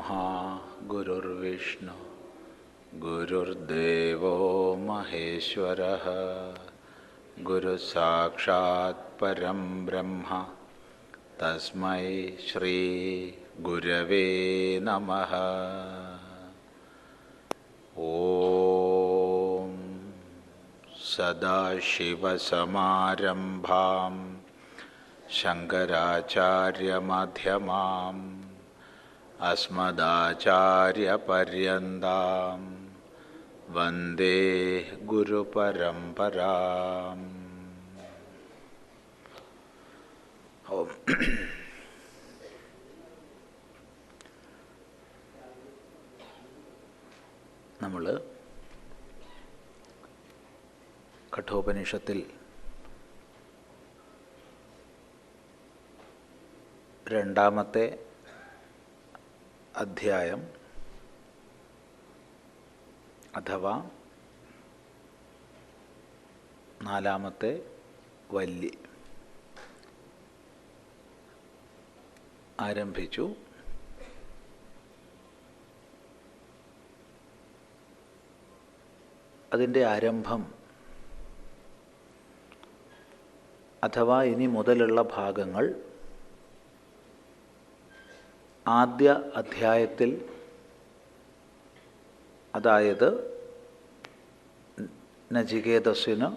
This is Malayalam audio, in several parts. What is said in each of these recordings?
ब्रह्मा गुरुर्विष्णु गुरुर्देवो महेश्वरः गुरुसाक्षात् परं ब्रह्म तस्मै श्री गुरवे नमः। ॐ सदाशिवसमारम्भां शङ्कराचार्यमध्यमाम् अस्मदाचार्यपर्यन्तां वन्दे गुरुपरम्पराम्। നമ്മൾ കഠോപനിഷത്തിൽ രണ്ടാമത്തെ അധ്യായം അഥവാ നാലാമത്തെ വല്ലി ആരംഭിച്ചു. അതിൻ്റെ ആരംഭം അഥവാ ഇനി മുതലുള്ള ഭാഗങ്ങൾ ആദ്യ അധ്യായത്തിൽ, അതായത് നചികേതസ്സിന്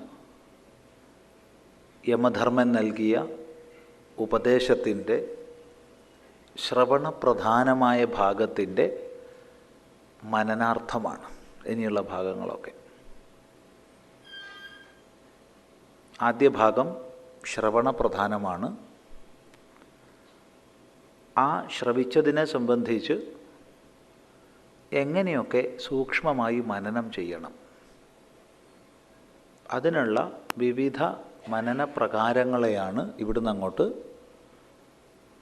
യമധർമ്മൻ നൽകിയ ഉപദേശത്തിൻ്റെ ശ്രവണപ്രധാനമായ ഭാഗത്തിൻ്റെ മനനാർത്ഥമാണ് ഇനിയുള്ള ഭാഗങ്ങളൊക്കെ. ആദ്യ ഭാഗം ശ്രവണപ്രധാനമാണ്. ആ ശ്രവിച്ചതിനെ സംബന്ധിച്ച് എങ്ങനെയൊക്കെ സൂക്ഷ്മമായി മനനം ചെയ്യണം, അതിനുള്ള വിവിധ മനന പ്രകാരങ്ങളെയാണ് ഇവിടുന്ന് അങ്ങോട്ട്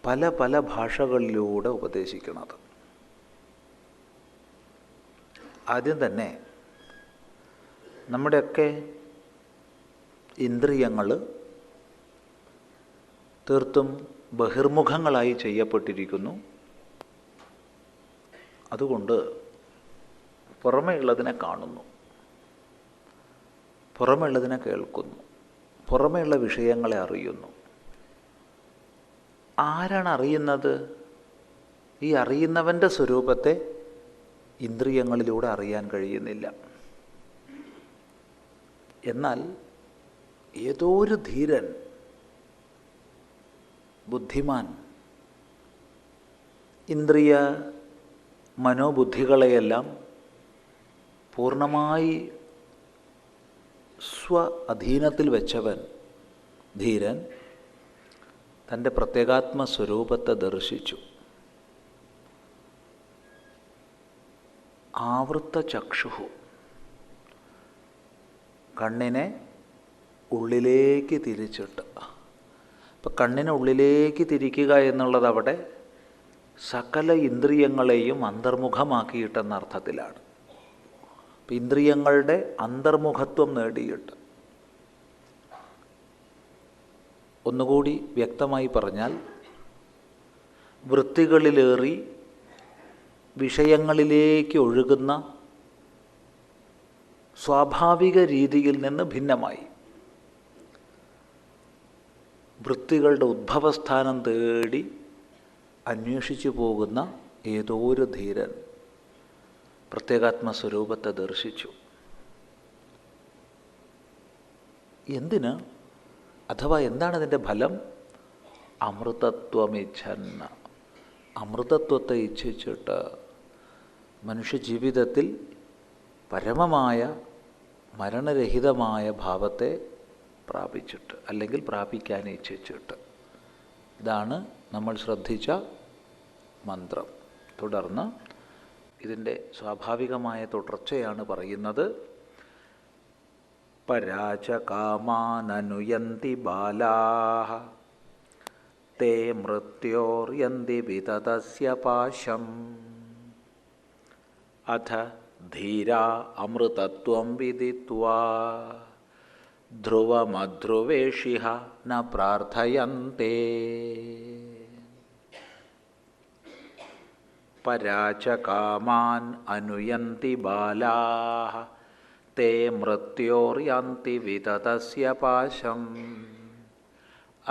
പല പല ഭാഷകളിലൂടെ ഉപദേശിക്കുന്നത്. ആദ്യം തന്നെ നമ്മുടെയൊക്കെ ഇന്ദ്രിയങ്ങൾ തീർത്തും ബഹിർമുഖങ്ങളായി ചെയ്യപ്പെട്ടിരിക്കുന്നു. അതുകൊണ്ട് പുറമേയുള്ളതിനെ കാണുന്നു, പുറമേയുള്ളതിനെ കേൾക്കുന്നു, പുറമേയുള്ള വിഷയങ്ങളെ അറിയുന്നു. ആരാണ് അറിയുന്നത്? ഈ അറിയുന്നവൻ്റെ സ്വരൂപത്തെ ഇന്ദ്രിയങ്ങളിലൂടെ അറിയാൻ കഴിയുന്നില്ല. എന്നാൽ ഏതോ ഒരു ധീരൻ, ബുദ്ധിമാൻ, ഇന്ദ്രിയ മനോബുദ്ധികളെയെല്ലാം പൂർണ്ണമായി അധീനത്തിൽ വെച്ചവൻ ധീരൻ തൻ്റെ പ്രത്യേകാത്മ സ്വരൂപത്തെ ദർശിച്ചു. ആവൃത്ത ചക്ഷുഹു, കണ്ണിനെ ഉള്ളിലേക്ക് തിരിച്ചിട്ട്. അപ്പം കണ്ണിനെ ഉള്ളിലേക്ക് തിരിക്കുക എന്നുള്ളത് അവിടെ സകല ഇന്ദ്രിയങ്ങളെയും അന്തർമുഖമാക്കിയിട്ടെന്ന അർത്ഥത്തിലാണ്. അപ്പം ഇന്ദ്രിയങ്ങളുടെ അന്തർമുഖത്വം നേടിയിട്ട്, ഒന്നുകൂടി വ്യക്തമായി പറഞ്ഞാൽ, വൃത്തികളിലേറി വിഷയങ്ങളിലേക്ക് ഒഴുകുന്ന സ്വാഭാവിക രീതിയിൽ നിന്ന് ഭിന്നമായി വൃത്തികളുടെ ഉദ്ഭവസ്ഥാനം തേടി അന്വേഷിച്ചു പോകുന്ന ഏതോ ഒരു ധീരൻ പ്രത്യേകാത്മസ്വരൂപത്തെ ദർശിച്ചു. എന്തിന്? അഥവാ എന്താണ് ഇതിൻ്റെ ഫലം? അമൃതത്വമിച്ഛന്ന, അമൃതത്വത്തെ ഇച്ഛിച്ചിട്ട് മനുഷ്യജീവിതത്തിൽ പരമമായ മരണരഹിതമായ ഭാവത്തെ പ്രാപിച്ചിട്ട്, അല്ലെങ്കിൽ പ്രാപിക്കാൻ ഇച്ഛിച്ചിട്ട്. ഇതാണ് നമ്മൾ ശ്രദ്ധിച്ച മന്ത്രം. തുടർന്ന് ഇതിൻ്റെ സ്വാഭാവികമായ തുടർച്ചയാണ് പറയുന്നത്. പരാചകാമാനനുയന്തി ബാലാഃ തേ മൃത്യോർയന്തി വിതതസ്യ പാശം അഥ ധീരാ അമൃതത്വം വിദിത്വാ ധ്രുവമധ്രുവേഷിഹ ന പ്രാർത്ഥയന്തേ. പരാച കാമാൻ അനുയന്തി ബാലാഃ തേ മൃത്യോർയന്തി വിതതസ്യ പാശം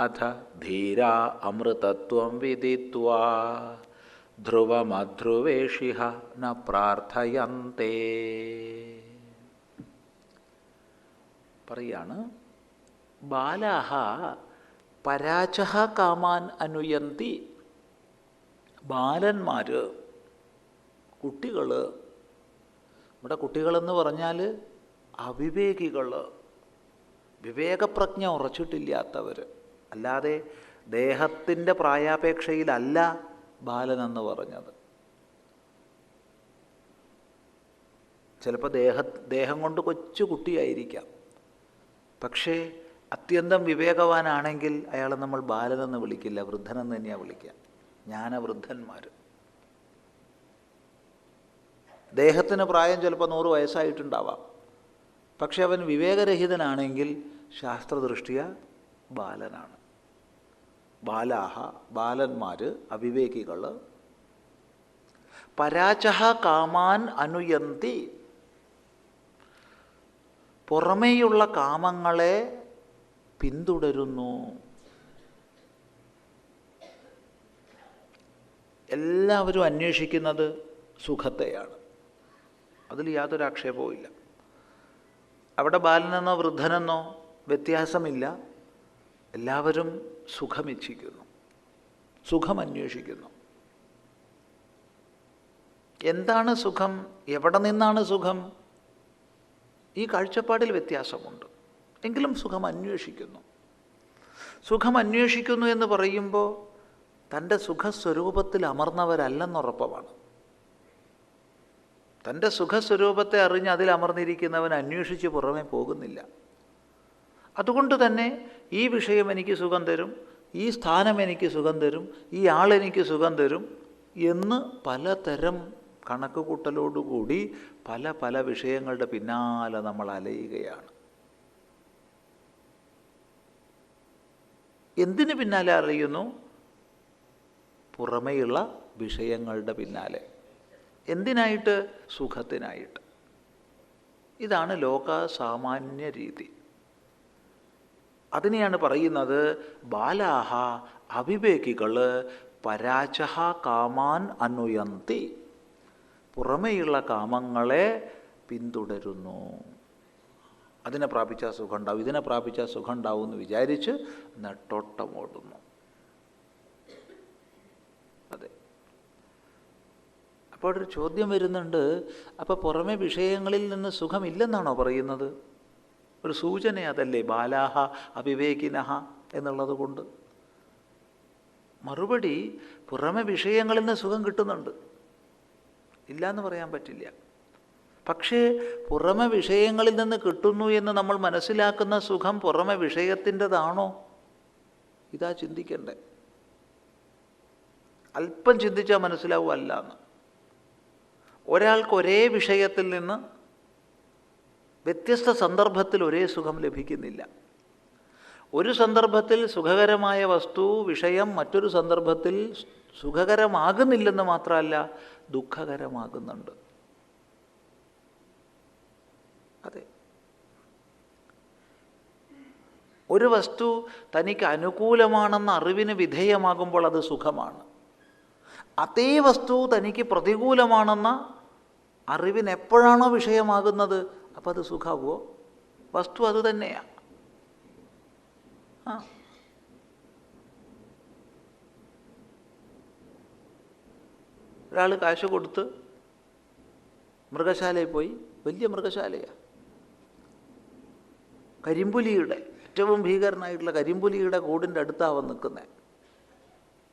അഥ ധീരാ അമൃതത്വം വിദിത്വാ ധ്രുവമധ്രുവേഷിഹ ന പ്രാർത്ഥയന്തേ. പറയാണ്, ബാലാഹ പരാചഃ കാമാൻ അനുയന്തി. ബാലന്മാർ, കുട്ടികൾ, ഇവിടെ കുട്ടികളെന്ന് പറഞ്ഞാൽ അവിവേകികൾ, വിവേകപ്രജ്ഞ ഉറച്ചിട്ടില്ലാത്തവർ. അല്ലാതെ ദേഹത്തിൻ്റെ പ്രായാപേക്ഷയിലല്ല ബാലനെന്ന് പറഞ്ഞത്. ചിലപ്പോൾ ദേഹം കൊണ്ട് കൊച്ചു കുട്ടിയായിരിക്കാം, പക്ഷേ അത്യന്തം വിവേകവാനാണെങ്കിൽ അയാളെ നമ്മൾ ബാലനെന്ന് വിളിക്കില്ല, വൃദ്ധനെന്ന് തന്നെയാണ് വിളിക്കുക. ജ്ഞാനവൃദ്ധന്മാർ. ദേഹത്തിന് പ്രായം ചിലപ്പോൾ 100 വയസ്സായിട്ടുണ്ടാവാം, പക്ഷെ അവൻ വിവേകരഹിതനാണെങ്കിൽ ശാസ്ത്രദൃഷ്ടിയ ബാലനാണ്. ബാലാഹ, ബാലന്മാർ, അവിവേകികൾ. പരാചഃ കാമാൻ അനുയന്തി, പുറമേയുള്ള കാമങ്ങളെ പിന്തുടരുന്നു. എല്ലാവരും അന്വേഷിക്കുന്നത് സുഖത്തെയാണ്, അതിൽ യാതൊരു ആക്ഷേപവും ഇല്ല. അവിടെ ബാലനെന്നോ വൃദ്ധനെന്നോ വ്യത്യാസമില്ല. എല്ലാവരും സുഖമിച്ഛിക്കുന്നു, സുഖം അന്വേഷിക്കുന്നു. എന്താണ് സുഖം, എവിടെ നിന്നാണ് സുഖം, ഈ കാഴ്ചപ്പാടിൽ വ്യത്യാസമുണ്ട്. എങ്കിലും സുഖം അന്വേഷിക്കുന്നു. സുഖം അന്വേഷിക്കുന്നു എന്ന് പറയുമ്പോൾ തൻ്റെ സുഖസ്വരൂപത്തിൽ അമർന്നവരല്ലെന്നുറപ്പമാണ്. തൻ്റെ സുഖസ്വരൂപത്തെ അറിഞ്ഞ് അതിൽ അമർന്നിരിക്കുന്നവൻ അന്വേഷിച്ച് പുറമേ പോകുന്നില്ല. അതുകൊണ്ട് തന്നെ ഈ വിഷയം എനിക്ക് സുഖം തരും, ഈ സ്ഥാനം എനിക്ക് സുഖം തരും, ഈ ആളെനിക്ക് സുഖം തരും എന്ന് പലതരം കണക്കുകൂട്ടലോടുകൂടി പല പല വിഷയങ്ങളുടെ പിന്നാലെ നമ്മൾ അലയുകയാണ്. എന്തിനു പിന്നാലെ അറിയുന്നു? പുറമേയുള്ള വിഷയങ്ങളുടെ പിന്നാലെ. എന്തിനായിട്ട്? സുഖത്തിനായിട്ട്. ഇതാണ് ലോക സാമാന്യ രീതി. അതിനെയാണ് പറയുന്നത് ബാലാഹ, അവിവേകികൾ, പരാചഃ കാമാൻ അനുയന്തി, പുറമേയുള്ള കാമങ്ങളെ പിന്തുടരുന്നു. അതിനെ പ്രാപിച്ചാൽ സുഖം ഉണ്ടാവും, ഇതിനെ പ്രാപിച്ചാൽ സുഖം ഉണ്ടാവും എന്ന് വിചാരിച്ച് നെട്ടോട്ടമോടുന്നു. അതെ. അപ്പോൾ ഒരു ചോദ്യം വരുന്നുണ്ട്, അപ്പോൾ പുറമെ വിഷയങ്ങളിൽ നിന്ന് സുഖമില്ലെന്നാണോ പറയുന്നത്? ഒരു സൂചന അതല്ലേ ബാലാഹ അവിവേകിനഃ എന്നുള്ളത് കൊണ്ട്. മറുപടി, പുറമെ വിഷയങ്ങളിൽ നിന്ന് സുഖം കിട്ടുന്നുണ്ട്, ഇല്ലയെന്ന് പറയാൻ പറ്റില്ല. പക്ഷേ പുറമെ വിഷയങ്ങളിൽ നിന്ന് കിട്ടുന്നു എന്ന് നമ്മൾ മനസ്സിലാക്കുന്ന സുഖം പുറമെ വിഷയത്തിൻ്റെതാണോ? ഇതാ ചിന്തിക്കണ്ടേ. അല്പം ചിന്തിച്ചാൽ മനസ്സിലാവും അല്ല എന്ന്. ഒരാൾക്ക് ഒരേ വിഷയത്തിൽ നിന്ന് വ്യത്യസ്ത സന്ദർഭത്തിൽ ഒരേ സുഖം ലഭിക്കുന്നില്ല. ഒരു സന്ദർഭത്തിൽ സുഖകരമായ വസ്തു, വിഷയം മറ്റൊരു സന്ദർഭത്തിൽ സുഖകരമാകുന്നില്ലെന്ന് മാത്രമല്ല ദുഃഖകരമാകുന്നുണ്ട്. അതെ. ഒരു വസ്തു തനിക്ക് അനുകൂലമാണെന്ന അറിവിന് വിധേയമാകുമ്പോൾ അത് സുഖമാണ്. അതേ വസ്തു തനിക്ക് പ്രതികൂലമാണെന്ന അറിവിന് എപ്പോഴാണോ വിഷയമാകുന്നത് അപ്പോൾ അത് സുഖമാവുമോ? വസ്തു അതുതന്നെയാണ്. ഒരാൾ കാശ് കൊടുത്ത് മൃഗശാലയിൽ പോയി, വലിയ മൃഗശാലയാണ്, കരിമ്പുലിയുടെ ഏറ്റവും ഭീകരനായിട്ടുള്ള കരിമ്പുലിയുടെ കൂടിൻ്റെ അടുത്താണ് നിൽക്കുന്നത്.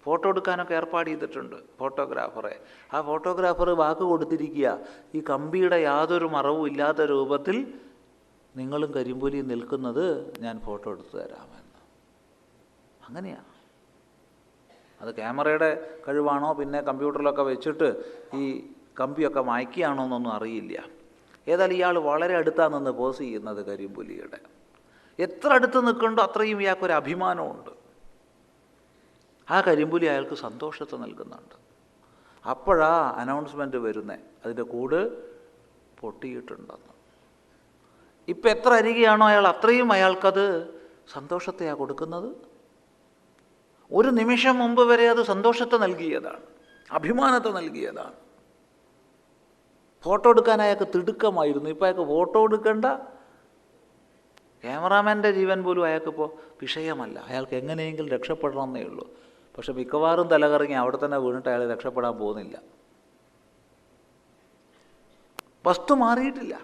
ഫോട്ടോ എടുക്കാനൊക്കെ ഏർപ്പാട് ചെയ്തിട്ടുണ്ട് ഫോട്ടോഗ്രാഫറെ. ആ ഫോട്ടോഗ്രാഫർ വാക്ക് കൊടുത്തിരിക്കുക, ഈ കമ്പിയുടെ യാതൊരു മറവും ഇല്ലാത്ത രൂപത്തിൽ നിങ്ങളും കരിമ്പുലിയും നിൽക്കുന്നത് ഞാൻ ഫോട്ടോ എടുത്തു തരാമെന്ന്. അങ്ങനെയാണ്. അത് ക്യാമറയുടെ കഴിവാണോ പിന്നെ കമ്പ്യൂട്ടറിലൊക്കെ വെച്ചിട്ട് ഈ കമ്പിയൊക്കെ മായ്ക്കുകയാണോ എന്നൊന്നും അറിയില്ല. ഏതായാലും ഇയാൾ വളരെ അടുത്താണ് നിന്ന് പോസ് ചെയ്യുന്നത് കരിമ്പുലിയുടെ. എത്ര അടുത്ത് നിൽക്കുന്നുണ്ടോ അത്രയും ഇയാൾക്കൊരു അഭിമാനമുണ്ട്. ആ കരിമ്പുലി അയാൾക്ക് സന്തോഷത്തെ നൽകുന്നുണ്ട്. അപ്പോഴാ അനൗൺസ്മെൻറ്റ് വരുന്നത് അതിൻ്റെ കൂട് പൊട്ടിയിട്ടുണ്ടെന്ന്. ഇപ്പം എത്ര അരികെയാണോ അയാൾ, അത്രയും അയാൾക്കത് സന്തോഷത്തെയാണ് കൊടുക്കുന്നത്. ഒരു നിമിഷം മുമ്പ് വരെ അത് സന്തോഷത്തെ നൽകിയതാണ്, അഭിമാനത്തെ നൽകിയതാണ്. ഫോട്ടോ എടുക്കാൻ അയാൾക്ക് തിടുക്കമായിരുന്നു. ഇപ്പോൾ അയാൾക്ക് ഫോട്ടോ എടുക്കേണ്ട, ക്യാമറാമാൻ്റെ ജീവൻ പോലും അയാൾക്കിപ്പോൾ വിഷയമല്ല. അയാൾക്ക് എങ്ങനെയെങ്കിലും രക്ഷപ്പെടണമെന്നേ ഉള്ളൂ. പക്ഷെ മിക്കവാറും തലകറങ്ങി അവിടെ തന്നെ വീണിട്ട് അയാൾ രക്ഷപ്പെടാൻ പോകുന്നില്ല. വസ്തു മാറിയിട്ടില്ല,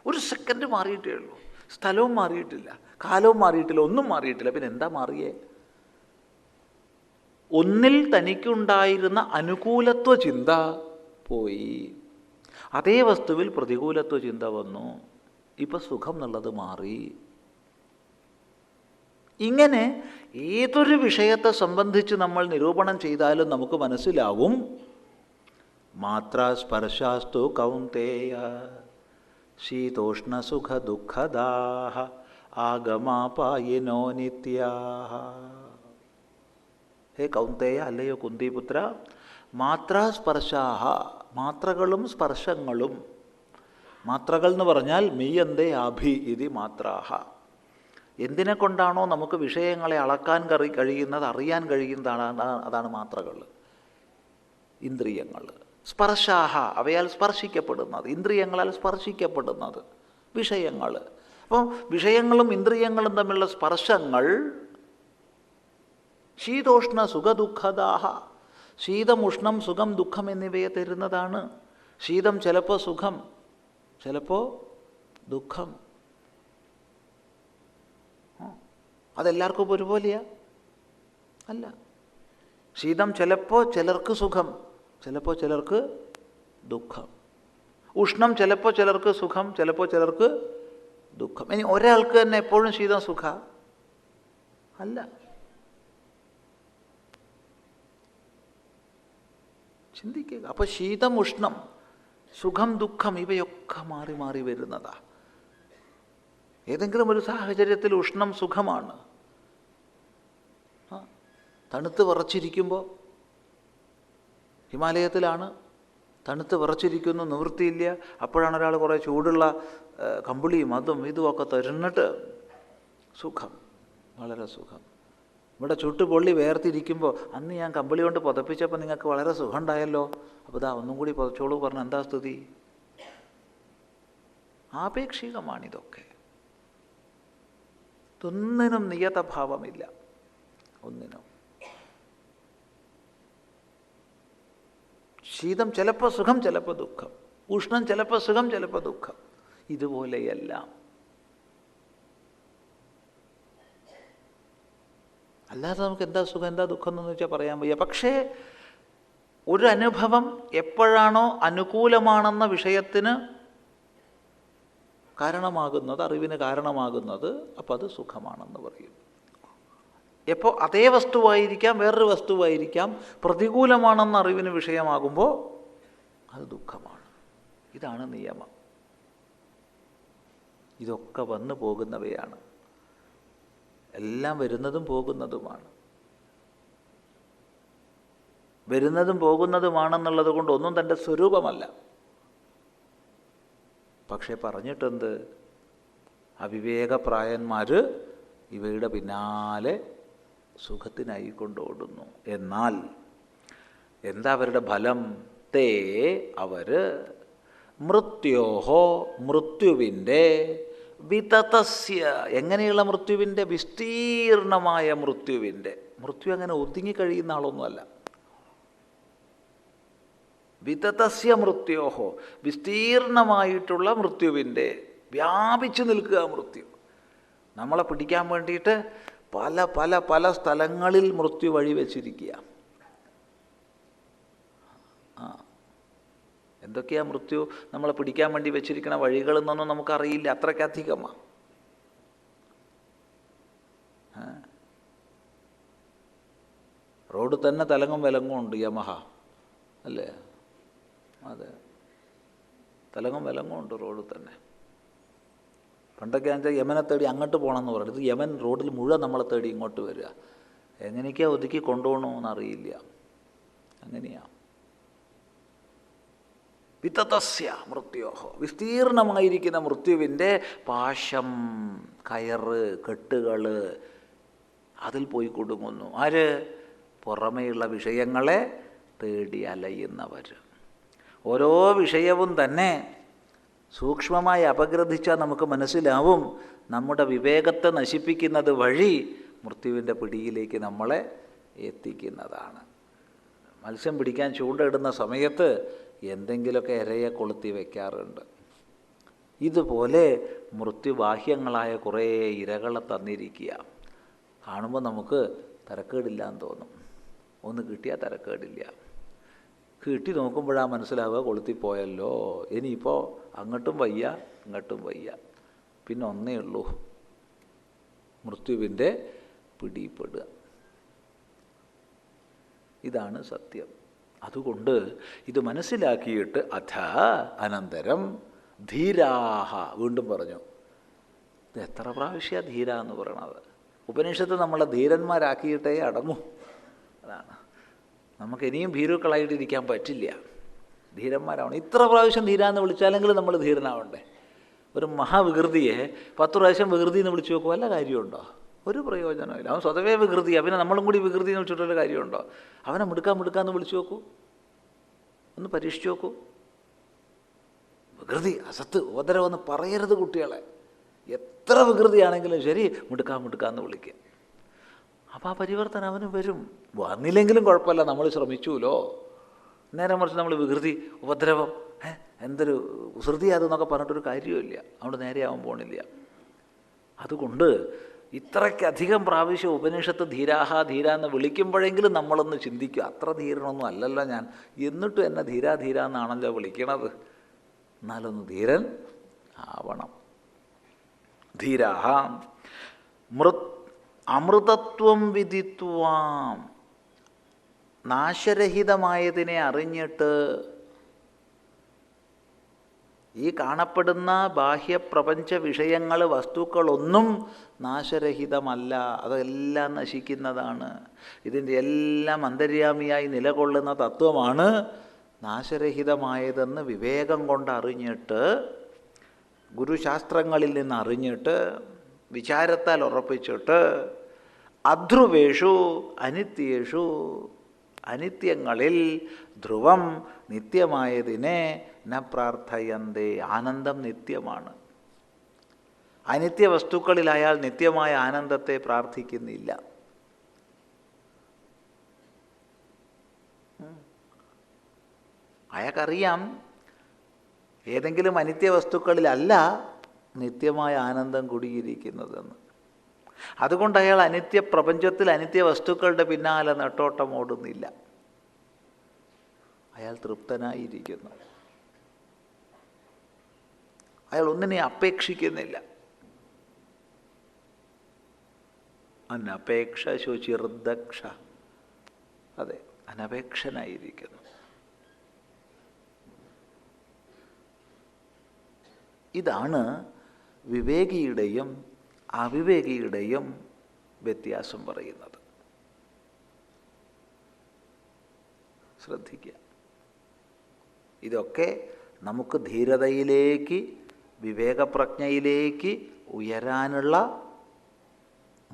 ഒരു സെക്കൻഡ് മാറിയിട്ടേ ഉള്ളൂ. സ്ഥലവും മാറിയിട്ടില്ല, കാലവും മാറിയിട്ടില്ല, ഒന്നും മാറിയിട്ടില്ല. പിന്നെ എന്താ മാറിയേ? ഒന്നിൽ തനിക്കുണ്ടായിരുന്ന അനുകൂലത്വ ചിന്ത പോയി, അതേ വസ്തുവിൽ പ്രതികൂലത്വ ചിന്ത വന്നു. ഇപ്പം സുഖം എന്നുള്ളത് മാറി. ഇങ്ങനെ ഏതൊരു വിഷയത്തെ സംബന്ധിച്ച് നമ്മൾ നിരൂപണം ചെയ്താലും നമുക്ക് മനസ്സിലാവും, മാത്ര സ്പർശാസ്തു കൗന്തേയ ശീതോഷ്ണസുഖ ദുഃഖദാഹ ആഗമാപായിനോ നിത്യാഹ. ഹേ കൗന്തേയ, അല്ലയോ കുന്തിപുത്ര, മാത്രാസ്പർശാഹ, മാത്രകളും സ്പർശങ്ങളും. മാത്രകൾ എന്ന് പറഞ്ഞാൽ മീയന്തേ ആഭി ഇതി മാത്രാഹ. എന്തിനെ കൊണ്ടാണോ നമുക്ക് വിഷയങ്ങളെ അളക്കാൻ കഴിയുന്നത്, അറിയാൻ കഴിയുന്നതാണ്, അതാണ് മാത്രകൾ, ഇന്ദ്രിയങ്ങൾ. സ്പർശാഹ, അവയാൽ സ്പർശിക്കപ്പെടുന്നത്, ഇന്ദ്രിയങ്ങളാൽ സ്പർശിക്കപ്പെടുന്നത് വിഷയങ്ങൾ. അപ്പോൾ വിഷയങ്ങളും ഇന്ദ്രിയങ്ങളും തമ്മിലുള്ള സ്പർശങ്ങൾ ശീതോഷ്ണ സുഖദുഃഖദാഹ, ശീതം, ഉഷ്ണം, സുഖം, ദുഃഖം എന്നിവയെ തരുന്നതാണ്. ശീതം ചിലപ്പോൾ സുഖം, ചിലപ്പോൾ ദുഃഖം. അതെല്ലാവർക്കും ഒരുപോലെയാ? അല്ല. ശീതം ചിലപ്പോൾ ചിലർക്ക് സുഖം, ചിലപ്പോൾ ചിലർക്ക് ദുഃഖം. ഉഷ്ണം ചിലപ്പോൾ ചിലർക്ക് സുഖം, ചിലപ്പോൾ ചിലർക്ക് ദുഃഖം. ഇനി ഒരാൾക്ക് തന്നെ എപ്പോഴും ശീതം സുഖ അല്ല. ചിന്തിക്കുക. അപ്പോൾ ശീതം, ഉഷ്ണം, സുഖം, ദുഃഖം ഇവയൊക്കെ മാറി മാറി വരുന്നതാ. ഏതെങ്കിലും ഒരു സാഹചര്യത്തിൽ ഉഷ്ണം സുഖമാണ്. തണുത്ത് വിറച്ചിരിക്കുമ്പോൾ, ഹിമാലയത്തിലാണ്, തണുത്ത് വിറച്ചിരിക്കുന്നു, നിവൃത്തിയില്ല, അപ്പോഴാണ് ഒരാൾ കുറേ ചൂടുള്ള കമ്പിളിയും അതും ഇതുമൊക്കെ തരുന്നിട്ട് സുഖം, വളരെ സുഖം. ഇവിടെ ചുട്ടുപൊള്ളി വേർതിരിക്കുമ്പോൾ, അന്ന് ഞാൻ കമ്പിളി കൊണ്ട് പുതപ്പിച്ചപ്പോൾ നിങ്ങൾക്ക് വളരെ സുഖം ഉണ്ടായല്ലോ, അപ്പോൾ ഇതാ ഒന്നും കൂടി പുതച്ചോളൂ പറഞ്ഞ എന്താ സ്ഥിതി? ആപേക്ഷികമാണിതൊക്കെ. ഇതൊന്നിനും നിയതഭാവമില്ല, ഒന്നിനും. ശീതം ചിലപ്പോൾ സുഖം, ചിലപ്പോൾ ദുഃഖം. ഉഷ്ണം ചിലപ്പോൾ സുഖം, ചിലപ്പോൾ ദുഃഖം. ഇതുപോലെയെല്ലാം. അല്ലാതെ നമുക്ക് എന്താ സുഖം എന്താ ദുഃഖം എന്ന് വെച്ചാൽ പറയാൻ വയ്യ. പക്ഷേ ഒരു അനുഭവം എപ്പോഴാണോ അനുകൂലമാണെന്ന വിഷയത്തിന് കാരണമാകുന്നത്, അറിവിന് കാരണമാകുന്നത്, അപ്പോൾ അത് സുഖമാണെന്ന് പറയും. എപ്പോൾ അതേ വസ്തുവായിരിക്കാം, വേറൊരു വസ്തുവായിരിക്കാം, പ്രതികൂലമാണെന്ന അറിവിന് വിഷയമാകുമ്പോൾ അത് ദുഃഖമാണ്. ഇതാണ് നിയമം. ഇതൊക്കെ വന്നു പോകുന്നവയാണ്, എല്ലാം വരുന്നതും പോകുന്നതുമാണ്. വരുന്നതും പോകുന്നതുമാണെന്നുള്ളത് കൊണ്ട് ഒന്നും തൻ്റെ സ്വരൂപമല്ല. പക്ഷെ പറഞ്ഞിട്ടെന്ത്? അവിവേകപ്രായന്മാർ ഇവയുടെ പിന്നാലെ സുഖത്തിനായി കൊണ്ടോടുന്നു. എന്നാൽ എന്താ അവരുടെ ഫലം? തേ അവർ മൃത്യോഹോ, മൃത്യുവിൻ്റെ, വിതതസ്യ, എങ്ങനെയുള്ള മൃത്യുവിൻ്റെ? വിസ്തീർണമായ മൃത്യുവിൻ്റെ. മൃത്യു അങ്ങനെ ഒതുങ്ങിക്കഴിയുന്ന ആളൊന്നുമല്ല. വിതതസ്യ മൃത്യോഹോ, വിസ്തീർണമായിട്ടുള്ള മൃത്യുവിൻ്റെ, വ്യാപിച്ചു നിൽക്കുക മൃത്യു. നമ്മളെ പിടിക്കാൻ വേണ്ടിയിട്ട് പല പല പല സ്ഥലങ്ങളിൽ മൃത്യു വഴി വെച്ചിരിക്കുക. എന്തൊക്കെയാ മൃത്യു നമ്മളെ പിടിക്കാൻ വേണ്ടി വെച്ചിരിക്കുന്ന വഴികളെന്നൊന്നും നമുക്കറിയില്ല, അത്രയ്ക്കധികമാണ്. റോഡ് തന്നെ തലങ്ങും വിലങ്ങും ഉണ്ട്, യമഹ അല്ലേ? അതെ, തലങ്ങും വിലങ്ങും ഉണ്ട് റോഡ് തന്നെ. പണ്ടൊക്കെ ആണെന്ന് വെച്ചാൽ യമനെ തേടി അങ്ങോട്ട് പോകണമെന്ന് പറയുന്നത്, യമൻ റോഡിൽ മുഴുവൻ നമ്മളെ തേടി ഇങ്ങോട്ട് വരിക. എങ്ങനെയൊക്കെയാണ് ഒതുക്കി കൊണ്ടുപോകണമെന്ന് അറിയില്ല, അങ്ങനെയാണ്. വിതതസ്യ മൃത്യോഹോ, വിസ്തീർണമായിരിക്കുന്ന മൃത്യുവിൻ്റെ പാശം, കയറ്, കെട്ടുകൾ, അതിൽ പോയി കുടുങ്ങുന്നു. ആര്? പുറമേയുള്ള വിഷയങ്ങളെ തേടി അലയുന്നവർ. ഓരോ വിഷയവും തന്നെ സൂക്ഷ്മമായി അപഗ്രഥിച്ചാൽ നമുക്ക് മനസ്സിലാവും നമ്മുടെ വിവേകത്തെ നശിപ്പിക്കുന്നത് വഴി മൃത്യുവിൻ്റെ പിടിയിലേക്ക് നമ്മളെ എത്തിക്കുന്നതാണ്. മത്സ്യം പിടിക്കാൻ ചൂണ്ടയിടുന്ന സമയത്ത് എന്തെങ്കിലുമൊക്കെ ഇരയെ കൊളുത്തി വയ്ക്കാറുണ്ട്. ഇതുപോലെ മൃത്യുബാഹ്യങ്ങളായ കുറേ ഇരകളെ തന്നിരിക്കുക. കാണുമ്പോൾ നമുക്ക് തരക്കേടില്ല എന്ന് തോന്നും. ഒന്ന് കിട്ടിയാൽ തരക്കേടില്ല. കിട്ടി നോക്കുമ്പോഴാണ് മനസ്സിലാവുക കൊളുത്തിപ്പോയല്ലോ, ഇനിയിപ്പോൾ അങ്ങോട്ടും വയ്യ ഇങ്ങോട്ടും വയ്യ, പിന്നെ ഒന്നേ ഉള്ളൂ, മൃത്യുവിൻ്റെ പിടിപ്പെടുക. ഇതാണ് സത്യം. അതുകൊണ്ട് ഇത് മനസ്സിലാക്കിയിട്ട് അഥ അനന്തരം ധീരാഹ, വീണ്ടും പറഞ്ഞു. ഇത് എത്ര പ്രാവശ്യമാണ് ധീര എന്ന് പറയണത്? ഉപനിഷത്ത് നമ്മളെ ധീരന്മാരാക്കിയിട്ടേ അടങ്ങൂ. അതാണ്. നമുക്ക് ഇനിയും ഭീരുക്കളായിട്ടിരിക്കാൻ പറ്റില്ല, ധീരന്മാരാവണം. ഇത്ര പ്രാവശ്യം ധീര എന്ന് വിളിച്ചാലെങ്കിലും നമ്മൾ ധീരനാവണ്ടേ. ഒരു മഹാവികൃതിയെ 10 പ്രാവശ്യം വികൃതി എന്ന് വിളിച്ചു നോക്കും, വല്ല കാര്യമുണ്ടോ? ഒരു പ്രയോജനമില്ല. അവൻ സ്വതവേ വികൃതിയാണ്, പിന്നെ നമ്മളും കൂടി വികൃതി എന്ന് വിളിച്ചിട്ടുള്ള കാര്യമുണ്ടോ? അവനെ മിടുക്കാന്ന് വിളിച്ചു നോക്കൂ, ഒന്ന് പരീക്ഷിച്ചു നോക്കൂ. വികൃതി, അസത്ത്, ഉപദ്രവമെന്ന് പറയരുത് കുട്ടികളെ. എത്ര വികൃതിയാണെങ്കിലും ശരി മിടുക്കാന്ന് വിളിക്കുക. അപ്പോൾ ആ പരിവർത്തനം അവന് വരും. വന്നില്ലെങ്കിലും കുഴപ്പമില്ല, നമ്മൾ ശ്രമിച്ചുല്ലോ. നേരെ മറിച്ച് നമ്മൾ വികൃതി, ഉപദ്രവം, എന്തൊരു കുസൃതി അതെന്നൊക്കെ പറഞ്ഞിട്ടൊരു കാര്യമില്ല. അവിടെ നേരെയാവാൻ പോണില്ല. അതുകൊണ്ട് ഇത്രയ്ക്കധികം പ്രാവശ്യം ഉപനിഷത്ത് ധീരാഹ ധീര എന്ന് വിളിക്കുമ്പോഴെങ്കിലും നമ്മളൊന്ന് ചിന്തിക്കുക, അത്ര ധീരനൊന്നും അല്ലല്ലോ ഞാൻ, എന്നിട്ടും എന്നെ ധീര എന്നാണല്ലോ വിളിക്കണത്. എന്നാലൊന്ന് ധീരൻ ആവണം. ധീരാഹ അമൃതത്വം വിദിത്വാം, നാശരഹിതമായതിനെ അറിഞ്ഞിട്ട്, ഈ കാണപ്പെടുന്ന ബാഹ്യപ്രപഞ്ച വിഷയങ്ങൾ, വസ്തുക്കളൊന്നും നാശരഹിതമല്ല, അതെല്ലാം നശിക്കുന്നതാണ്. ഇതിൻ്റെ എല്ലാം അന്തര്യാമിയായി നിലകൊള്ളുന്ന തത്വമാണ് നാശരഹിതമായതെന്ന് വിവേകം കൊണ്ട് അറിഞ്ഞിട്ട്, ഗുരുശാസ്ത്രങ്ങളിൽ നിന്ന് അറിഞ്ഞിട്ട്, വിചാരത്താൽ ഉറപ്പിച്ചിട്ട്, അധ്രുവേഷു അനിത്യേഷു, അനിത്യങ്ങളിൽ ധ്രുവം നിത്യമായതിനെ ന പ്രാർത്ഥയന്തേ, ആനന്ദം നിത്യമാണ്. അനിത്യ വസ്തുക്കളിൽ അയാൾ നിത്യമായ ആനന്ദത്തെ പ്രാർത്ഥിക്കുന്നില്ല. അയാൾക്കറിയാം ഏതെങ്കിലും അനിത്യ വസ്തുക്കളിലല്ല നിത്യമായ ആനന്ദം കുടിയിരിക്കുന്നതെന്ന്. അതുകൊണ്ട് അയാൾ അനിത്യ പ്രപഞ്ചത്തിൽ അനിത്യ വസ്തുക്കളുടെ പിന്നാലെ നെട്ടോട്ടം ഓടുന്നില്ല. അയാൾ തൃപ്തനായിരിക്കുന്നു. അയാൾ ഒന്നിനെ അപേക്ഷിക്കുന്നില്ല. അനപേക്ഷ ശുചിർദക്ഷ, അതെ, അനപേക്ഷനായിരിക്കുന്നു. ഇതാണ് വിവേകിയുടെയും അവിവേകിയുടെയും വ്യത്യാസം പറയുന്നത്. ശ്രദ്ധിക്കുക. ഇതൊക്കെ നമുക്ക് ധീരതയിലേക്ക്, വിവേകപ്രജ്ഞയിലേക്ക് ഉയരാനുള്ള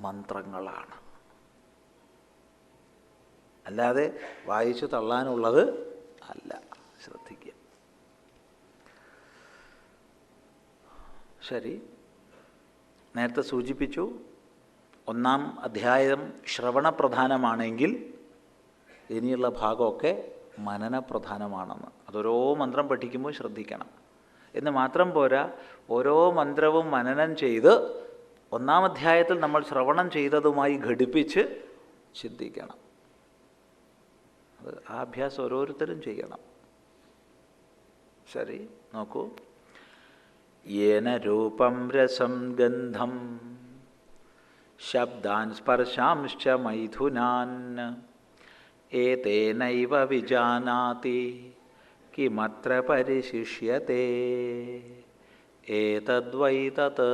മന്ത്രങ്ങളാണ്. അല്ലാതെ വായിച്ചു തള്ളാനുള്ളത് അല്ല. ശ്രദ്ധിക്കുക. ശരി, നേരത്തെ സൂചിപ്പിച്ചു, 1-ാം അധ്യായം ശ്രവണപ്രധാനമാണെങ്കിൽ ഇനിയുള്ള ഭാഗമൊക്കെ മനനപ്രധാനമാണെന്ന്. അതൊരോ മന്ത്രം പഠിക്കുമ്പോൾ ശ്രദ്ധിക്കണം. എന്ന് മാത്രം പോരാ, ഓരോ മന്ത്രവും മനനം ചെയ്ത് 1-ാം അധ്യായത്തിൽ നമ്മൾ ശ്രവണം ചെയ്തതുമായി ഘടിപ്പിച്ച് ചിന്തിക്കണം. അത് ആ അഭ്യാസം ഓരോരുത്തരും ചെയ്യണം. ശരി, നോക്കൂ. യേന രൂപം രസം ഗന്ധം ശബ്ദാൻ സ്പർശാംശ്ച മൈഥുനാൻ ഏതേനൈവ വിജാനാതി കിമത്ര പരിശിഷ്യത്തെ ഏതദ്വൈ തത്.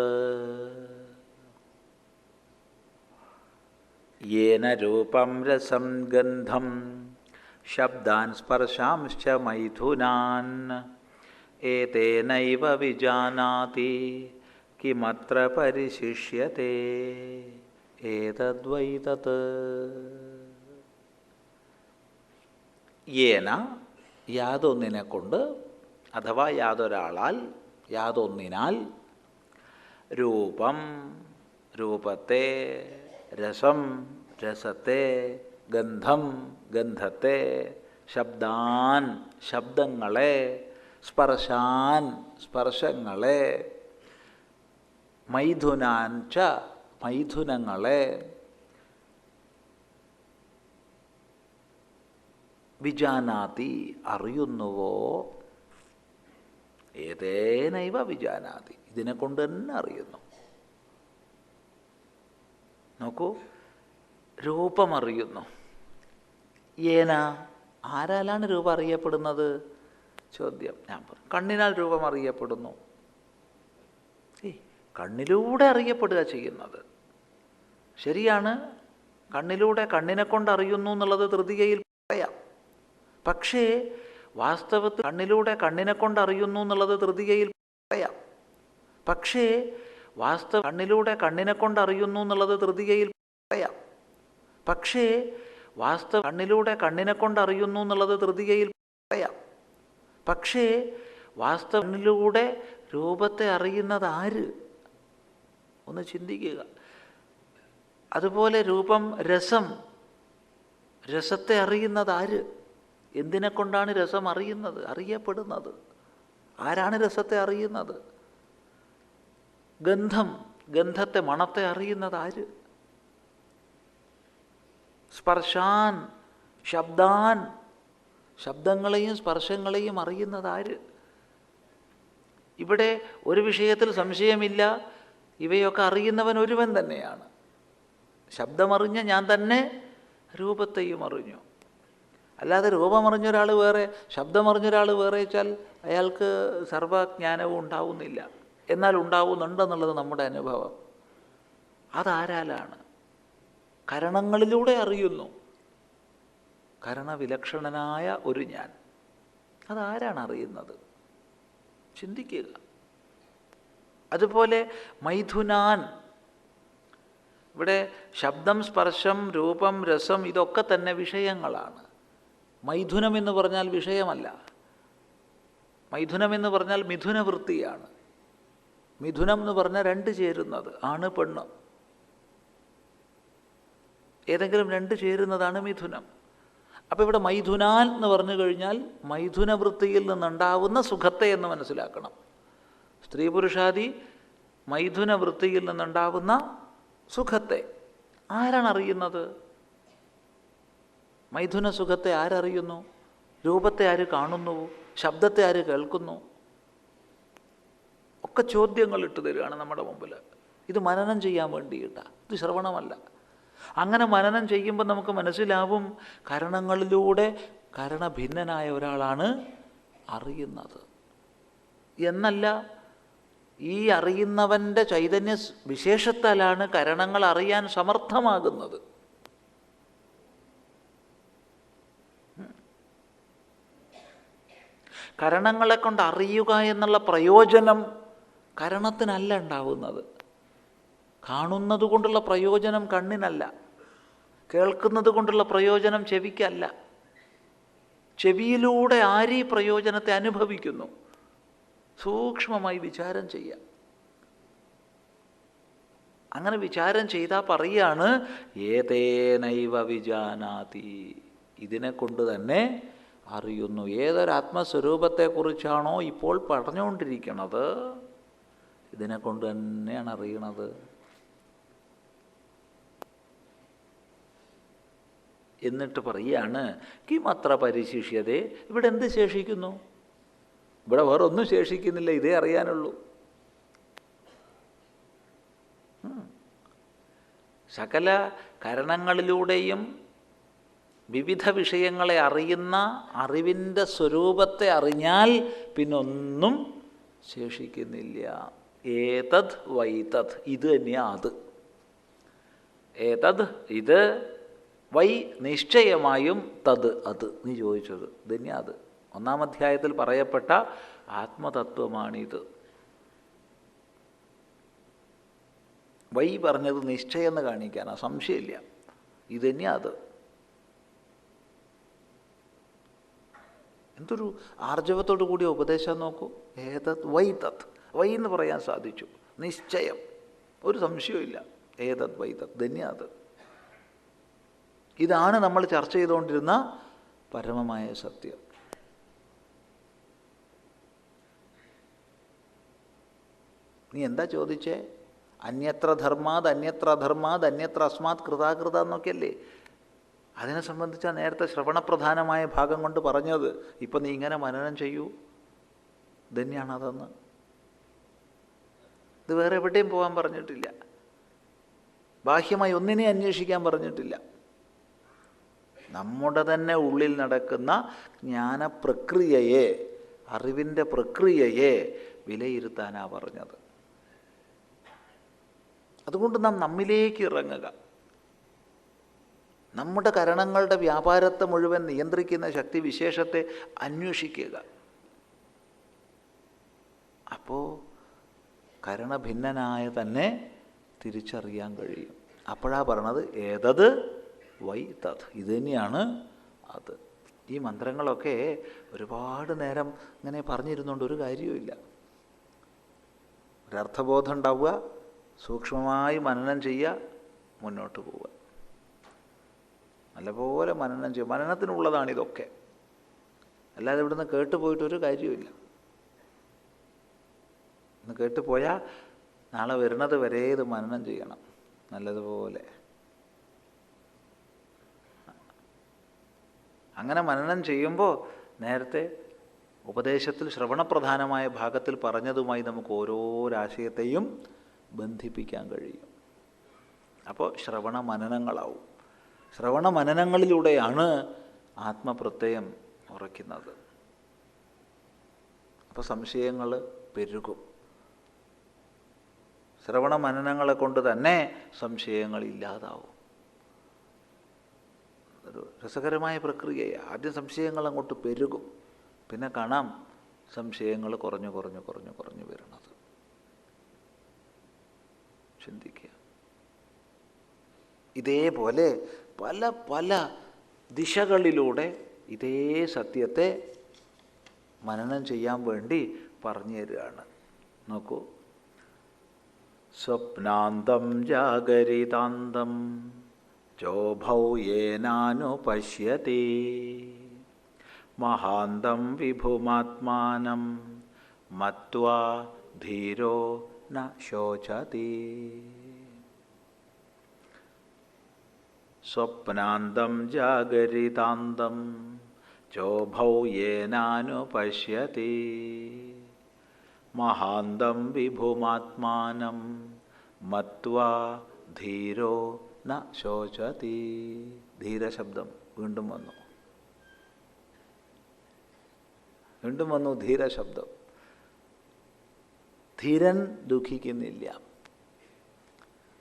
യേന രൂപം രസം ഗന്ധം ശബ്ദാൻ സ്പർശാംശ്ച മൈഥുനാൻ ഏതേനൈവ വിജാനാതി കിമത്ര പരിശിഷ്യത്തെ ഏതദ്വൈ തത്. യേന യാതൊന്നിനെ കൊണ്ട് അഥവാ യാതൊരാളാൽ യാതൊന്നിനാൽ രൂപം രൂപത്തെ, രസം രസത്തെ, ഗന്ധം ഗന്ധത്തെ, ശബ്ദാൻ ശബ്ദങ്ങളെ, സ്പർശാൻ സ്പർശങ്ങളെ, മൈഥുനാൻ ച മൈഥുനങ്ങളെ, വിജാനാതി അറിയുന്നുവോ, ഏതേനൈവ വിജാനാതി ഇതിനെ കൊണ്ട് തന്നെ അറിയുന്നു. നോക്കൂ, രൂപമറിയുന്നു. ഏന ആരാലാണ് രൂപം അറിയപ്പെടുന്നത്? ചോദ്യം. ഞാൻ പറഞ്ഞു കണ്ണിനാൽ രൂപം അറിയപ്പെടുന്നു. കണ്ണിലൂടെ അറിയപ്പെടുക ചെയ്യുന്നത് ശരിയാണ്. കണ്ണിലൂടെ കണ്ണിനെ കൊണ്ട് അറിയുന്നു എന്നുള്ളത് തൃതീയയിൽ പറയാം. പക്ഷേ വാസ്തവത്തിൽ കണ്ണിലൂടെ കണ്ണിനെ കൊണ്ട് അറിയുന്നു എന്നുള്ളത് തൃതീയയിൽ പറയാം. പക്ഷേ കണ്ണിലൂടെ കണ്ണിനെ കൊണ്ട് അറിയുന്നു എന്നുള്ളത് തൃതീയയിൽ പറയാം. പക്ഷേ കണ്ണിലൂടെ കണ്ണിനെ കൊണ്ട് അറിയുന്നു എന്നുള്ളത് തൃതീയയിൽ പറയാം. പക്ഷേ കണ്ണിലൂടെ രൂപത്തെ അറിയുന്നത് ആര്? ഒന്ന് ചിന്തിക്കുക. അതുപോലെ രൂപം രസം, രസത്തെ അറിയുന്നത് ആര്? എന്തിനെ കൊണ്ടാണ് രസം അറിയപ്പെടുന്നത്? ആരാണ് രസത്തെ അറിയുന്നത്? ഗന്ധം, ഗന്ധത്തെ മണത്തെ അറിയുന്നത് ആര്? സ്പർശാൻ ശബ്ദാൻ ശബ്ദങ്ങളെയും സ്പർശങ്ങളെയും അറിയുന്നത് ആര്? ഇവിടെ ഒരു വിഷയത്തിൽ സംശയമില്ല, ഇവയൊക്കെ അറിയുന്നവൻ ഒരുവൻ തന്നെയാണ്. ശബ്ദമറിഞ്ഞ ഞാൻ തന്നെ രൂപത്തെയും അറിഞ്ഞു. അല്ലാതെ രൂപമറിഞ്ഞൊരാൾ വേറെ ശബ്ദമറിഞ്ഞൊരാൾ വേറെ വെച്ചാൽ അയാൾക്ക് സർവജ്ഞാനവും ഉണ്ടാവുന്നില്ല. എന്നാൽ ഉണ്ടാവുന്നുണ്ടെന്നുള്ളത് നമ്മുടെ അനുഭവം. അതാരാലാണ്? കരണങ്ങളിലൂടെ അറിയുന്നു. കരണവിലക്ഷണനായ ഒരു ഞാൻ. അതാരാണ് അറിയുന്നത്? ചിന്തിക്കുക. അതുപോലെ മൈഥുനാൻ, ഇവിടെ ശബ്ദം സ്പർശം രൂപം രസം ഇതൊക്കെ തന്നെ വിഷയങ്ങളാണ്. മൈഥുനം എന്ന് പറഞ്ഞാൽ വിഷയമല്ല. മൈഥുനം എന്ന് പറഞ്ഞാൽ മിഥുനവൃത്തിയാണ്. മിഥുനം എന്ന് പറഞ്ഞാൽ രണ്ട് ചേരുന്നത്, ആണ് പെണ്ണ്, ഏതെങ്കിലും രണ്ട് ചേരുന്നതാണ് മിഥുനം. അപ്പോൾ ഇവിടെ മൈഥുനാൻ എന്ന് പറഞ്ഞു കഴിഞ്ഞാൽ മൈഥുനവൃത്തിയിൽ നിന്നുണ്ടാവുന്ന സുഖത്തെ എന്ന് മനസ്സിലാക്കണം. സ്ത്രീ പുരുഷാദി മൈഥുനവൃത്തിയിൽ നിന്നുണ്ടാവുന്ന സുഖത്തെ ആരാണ് അറിയുന്നത്? മൈഥുന സുഖത്തെ ആരറിയുന്നു? രൂപത്തെ ആര് കാണുന്നു? ശബ്ദത്തെ ആര് കേൾക്കുന്നു? ഒക്കെ ചോദ്യങ്ങൾ ഇട്ട് തരികയാണ് നമ്മുടെ മുമ്പിൽ. ഇത് മനനം ചെയ്യാൻ വേണ്ടിയിട്ടാണ്, ഇത് ശ്രവണമല്ല. അങ്ങനെ മനനം ചെയ്യുമ്പോൾ നമുക്ക് മനസ്സിലാവും കരണങ്ങളിലൂടെ കരണഭിന്നനായ ഒരാളാണ് അറിയുന്നത് എന്നല്ല. ഈ അറിയുന്നവൻ്റെ ചൈതന്യ വിശേഷത്താലാണ് കരണങ്ങൾ അറിയാൻ സമർത്ഥമാകുന്നത്. കരണങ്ങളെ കൊണ്ട് അറിയുക എന്നുള്ള പ്രയോജനം കരണത്തിനല്ല ഉണ്ടാവുന്നത്. കാണുന്നത് കൊണ്ടുള്ള പ്രയോജനം കണ്ണിനല്ല. കേൾക്കുന്നത് കൊണ്ടുള്ള പ്രയോജനം ചെവിക്കല്ല. ചെവിയിലൂടെ ആര് ഈ പ്രയോജനത്തെ അനുഭവിക്കുന്നു? സൂക്ഷ്മമായി വിചാരം ചെയ്യാം. അങ്ങനെ വിചാരം ചെയ്താൽ പറയാണ് ഏതേനൈവ വിജാനാതി, ഇതിനെ കൊണ്ട് തന്നെ അറിയുന്നു. ഏതൊരാത്മസ്വരൂപത്തെക്കുറിച്ചാണോ ഇപ്പോൾ പറഞ്ഞുകൊണ്ടിരിക്കുന്നത് ഇതിനെ കൊണ്ട് തന്നെയാണ് അറിയണത്. എന്നിട്ട് പറയാണ് കിമത്ര പരിശിഷ്യതേ, ഇവിടെ എന്ത് ശേഷിക്കുന്നു? ഇവിടെ വേറെ ഒന്നും ശേഷിക്കുന്നില്ല, ഇതേ അറിയാനുള്ളൂ. സകല കരണങ്ങളിലൂടെയും വിവിധ വിഷയങ്ങളെ അറിയുന്ന അറിവിൻ്റെ സ്വരൂപത്തെ അറിഞ്ഞാൽ പിന്നൊന്നും ശേഷിക്കുന്നില്ല. ഏതത് വൈതത്, ഇത് തന്നെയാണ് അത്. ഏതത് ഇത്, വൈ നിശ്ചയമായും തത് അത്. നീ ചോദിച്ചത് ഇത് തന്നെയാണ് അത്. 1-ാം അധ്യായത്തിൽ പറയപ്പെട്ട ആത്മതത്വമാണിത്. വൈ പറഞ്ഞത് നിശ്ചയം എന്ന് കാണിക്കാനാണ്, സംശയമില്ല. ഇത് തന്നെയാ അത്. എന്തൊരു ആർജവത്തോടു കൂടിയ ഉപദേശം നോക്കൂ. ഏതത് വൈ തത്, വൈ എന്ന് പറയാൻ സാധിച്ചു. നിശ്ചയം, ഒരു സംശയവും. ഏതത് വൈ തത് തന്നെയാ അത്. ഇതാണ് നമ്മൾ ചർച്ച ചെയ്തുകൊണ്ടിരുന്ന പരമമായ സത്യം. നീ എന്താ ചോദിച്ചേ? അന്യത്ര ധർമാത് അന്യത്ര അധർമാത് അന്യത്ര അസ്മാത് കൃതാകൃത എന്നൊക്കെയല്ലേ? അതിനെ സംബന്ധിച്ചാണ് നേരത്തെ ശ്രവണപ്രധാനമായ ഭാഗം കൊണ്ട് പറഞ്ഞത്. ഇപ്പം നീ ഇങ്ങനെ മനനം ചെയ്യൂ, ഇതന്നെയാണ് അതെന്ന്. ഇത് വേറെ എവിടെയും പോകാൻ പറഞ്ഞിട്ടില്ല. ബാഹ്യമായി ഒന്നിനെ അന്വേഷിക്കാൻ പറഞ്ഞിട്ടില്ല. നമ്മുടെ തന്നെ ഉള്ളിൽ നടക്കുന്ന ജ്ഞാനപ്രക്രിയയെ, അറിവിൻ്റെ പ്രക്രിയയെ വിലയിരുത്താനാണ് പറഞ്ഞത്. അതുകൊണ്ട് നാം നമ്മിലേക്ക് ഇറങ്ങുക. നമ്മുടെ കരണങ്ങളുടെ വ്യാപാരത്തെ മുഴുവൻ നിയന്ത്രിക്കുന്ന ശക്തി വിശേഷത്തെ അന്വേഷിക്കുക. അപ്പോൾ കരണഭിന്നനായ തന്നെ തിരിച്ചറിയാൻ കഴിയും. അപ്പോഴാണ് പറയണത് ഏതത് വൈ തത്, ഇത് തന്നെയാണ് അത്. ഈ മന്ത്രങ്ങളൊക്കെ ഒരുപാട് നേരം ഇങ്ങനെ പറഞ്ഞിരുന്നുകൊണ്ട് ഒരു കാര്യവുമില്ല. ഒരർത്ഥബോധം ഉണ്ടാവുക, സൂക്ഷ്മമായി മനനം ചെയ്യുക, മുന്നോട്ട് പോവുക. നല്ലപോലെ മനനം ചെയ്യുക. മനനത്തിനുള്ളതാണിതൊക്കെ. അല്ലാതെ ഇവിടുന്ന് കേട്ടുപോയിട്ടൊരു കാര്യവുമില്ല. ഇന്ന് കേട്ടുപോയാൽ നാളെ വരുന്നത് വരെ ഇത് മനനം ചെയ്യണം നല്ലതുപോലെ. അങ്ങനെ മനനം ചെയ്യുമ്പോൾ നേരത്തെ ഉപദേശത്തിൽ ശ്രവണപ്രധാനമായ ഭാഗത്തിൽ പറഞ്ഞതുമായി നമുക്ക് ഓരോരാശയത്തെയും ബന്ധിപ്പിക്കാൻ കഴിയും. അപ്പോൾ ശ്രവണ മനനങ്ങളാവും. ശ്രവണ മനനങ്ങളിലൂടെയാണ് ആത്മപ്രത്യയം ഉറയ്ക്കുന്നത്. അപ്പോൾ സംശയങ്ങൾ പെരുകും. ശ്രവണ മനനങ്ങളെ കൊണ്ട് തന്നെ സംശയങ്ങൾ ഇല്ലാതാവും. ഒരു രസകരമായ പ്രക്രിയയാണ്. ആദ്യം സംശയങ്ങൾ അങ്ങോട്ട് പെരുകും, പിന്നെ കാണാം സംശയങ്ങൾ കുറഞ്ഞു കുറഞ്ഞു കുറഞ്ഞു കുറഞ്ഞു വരുന്നത്. ചിന്തിക്കുക. ഇതേപോലെ പല പല ദിശകളിലൂടെ ഇതേ സത്യത്തെ മനനം ചെയ്യാൻ വേണ്ടി പറഞ്ഞു തരികയാണ്. നോക്കൂ. സ്വപ്നാന്തം ജാഗരിതാന്തം ചോഭൗ യേനാനുപശ്യതി മഹാന്തം വിഭുമാത്മാനം മത്വാ ധീരോ ന ശോചതി. സ്വപ്നാന്തം ജാഗരിതാന്തം ചോഭൗ യേനാനുപശ്യതി മഹാന്തം വിഭുമാത്മാനം മത്വാ ധീരോ ന ശോചതി. ധീരശബ്ദം വീണ്ടും വന്നു, വീണ്ടും വന്നു ധീരശബ്ദം. ധീരൻ ദുഃഖിക്കുന്നില്ല.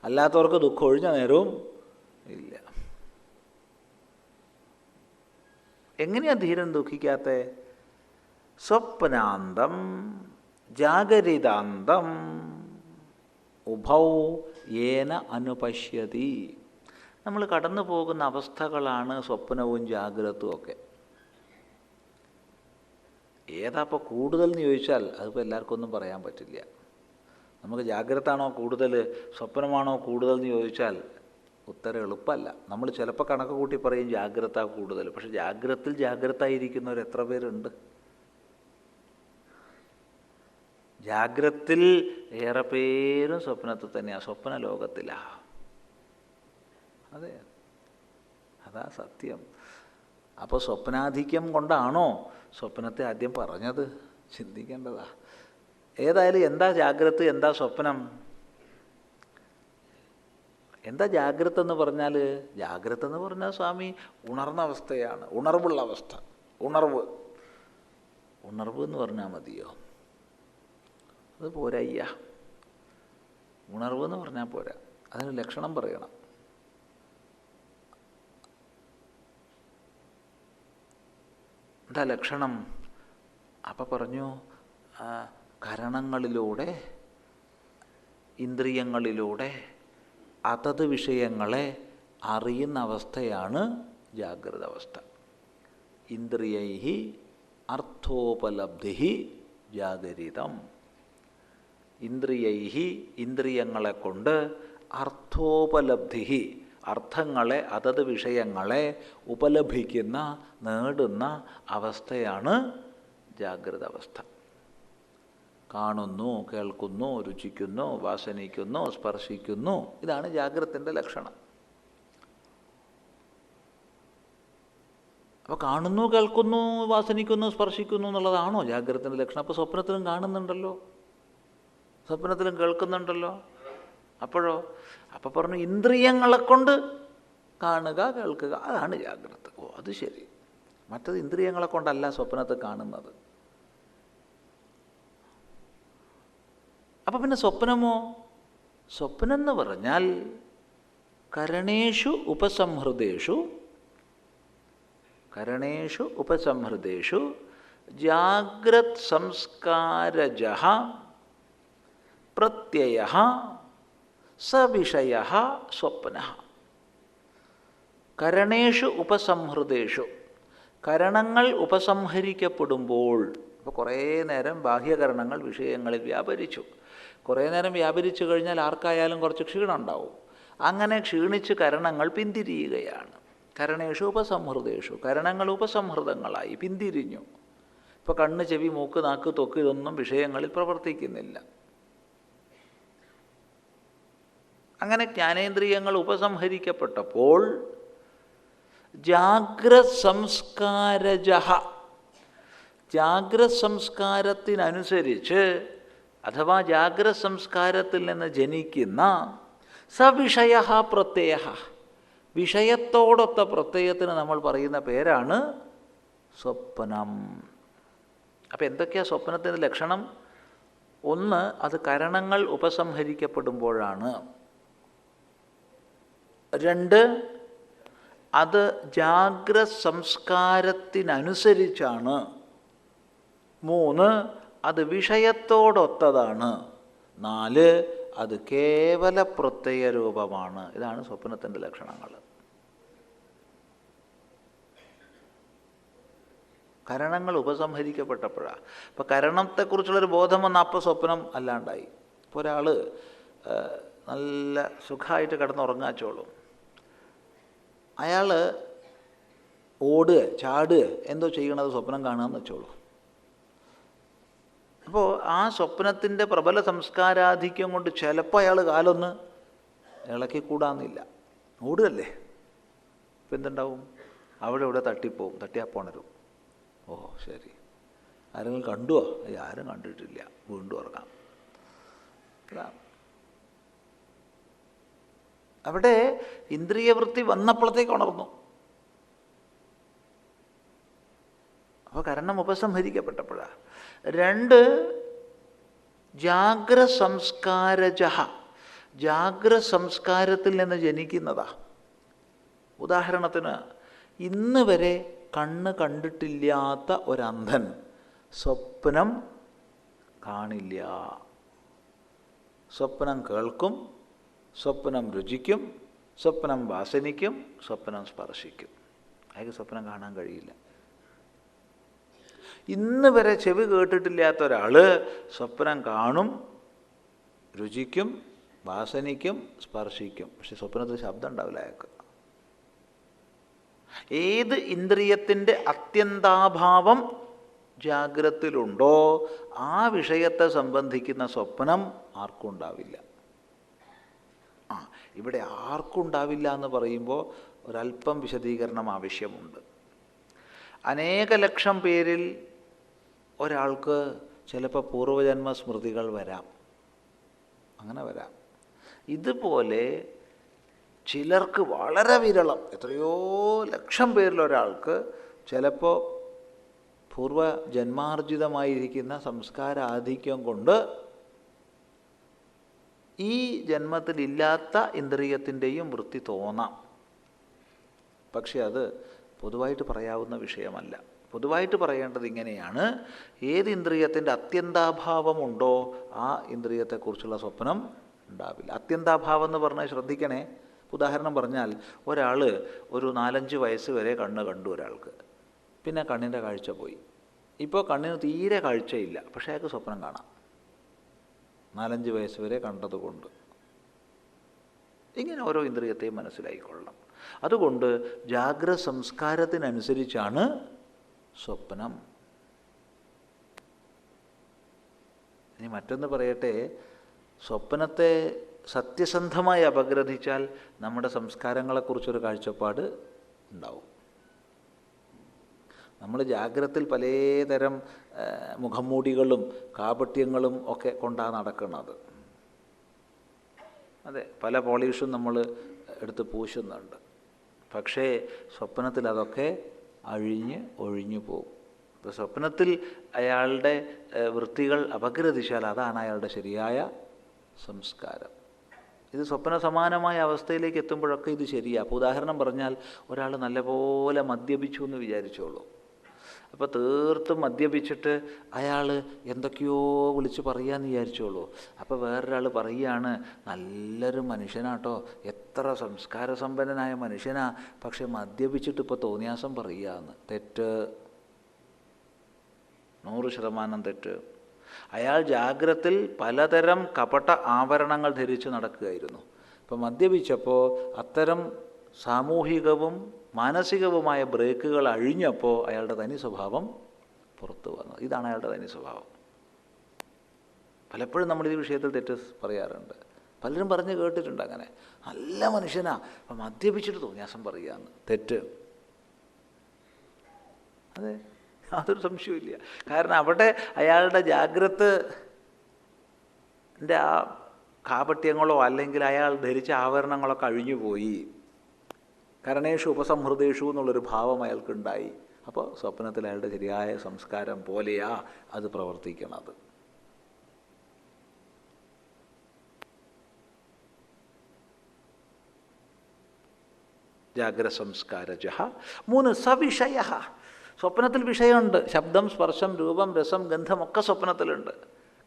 അല്ലാത്തവർക്ക് ദുഃഖം ഒഴിഞ്ഞ നേരവും ഇല്ല. എങ്ങനെയാ ധീരൻ ദുഃഖിക്കാത്ത? സ്വപ്നാന്തം ജാഗരിതാന്തം ഉഭൗ യേന അനുപശ്യതി. നമ്മൾ കടന്നു പോകുന്ന അവസ്ഥകളാണ് സ്വപ്നവും ജാഗ്രതയും ഒക്കെ. ഏതാ ഇപ്പോൾ കൂടുതൽ എന്ന് ചോദിച്ചാൽ അതിപ്പോൾ എല്ലാവർക്കും ഒന്നും പറയാൻ പറ്റില്ല. നമുക്ക് ജാഗ്രത ആണോ കൂടുതൽ, സ്വപ്നമാണോ കൂടുതൽ എന്ന് ചോദിച്ചാൽ ഉത്തരം എളുപ്പമല്ല. നമ്മൾ ചിലപ്പോൾ കണക്ക് കൂട്ടി പറയും ജാഗ്രത കൂടുതൽ. പക്ഷെ ജാഗ്രത ആയിരിക്കുന്നവർ എത്ര പേരുണ്ട്? ജാഗ്രത്തിൽ ഏറെ പേരും സ്വപ്നത്തിൽ തന്നെയാണ്, സ്വപ്ന ലോകത്തിലാണ്. അതെ, അതാ സത്യം. അപ്പോൾ സ്വപ്നാധിക്യം കൊണ്ടാണോ സ്വപ്നത്തെ ആദ്യം പറഞ്ഞത്? ചിന്തിക്കേണ്ടതാ. ഏതായാലും എന്താ ജാഗ്രത, എന്താ സ്വപ്നം? എന്താ ജാഗ്രത എന്ന് പറഞ്ഞാൽ? ജാഗ്രത എന്ന് പറഞ്ഞാൽ സ്വാമി ഉണർന്ന അവസ്ഥയാണ്, ഉണർവുള്ള അവസ്ഥ. ഉണർവ് എന്ന് പറഞ്ഞാൽ മതിയോ? അത് പോരയ്യ. ഉണർവ് എന്ന് പറഞ്ഞാൽ പോരാ, അതിന് ലക്ഷണം പറയണം. എന്താ ലക്ഷണം? അപ്പം പറഞ്ഞു കരണങ്ങളിലൂടെ, ഇന്ദ്രിയങ്ങളിലൂടെ അതത് വിഷയങ്ങളെ അറിയുന്ന അവസ്ഥയാണ് ജാഗ്രത അവസ്ഥ. ഇന്ദ്രിയൈഹി അർത്ഥോപലബ്ധി ജാഗരിതം. ഇന്ദ്രിയൈഹി ഇന്ദ്രിയങ്ങളെ കൊണ്ട് അർത്ഥോപലബ്ധി അർത്ഥങ്ങളെ, അതത് വിഷയങ്ങളെ ഉപലഭിക്കുന്ന, നേടുന്ന അവസ്ഥയാണ് ജാഗ്രത അവസ്ഥ. കാണുന്നു, കേൾക്കുന്നു, രുചിക്കുന്നു, വാസനിക്കുന്നു, സ്പർശിക്കുന്നു. ഇതാണ് ജാഗ്രതത്തിൻ്റെ ലക്ഷണം. അപ്പോൾ കാണുന്നു, കേൾക്കുന്നു, വാസനിക്കുന്നു, സ്പർശിക്കുന്നു എന്നുള്ളതാണോ ജാഗ്രതത്തിൻ്റെ ലക്ഷണം? അപ്പോൾ സ്വപ്നത്തിലും കാണുന്നുണ്ടല്ലോ, സ്വപ്നത്തിലും കേൾക്കുന്നുണ്ടല്ലോ. അപ്പോഴോ? അപ്പോൾ പറഞ്ഞു ഇന്ദ്രിയങ്ങളെ കൊണ്ട് കാണുക, കേൾക്കുക, അതാണ് ജാഗ്രത. ഓ, അത് ശരി. മറ്റത് ഇന്ദ്രിയങ്ങളെ കൊണ്ടല്ല സ്വപ്നത്തെ കാണുന്നത്. അപ്പം പിന്നെ സ്വപ്നമോ? സ്വപ്നം എന്ന് പറഞ്ഞാൽ കരണേഷു ഉപസംഹൃതേഷു ജാഗ്രത് സംസ്കാരജഃ പ്രത്യയഃ സവിഷയഃ സ്വപ്നഃ. കരണേഷു ഉപസംഹൃതേഷു, കരണങ്ങൾ ഉപസംഹരിക്കപ്പെടുമ്പോൾ, ഇപ്പോൾ കുറേ നേരം ബാഹ്യകരണങ്ങൾ വിഷയങ്ങളിൽ വ്യാപരിച്ചു. കുറേ നേരം വ്യാപരിച്ചു കഴിഞ്ഞാൽ ആർക്കായാലും കുറച്ച് ക്ഷീണം ഉണ്ടാവും. അങ്ങനെ ക്ഷീണിച്ച് കരണങ്ങൾ പിന്തിരിയുകയാണ്. കരണേഷു ഉപസംഹൃതേഷു, കരണങ്ങൾ ഉപസംഹൃതങ്ങളായി പിന്തിരിഞ്ഞു. ഇപ്പോൾ കണ്ണ്, ചെവി, മൂക്ക്, നാക്ക്, ത്വക്ക് ഇതൊന്നും വിഷയങ്ങളിൽ പ്രവർത്തിക്കുന്നില്ല. അങ്ങനെ ജ്ഞാനേന്ദ്രിയങ്ങൾ ഉപസംഹരിക്കപ്പെട്ടപ്പോൾ ജാഗ്രത് സംസ്കാരജഃ, ജാഗ്രത് സംസ്കാരത്തിനനുസരിച്ച് അഥവാ ജാഗ്രത് സംസ്കാരത്തിൽ നിന്ന് ജനിക്കുന്ന സവിഷയഃ പ്രത്യയഃ, വിഷയത്തോടൊത്ത പ്രത്യയത്തിന് നമ്മൾ പറയുന്ന പേരാണ് സ്വപ്നം. അപ്പം എന്തൊക്കെയാണ് സ്വപ്നത്തിൻ്റെ ലക്ഷണം? ഒന്ന്, അത് കരണങ്ങൾ ഉപസംഹരിക്കപ്പെടുമ്പോഴാണ്. രണ്ട്, അത് ജാഗ്രത് സംസ്കാരത്തിനനുസരിച്ചാണ്. മൂന്ന്, അത് വിഷയത്തോടൊത്തതാണ്. നാല്, അത് കേവല പ്രത്യയരൂപമാണ്. ഇതാണ് സ്വപ്നത്തിൻ്റെ ലക്ഷണങ്ങൾ. കരണങ്ങൾ ഉപസംഹരിക്കപ്പെട്ടപ്പോഴാണ്. അപ്പോൾ കരണത്തെക്കുറിച്ചുള്ളൊരു ബോധം വന്ന അപ്പോൾ സ്വപ്നം അല്ലാണ്ടായി. ഇപ്പോൾ ഒരാൾ നല്ല സുഖമായിട്ട് കിടന്നുറങ്ങാച്ചോളും, അയാൾ ഓടുക, ചാടുക, എന്തോ ചെയ്യണത് സ്വപ്നം കാണുകയെന്ന് വെച്ചോളൂ. അപ്പോൾ ആ സ്വപ്നത്തിൻ്റെ പ്രബല സംസ്കാരാധിക്യം കൊണ്ട് ചിലപ്പോൾ അയാൾ കാലൊന്ന് ഇളക്കിക്കൂടാന്നില്ല, ഓടുകയല്ലേ. ഇപ്പം എന്തുണ്ടാവും? അവിടെ ഇവിടെ തട്ടിപ്പോവും, തട്ടിയാപ്പോണരും. ഓ ശരി, ആരെങ്കിലും കണ്ടുവോ? ആരും കണ്ടിട്ടില്ല, വീണ്ടും ഉറങ്ങാം. അവിടെ ഇന്ദ്രിയവൃത്തി വന്നപ്പോഴത്തേക്ക് ഉണർന്നു. അപ്പോൾ കരണം ഉപസംഹരിക്കപ്പെട്ടപ്പോഴാണ്. രണ്ട്, ജാഗ്രത് സംസ്കാരജഃ, ജാഗ്രത് സംസ്കാരത്തിൽ നിന്ന് ജനിക്കുന്നതാ. ഉദാഹരണത്തിന്, ഇന്ന് വരെ കണ്ണ് കണ്ടിട്ടില്ലാത്ത ഒരന്ധൻ സ്വപ്നം കാണില്ല. സ്വപ്നം കേൾക്കും, സ്വപ്നം രുചിക്കും, സ്വപ്നം വാസനിക്കും, സ്വപ്നം സ്പർശിക്കും. അയാൾക്ക് സ്വപ്നം കാണാൻ കഴിയില്ല. ഇന്ന് വരെ ചെവി കേട്ടിട്ടില്ലാത്ത ഒരാൾ സ്വപ്നം കാണും, രുചിക്കും, വാസനിക്കും, സ്പർശിക്കും. പക്ഷെ സ്വപ്നത്തിൽ ശബ്ദം ഉണ്ടാവില്ല അയാൾക്ക്. ഏത് ഇന്ദ്രിയത്തിൻ്റെ അത്യന്താഭാവം ജാഗ്രതത്തിലുണ്ടോ ആ വിഷയത്തെ സംബന്ധിക്കുന്ന സ്വപ്നം ആർക്കും ഉണ്ടാവില്ല. ഇവിടെ ആർക്കും ഉണ്ടാവില്ല എന്ന് പറയുമ്പോൾ ഒരല്പം വിശദീകരണം ആവശ്യമുണ്ട്. അനേക ലക്ഷം പേരിൽ ഒരാൾക്ക് ചിലപ്പോൾ പൂർവജന്മ സ്മൃതികൾ വരാം, അങ്ങനെ വരാം. ഇതുപോലെ ചിലർക്ക് വളരെ വിരളം, എത്രയോ ലക്ഷം പേരിൽ ഒരാൾക്ക് ചിലപ്പോൾ പൂർവജന്മാർജിതമായിരിക്കുന്ന സംസ്കാരാധിക്യം കൊണ്ട് ഈ ജന്മത്തിലില്ലാത്ത ഇന്ദ്രിയത്തിൻ്റെയും വൃത്തി തോന്നാം. പക്ഷെ അത് പൊതുവായിട്ട് പറയാവുന്ന വിഷയമല്ല. പൊതുവായിട്ട് പറയേണ്ടത് ഇങ്ങനെയാണ്: ഏത് ഇന്ദ്രിയത്തിൻ്റെ അത്യന്താഭാവമുണ്ടോ ആ ഇന്ദ്രിയത്തെക്കുറിച്ചുള്ള സ്വപ്നം ഉണ്ടാവില്ല. അത്യന്താഭാവം എന്ന് പറഞ്ഞാൽ ശ്രദ്ധിക്കണേ. ഉദാഹരണം പറഞ്ഞാൽ, ഒരാൾ ഒരു 4-5 വയസ്സ് വരെ കണ്ണ് കണ്ടു ഒരാൾക്ക്, പിന്നെ കണ്ണിൻ്റെ കാഴ്ച പോയി. ഇപ്പോൾ കണ്ണിന് തീരെ കാഴ്ചയില്ല, പക്ഷേ അയാൾക്ക് സ്വപ്നം കാണാം 4-5 വയസ്സ് വരെ കണ്ടതുകൊണ്ട്. ഇങ്ങനെ ഓരോ ഇന്ദ്രിയത്തെയും മനസ്സിലായിക്കൊള്ളണം. അതുകൊണ്ട് ജാഗ്രത സംസ്കാരത്തിനനുസരിച്ചാണ് സ്വപ്നം. ഇനി മറ്റൊന്ന് പറയട്ടെ, സ്വപ്നത്തെ സത്യസന്ധമായി അപഗ്രഥിച്ചാൽ നമ്മുടെ സംസ്കാരങ്ങളെക്കുറിച്ചൊരു കാഴ്ചപ്പാട് ഉണ്ടാവും. നമ്മൾ ജാഗ്രതയിൽ പലതരം മുഖംമൂടികളും കാപട്യങ്ങളും ഒക്കെ കൊണ്ടാണ് നടക്കുന്നത്. അതെ, പല പോളിഷും നമ്മൾ എടുത്ത് പൂശുന്നുണ്ട്. പക്ഷേ സ്വപ്നത്തിൽ അതൊക്കെ ഒഴിഞ്ഞു പോകും. ഇപ്പോൾ സ്വപ്നത്തിൽ അയാളുടെ വൃത്തികൾ അപഗ്രഥിച്ചാൽ അതാണ് അയാളുടെ ശരിയായ സംസ്കാരം. ഇത് സ്വപ്ന സമാനമായ അവസ്ഥയിലേക്ക് എത്തുമ്പോഴൊക്കെ ഇത് ശരിയാണ്. അപ്പോൾ ഉദാഹരണം പറഞ്ഞാൽ, ഒരാൾ നല്ലപോലെ മദ്യപിച്ചു എന്ന് വിചാരിച്ചോളൂ. അപ്പോൾ തീർത്തും മദ്യപിച്ചിട്ട് അയാൾ എന്തൊക്കെയോ വിളിച്ച് പറയാമെന്ന് വിചാരിച്ചോളൂ. അപ്പോൾ വേറൊരാൾ പറയുകയാണ്, നല്ലൊരു മനുഷ്യനാട്ടോ, എത്ര സംസ്കാരസമ്പന്നനായ മനുഷ്യനാ, പക്ഷെ മദ്യപിച്ചിട്ട് ഇപ്പോൾ തോന്നിയാസം പറയുകയെന്ന്. തെറ്റ്, 100% തെറ്റ്. അയാൾ ജാഗ്രതയിൽ പലതരം കപട ആവരണങ്ങൾ ധരിച്ച് നടക്കുകയായിരുന്നു. ഇപ്പം മദ്യപിച്ചപ്പോൾ അത്തരം സാമൂഹികവും മാനസികവുമായ ബ്രേക്കുകൾ അഴിഞ്ഞപ്പോൾ അയാളുടെ തനി സ്വഭാവം പുറത്തു വന്നു. ഇതാണ് അയാളുടെ തനി സ്വഭാവം. പലപ്പോഴും നമ്മൾ ഈ വിഷയത്തിൽ തെറ്റ് പറയാറുണ്ട്. പലരും പറഞ്ഞ് കേട്ടിട്ടുണ്ട് അങ്ങനെ, നല്ല മനുഷ്യനാ, അപ്പം മദ്യപിച്ചിട്ട് തോന്നിയാസം പറയുകയെന്ന്. തെറ്റ്. അതെ, യാതൊരു സംശയമില്ല. കാരണം അവിടെ അയാളുടെ ജാഗ്രതൻ്റെ ആ കാപട്യങ്ങളോ അല്ലെങ്കിൽ അയാൾ ധരിച്ച ആവരണങ്ങളൊക്കെ അഴിഞ്ഞുപോയി. കരണേഷു ഉപസംഹൃതേഷു എന്നുള്ളൊരു ഭാവം അയാൾക്കുണ്ടായി. അപ്പോൾ സ്വപ്നത്തിൽ അയാളുടെ ശരിയായ സംസ്കാരം പോലെയാ അത് പ്രവർത്തിക്കണത്. ജാഗ്രത സംസ്കാരജ. 3 സവിഷയ. സ്വപ്നത്തിൽ വിഷയമുണ്ട്. ശബ്ദം, സ്പർശം, രൂപം, രസം, ഗന്ധം ഒക്കെ സ്വപ്നത്തിലുണ്ട്.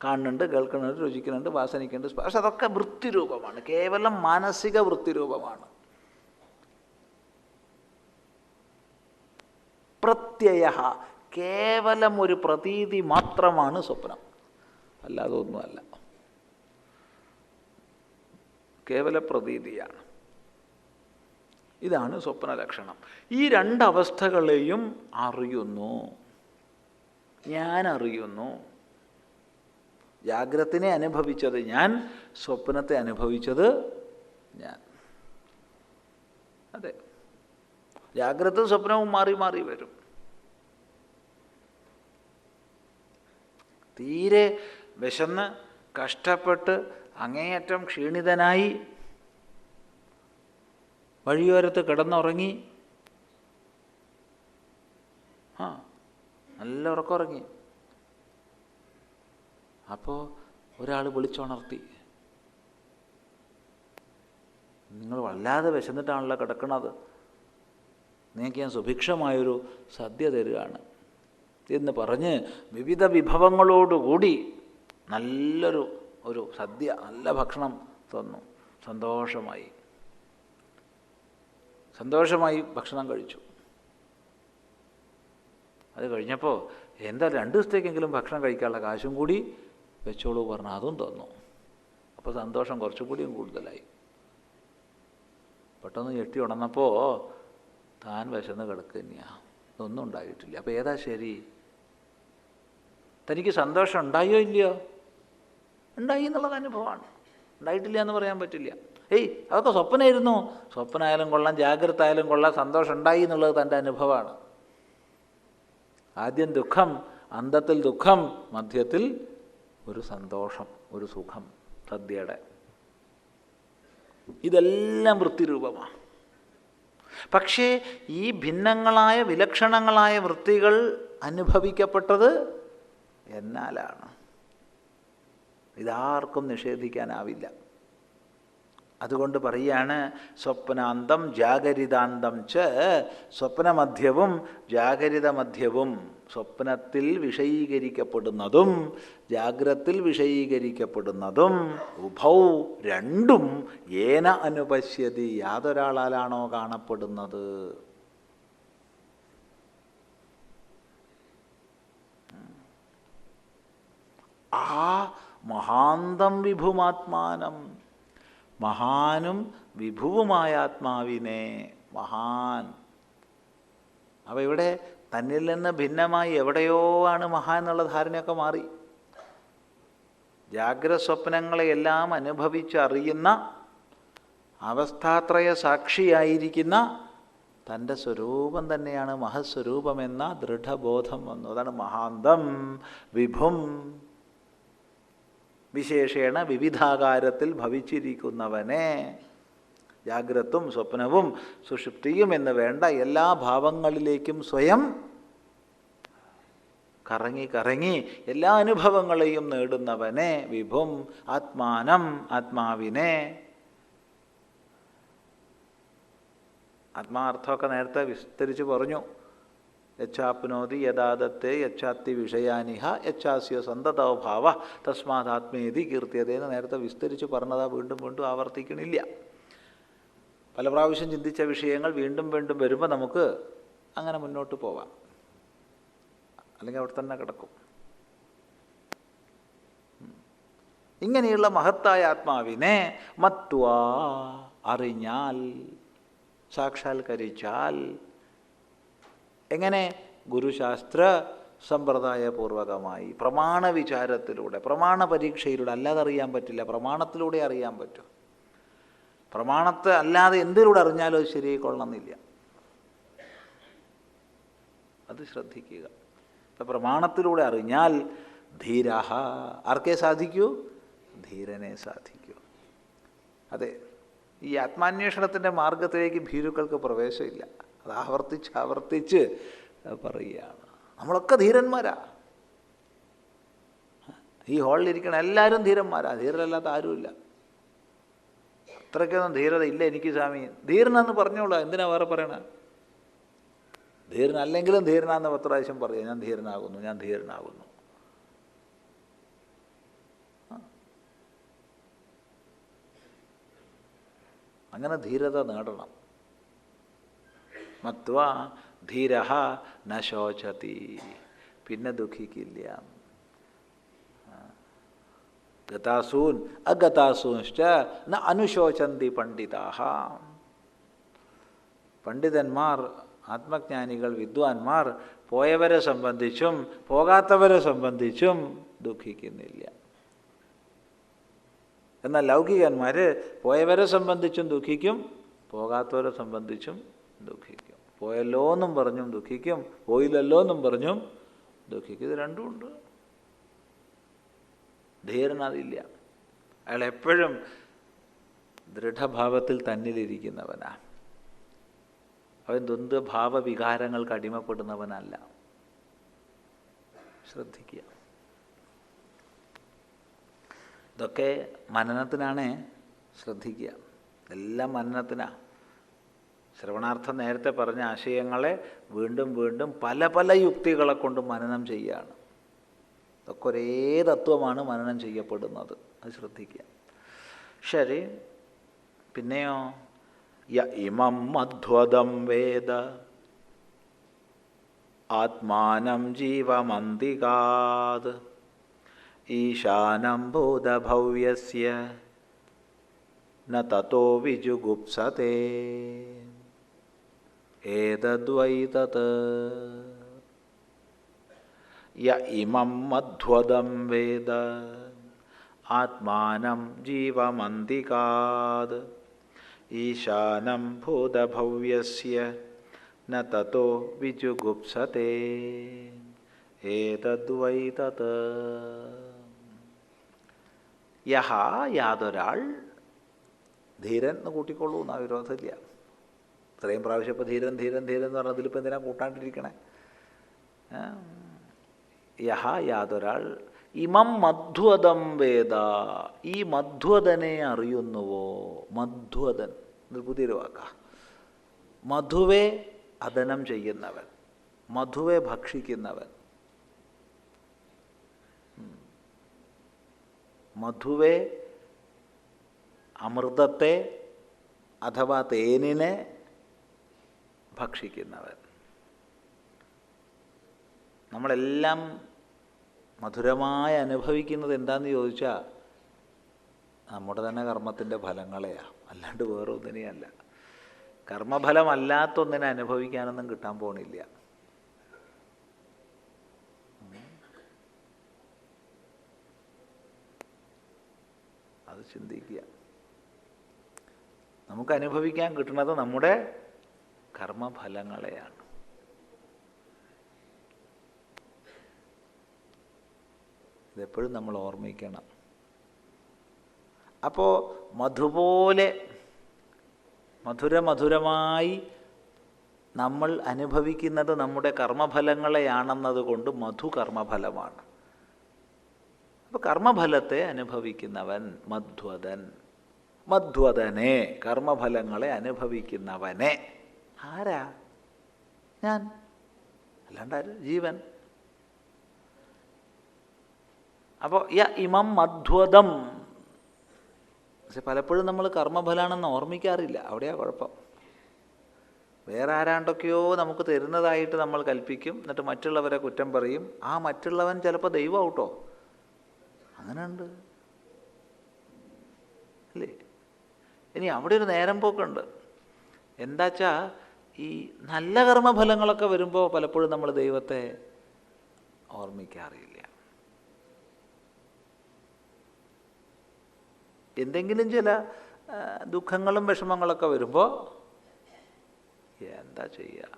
കാണുന്നുണ്ട്, കേൾക്കുന്നുണ്ട്, രുചിക്കുന്നുണ്ട്, വാസനിക്കുന്നുണ്ട്. പക്ഷെ അതൊക്കെ വൃത്തിരൂപമാണ്, കേവലം മാനസിക വൃത്തിരൂപമാണ്. പ്രത്യയ, കേവലം ഒരു പ്രതീതി മാത്രമാണ് സ്വപ്നം, അല്ലാതെ ഒന്നുമല്ല. കേവല പ്രതീതിയാണ്. ഇതാണ് സ്വപ്ന ലക്ഷണം. ഈ 2 അവസ്ഥകളെയും അറിയുന്നു, ഞാൻ അറിയുന്നു. ജാഗ്രതനെ അനുഭവിച്ചത് ഞാൻ, സ്വപ്നത്തെ അനുഭവിച്ചത് ഞാൻ. അതെ, ജാഗ്രത സ്വപ്നവും മാറി മാറി വരും. തീരെ വിശന്ന് കഷ്ടപ്പെട്ട് അങ്ങേയറ്റം ക്ഷീണിതനായി വഴിയോരത്ത് കിടന്നുറങ്ങി, നല്ല ഉറക്കമുറങ്ങി. അപ്പോൾ ഒരാൾ വിളിച്ചുണർത്തി, നിങ്ങൾ വല്ലാതെ വിശന്നിട്ടാണല്ലോ കിടക്കണത്, നിങ്ങൾക്ക് ഞാൻ സുഭിക്ഷമായൊരു സദ്യ തരികയാണ് എന്ന് പറഞ്ഞ് വിവിധ വിഭവങ്ങളോടുകൂടി നല്ലൊരു സദ്യ, നല്ല ഭക്ഷണം തന്നു. സന്തോഷമായി ഭക്ഷണം കഴിച്ചു. അത് കഴിഞ്ഞപ്പോൾ, എന്താ 2 ദിവസത്തേക്കെങ്കിലും ഭക്ഷണം കഴിക്കാനുള്ള കാശും കൂടി വെച്ചോളൂ പറഞ്ഞാൽ അതും തന്നു. അപ്പോൾ സന്തോഷം കുറച്ചുകൂടിയും കൂടുതലായി. പെട്ടെന്ന് ഞെട്ടി ഉണർന്നപ്പോൾ താൻ വിശന്ന് കിടക്കുക തന്നെയാണ്, ഒന്നും ഉണ്ടായിട്ടില്ല. അപ്പോൾ ഏതാ ശരി? തനിക്ക് സന്തോഷം ഉണ്ടായോ ഇല്ലയോ? ഉണ്ടായി എന്നുള്ളത് അനുഭവമാണ്, ഉണ്ടായിട്ടില്ല എന്ന് പറയാൻ പറ്റില്ല. അതൊക്കെ സ്വപ്നമായിരുന്നു. സ്വപ്നമായാലും കൊള്ളാം, ജാഗ്രത ആയാലും കൊള്ളാം, സന്തോഷം ഉണ്ടായി എന്നുള്ളത് തൻ്റെ അനുഭവമാണ്. ആദ്യം ദുഃഖം, അന്തത്തിൽ ദുഃഖം, മധ്യത്തിൽ ഒരു സന്തോഷം, ഒരു സുഖം സദ്യയുടെ. ഇതെല്ലാം വൃത്തിരൂപമാണ്. പക്ഷേ ഈ ഭിന്നങ്ങളായ വിലക്ഷണങ്ങളായ വൃത്തികൾ അനുഭവിക്കപ്പെട്ടത് എന്നാലാണ്. ഇതാർക്കും നിഷേധിക്കാനാവില്ല. അതുകൊണ്ട് പറയാണ് സ്വപ്നാന്തം ജാഗരിതാന്തം ച, സ്വപ്നമധ്യവും ജാഗരിതമധ്യവും, സ്വപ്നത്തിൽ വിഷയീകരിക്കപ്പെടുന്നതും ജാഗ്രത്തിൽ വിഷയീകരിക്കപ്പെടുന്നതും ഉഭൗ രണ്ടും ഏന അനുപശ്യതി, യാതൊരാളാലാണോ കാണപ്പെടുന്നത്. ആ മഹാന്തം വിഭുമാത്മാനം, മഹാനും വിഭുവുമായ ആത്മാവിനെ, മഹാൻ. അപ്പോൾ ഇവിടെ തന്നിൽ നിന്ന് ഭിന്നമായി എവിടെയോ ആണ് മഹാൻ എന്നുള്ള ധാരണയൊക്കെ മാറി. ജാഗ്രസ്വപ്നങ്ങളെയെല്ലാം അനുഭവിച്ചറിയുന്ന, അവസ്ഥാത്രയ സാക്ഷിയായിരിക്കുന്ന തൻ്റെ സ്വരൂപം തന്നെയാണ് മഹസ്വരൂപമെന്ന ദൃഢബോധം വന്നു. അതാണ് മഹാന്തം വിഭും, വിശേഷേണ വിവിധാകാരത്തിൽ ഭവിച്ചിരിക്കുന്നവനെ. ജാഗ്രത്തും സ്വപ്നവും സുഷുപ്തിയും എന്ന് വേണ്ട എല്ലാ ഭാവങ്ങളിലേക്കും സ്വയം കറങ്ങി കറങ്ങി എല്ലാ അനുഭവങ്ങളെയും നേടുന്നവനെ, വിഭും ആത്മാനം, ആത്മാവിനെ. ആത്മാർത്ഥമൊക്കെ നേരത്തെ വിസ്തരിച്ച് പറഞ്ഞു. യച്ഛാപ്നോതി യഥാദത്തെ യച്ഛാത്തി വിഷയാനിഹ യച്ഛാസ്യ സന്തതോ ഭാവ തസ്മാതാത്മേതി കീർത്തിയതേന്ന് നേരത്തെ വിസ്തരിച്ച് പറഞ്ഞതാ, വീണ്ടും വീണ്ടും ആവർത്തിക്കണില്ല. പല പ്രാവശ്യം ചിന്തിച്ച വിഷയങ്ങൾ വീണ്ടും വീണ്ടും വരുമ്പോൾ നമുക്ക് അങ്ങനെ മുന്നോട്ട് പോവാം, അല്ലെങ്കിൽ അവിടെ തന്നെ കിടക്കും. ഇങ്ങനെയുള്ള മഹത്തായ ആത്മാവിനെ മത്വാ, അറിഞ്ഞാൽ, സാക്ഷാത്കരിച്ചാൽ, എങ്ങനെ? ഗുരുശാസ്ത്ര സമ്പ്രദായപൂർവകമായി, പ്രമാണ വിചാരത്തിലൂടെ, പ്രമാണ പരീക്ഷയിലൂടെ. അല്ലാതെ അറിയാൻ പറ്റില്ല, പ്രമാണത്തിലൂടെ അറിയാൻ പറ്റും. പ്രമാണത്തെ അല്ലാതെ എന്തിലൂടെ അറിഞ്ഞാലും അത് ശരിയായിക്കൊള്ളണമെന്നില്ല, അത് ശ്രദ്ധിക്കുക. അപ്പം പ്രമാണത്തിലൂടെ അറിഞ്ഞാൽ ധീരഹ, ആർക്കേ സാധിക്കൂ? ധീരനെ സാധിക്കൂ. അതെ, ഈ ആത്മാന്വേഷണത്തിൻ്റെ മാർഗത്തിലേക്ക് ഭീരുക്കൾക്ക് പ്രവേശമില്ല. അത് ആവർത്തിച്ച് ആവർത്തിച്ച് പറയുകയാണ്. നമ്മളൊക്കെ ധീരന്മാരാ. ഈ ഹാളിലിരിക്കണ എല്ലാവരും ധീരന്മാരാ, ധീരരല്ലാത്ത ആരുമില്ല. അത്രയ്ക്കൊന്നും ധീരത ഇല്ല എനിക്ക് സ്വാമി. ധീരനെന്ന് പറഞ്ഞോളൂ, എന്തിനാ വേറെ പറയണ? ധീരനല്ലെങ്കിലും ധീരനാന്ന് 10 പ്രാവശ്യം പറയുക, ഞാൻ ധീരനാകുന്നു, ഞാൻ ധീരനാകുന്നു. അങ്ങനെ ധീരത നേടണം. മത്വാ ധീരഃ ന ശോചതി, പിന്നെ ദുഃഖിക്കില്ല. ഗതാസൂൻ അഗതാസൂൻശ്ച ന അനുശോചന്തി പണ്ഡിതാഃ. പണ്ഡിതന്മാർ, ആത്മജ്ഞാനികൾ, വിദ്വാൻമാർ പോയവരെ സംബന്ധിച്ചും പോകാത്തവരെ സംബന്ധിച്ചും ദുഃഖിക്കുന്നില്ല. എന്നാൽ ലൗകികന്മാർ പോയവരെ സംബന്ധിച്ചും ദുഃഖിക്കും, പോകാത്തവരെ സംബന്ധിച്ചും ദുഃഖിക്കും. പോയല്ലോ എന്നും പറഞ്ഞും ദുഃഖിക്കും, പോയില്ലല്ലോ എന്നും പറഞ്ഞും ദുഃഖിക്കും. ഇത് രണ്ടുമുണ്ട്. ധീരനതില്ല. അയാൾ എപ്പോഴും ദൃഢഭാവത്തിൽ തന്നിലിരിക്കുന്നവനാ. അവൻ ദ്വന്ദ്ഭാവവികാരങ്ങൾക്ക് അടിമപ്പെടുന്നവനല്ല. ശ്രദ്ധിക്കുക. ഇതൊക്കെ മനനത്തിനാണ്, ശ്രദ്ധിക്കുക. എല്ലാം മനനത്തിനാണ്. ശ്രവണാർത്ഥം നേരത്തെ പറഞ്ഞ ആശയങ്ങളെ വീണ്ടും വീണ്ടും പല പല യുക്തികളെ കൊണ്ട് മനനം ചെയ്യുകയാണ്. ഇതൊക്കെ ഒരേ തത്വമാണ് മനനം ചെയ്യപ്പെടുന്നത്. അത് ശ്രദ്ധിക്കുക. ശരി, പിന്നെയോ യ ഇമം മധ്വദം വേദ ആത്മാനം ജീവമന്തികാത് ഈശാനം ബോധഭവ്യസ്യ ന തതോ വിജുഗുപ്സതേ ഏതദ്വൈ തത്. യ ഇമം മധ്വദം വേദ ആത്മാനം ജീവമന്തികാത് ഈശാനം ഭൂതഭവ്യസ്യ ന തതോ വിജുഗുപ്സതേ ഏതദ്വൈ തത്. യഹ, യാതൊരാൾ, ധീരൻ എന്ന് കൂട്ടിക്കൊള്ളൂ, എന്നാ വിരോധമില്ല. ഇത്രയും പ്രാവശ്യം ഇപ്പോൾ ധീരൻ ധീരൻ ധീരൻ എന്ന് പറഞ്ഞാൽ അതിലിപ്പോൾ എന്തിനാ കൂട്ടാണ്ടിരിക്കണേ? യഹ, യാതൊരാൾ ഇമം മധ്വദം വേദ, ഈ മധ്വദനെ അറിയുന്നുവോ? മധ്വദൻ എന്നൊരു പുതിയൊരു വാക്കാ. മധുവെ അദനം ചെയ്യുന്നവൻ, മധുവെ ഭക്ഷിക്കുന്നവൻ, മധുവെ അമൃതത്തെ അഥവാ തേനിനെ ഭക്ഷിക്കുന്നവൻ. നമ്മളെല്ലാം മധുരമായി അനുഭവിക്കുന്നത് എന്താണെന്ന് ചോദിച്ചാൽ നമ്മുടെ തന്നെ കർമ്മത്തിൻ്റെ ഫലങ്ങളെയാണ്, അല്ലാണ്ട് വേറെ ഒന്നിനെയല്ല. കർമ്മഫലമല്ലാത്തൊന്നിനെ അനുഭവിക്കാനൊന്നും കിട്ടാൻ പോണില്ല. അത് ചിന്തിക്കുക. നമുക്ക് അനുഭവിക്കാൻ കിട്ടുന്നത് നമ്മുടെ കർമ്മഫലങ്ങളെയാണ്. ഇതെപ്പോഴും നമ്മൾ ഓർമ്മിക്കണം. അപ്പോൾ മധുപോലെ മധുരമായി നമ്മൾ അനുഭവിക്കുന്നത് നമ്മുടെ കർമ്മഫലങ്ങളെയാണെന്നതുകൊണ്ട് മധു കർമ്മഫലമാണ്. അപ്പോൾ കർമ്മഫലത്തെ അനുഭവിക്കുന്നവൻ മധ്വദൻ. മധ്വദനെ, കർമ്മഫലങ്ങളെ അനുഭവിക്കുന്നവനെ. ആരാ? ഞാൻ, അല്ലാണ്ടാര്? ജീവൻ. അപ്പോൾ ഇമം മധ്വദം. പക്ഷെ പലപ്പോഴും നമ്മൾ കർമ്മഫലാണെന്ന് ഓർമ്മിക്കാറില്ല. അവിടെയാ കുഴപ്പം. വേറെ ആരാണ്ടൊക്കെയോ നമുക്ക് തരുന്നതായിട്ട് നമ്മൾ കൽപ്പിക്കും, എന്നിട്ട് മറ്റുള്ളവരെ കുറ്റം പറയും. ആ മറ്റുള്ളവൻ ചിലപ്പോൾ ദൈവമാവട്ടോ. അങ്ങനെയുണ്ട് അല്ലേ? ഇനി അവിടെ ഒരു നേരം പോക്കുണ്ട്. എന്താച്ചാ ഈ നല്ല കർമ്മഫലങ്ങളൊക്കെ വരുമ്പോൾ പലപ്പോഴും നമ്മൾ ദൈവത്തെ ഓർമ്മിക്കാറില്ല. എന്തെങ്കിലും ചില ദുഃഖങ്ങളും വിഷമങ്ങളൊക്കെ വരുമ്പോൾ എന്താ ചെയ്യുക?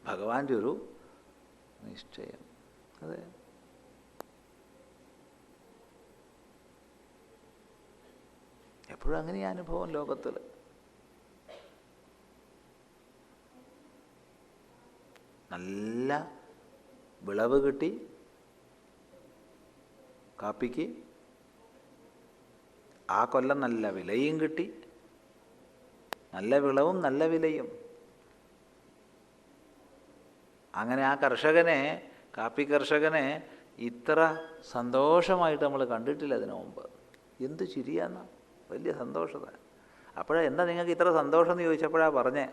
ഭഗവാന്റെ ഒരു നിശ്ചയം. അതെ, എപ്പോഴും അങ്ങനെ അനുഭവം ലോകത്തിൽ. നല്ല വിളവ് കിട്ടി കാപ്പിക്ക്, ആ കൊല്ലം നല്ല വിലയും കിട്ടി. നല്ല വിളവും നല്ല വിലയും. അങ്ങനെ ആ കർഷകനെ, കാപ്പി കർഷകനെ ഇത്ര സന്തോഷമായിട്ട് നമ്മൾ കണ്ടിട്ടില്ല അതിനു മുമ്പ്. എന്ത് ചിരിയാന്ന, വലിയ സന്തോഷത. അപ്പോഴാ എന്താ നിങ്ങൾക്ക് ഇത്ര സന്തോഷം എന്ന് ചോദിച്ചപ്പോഴാണ് പറഞ്ഞേ,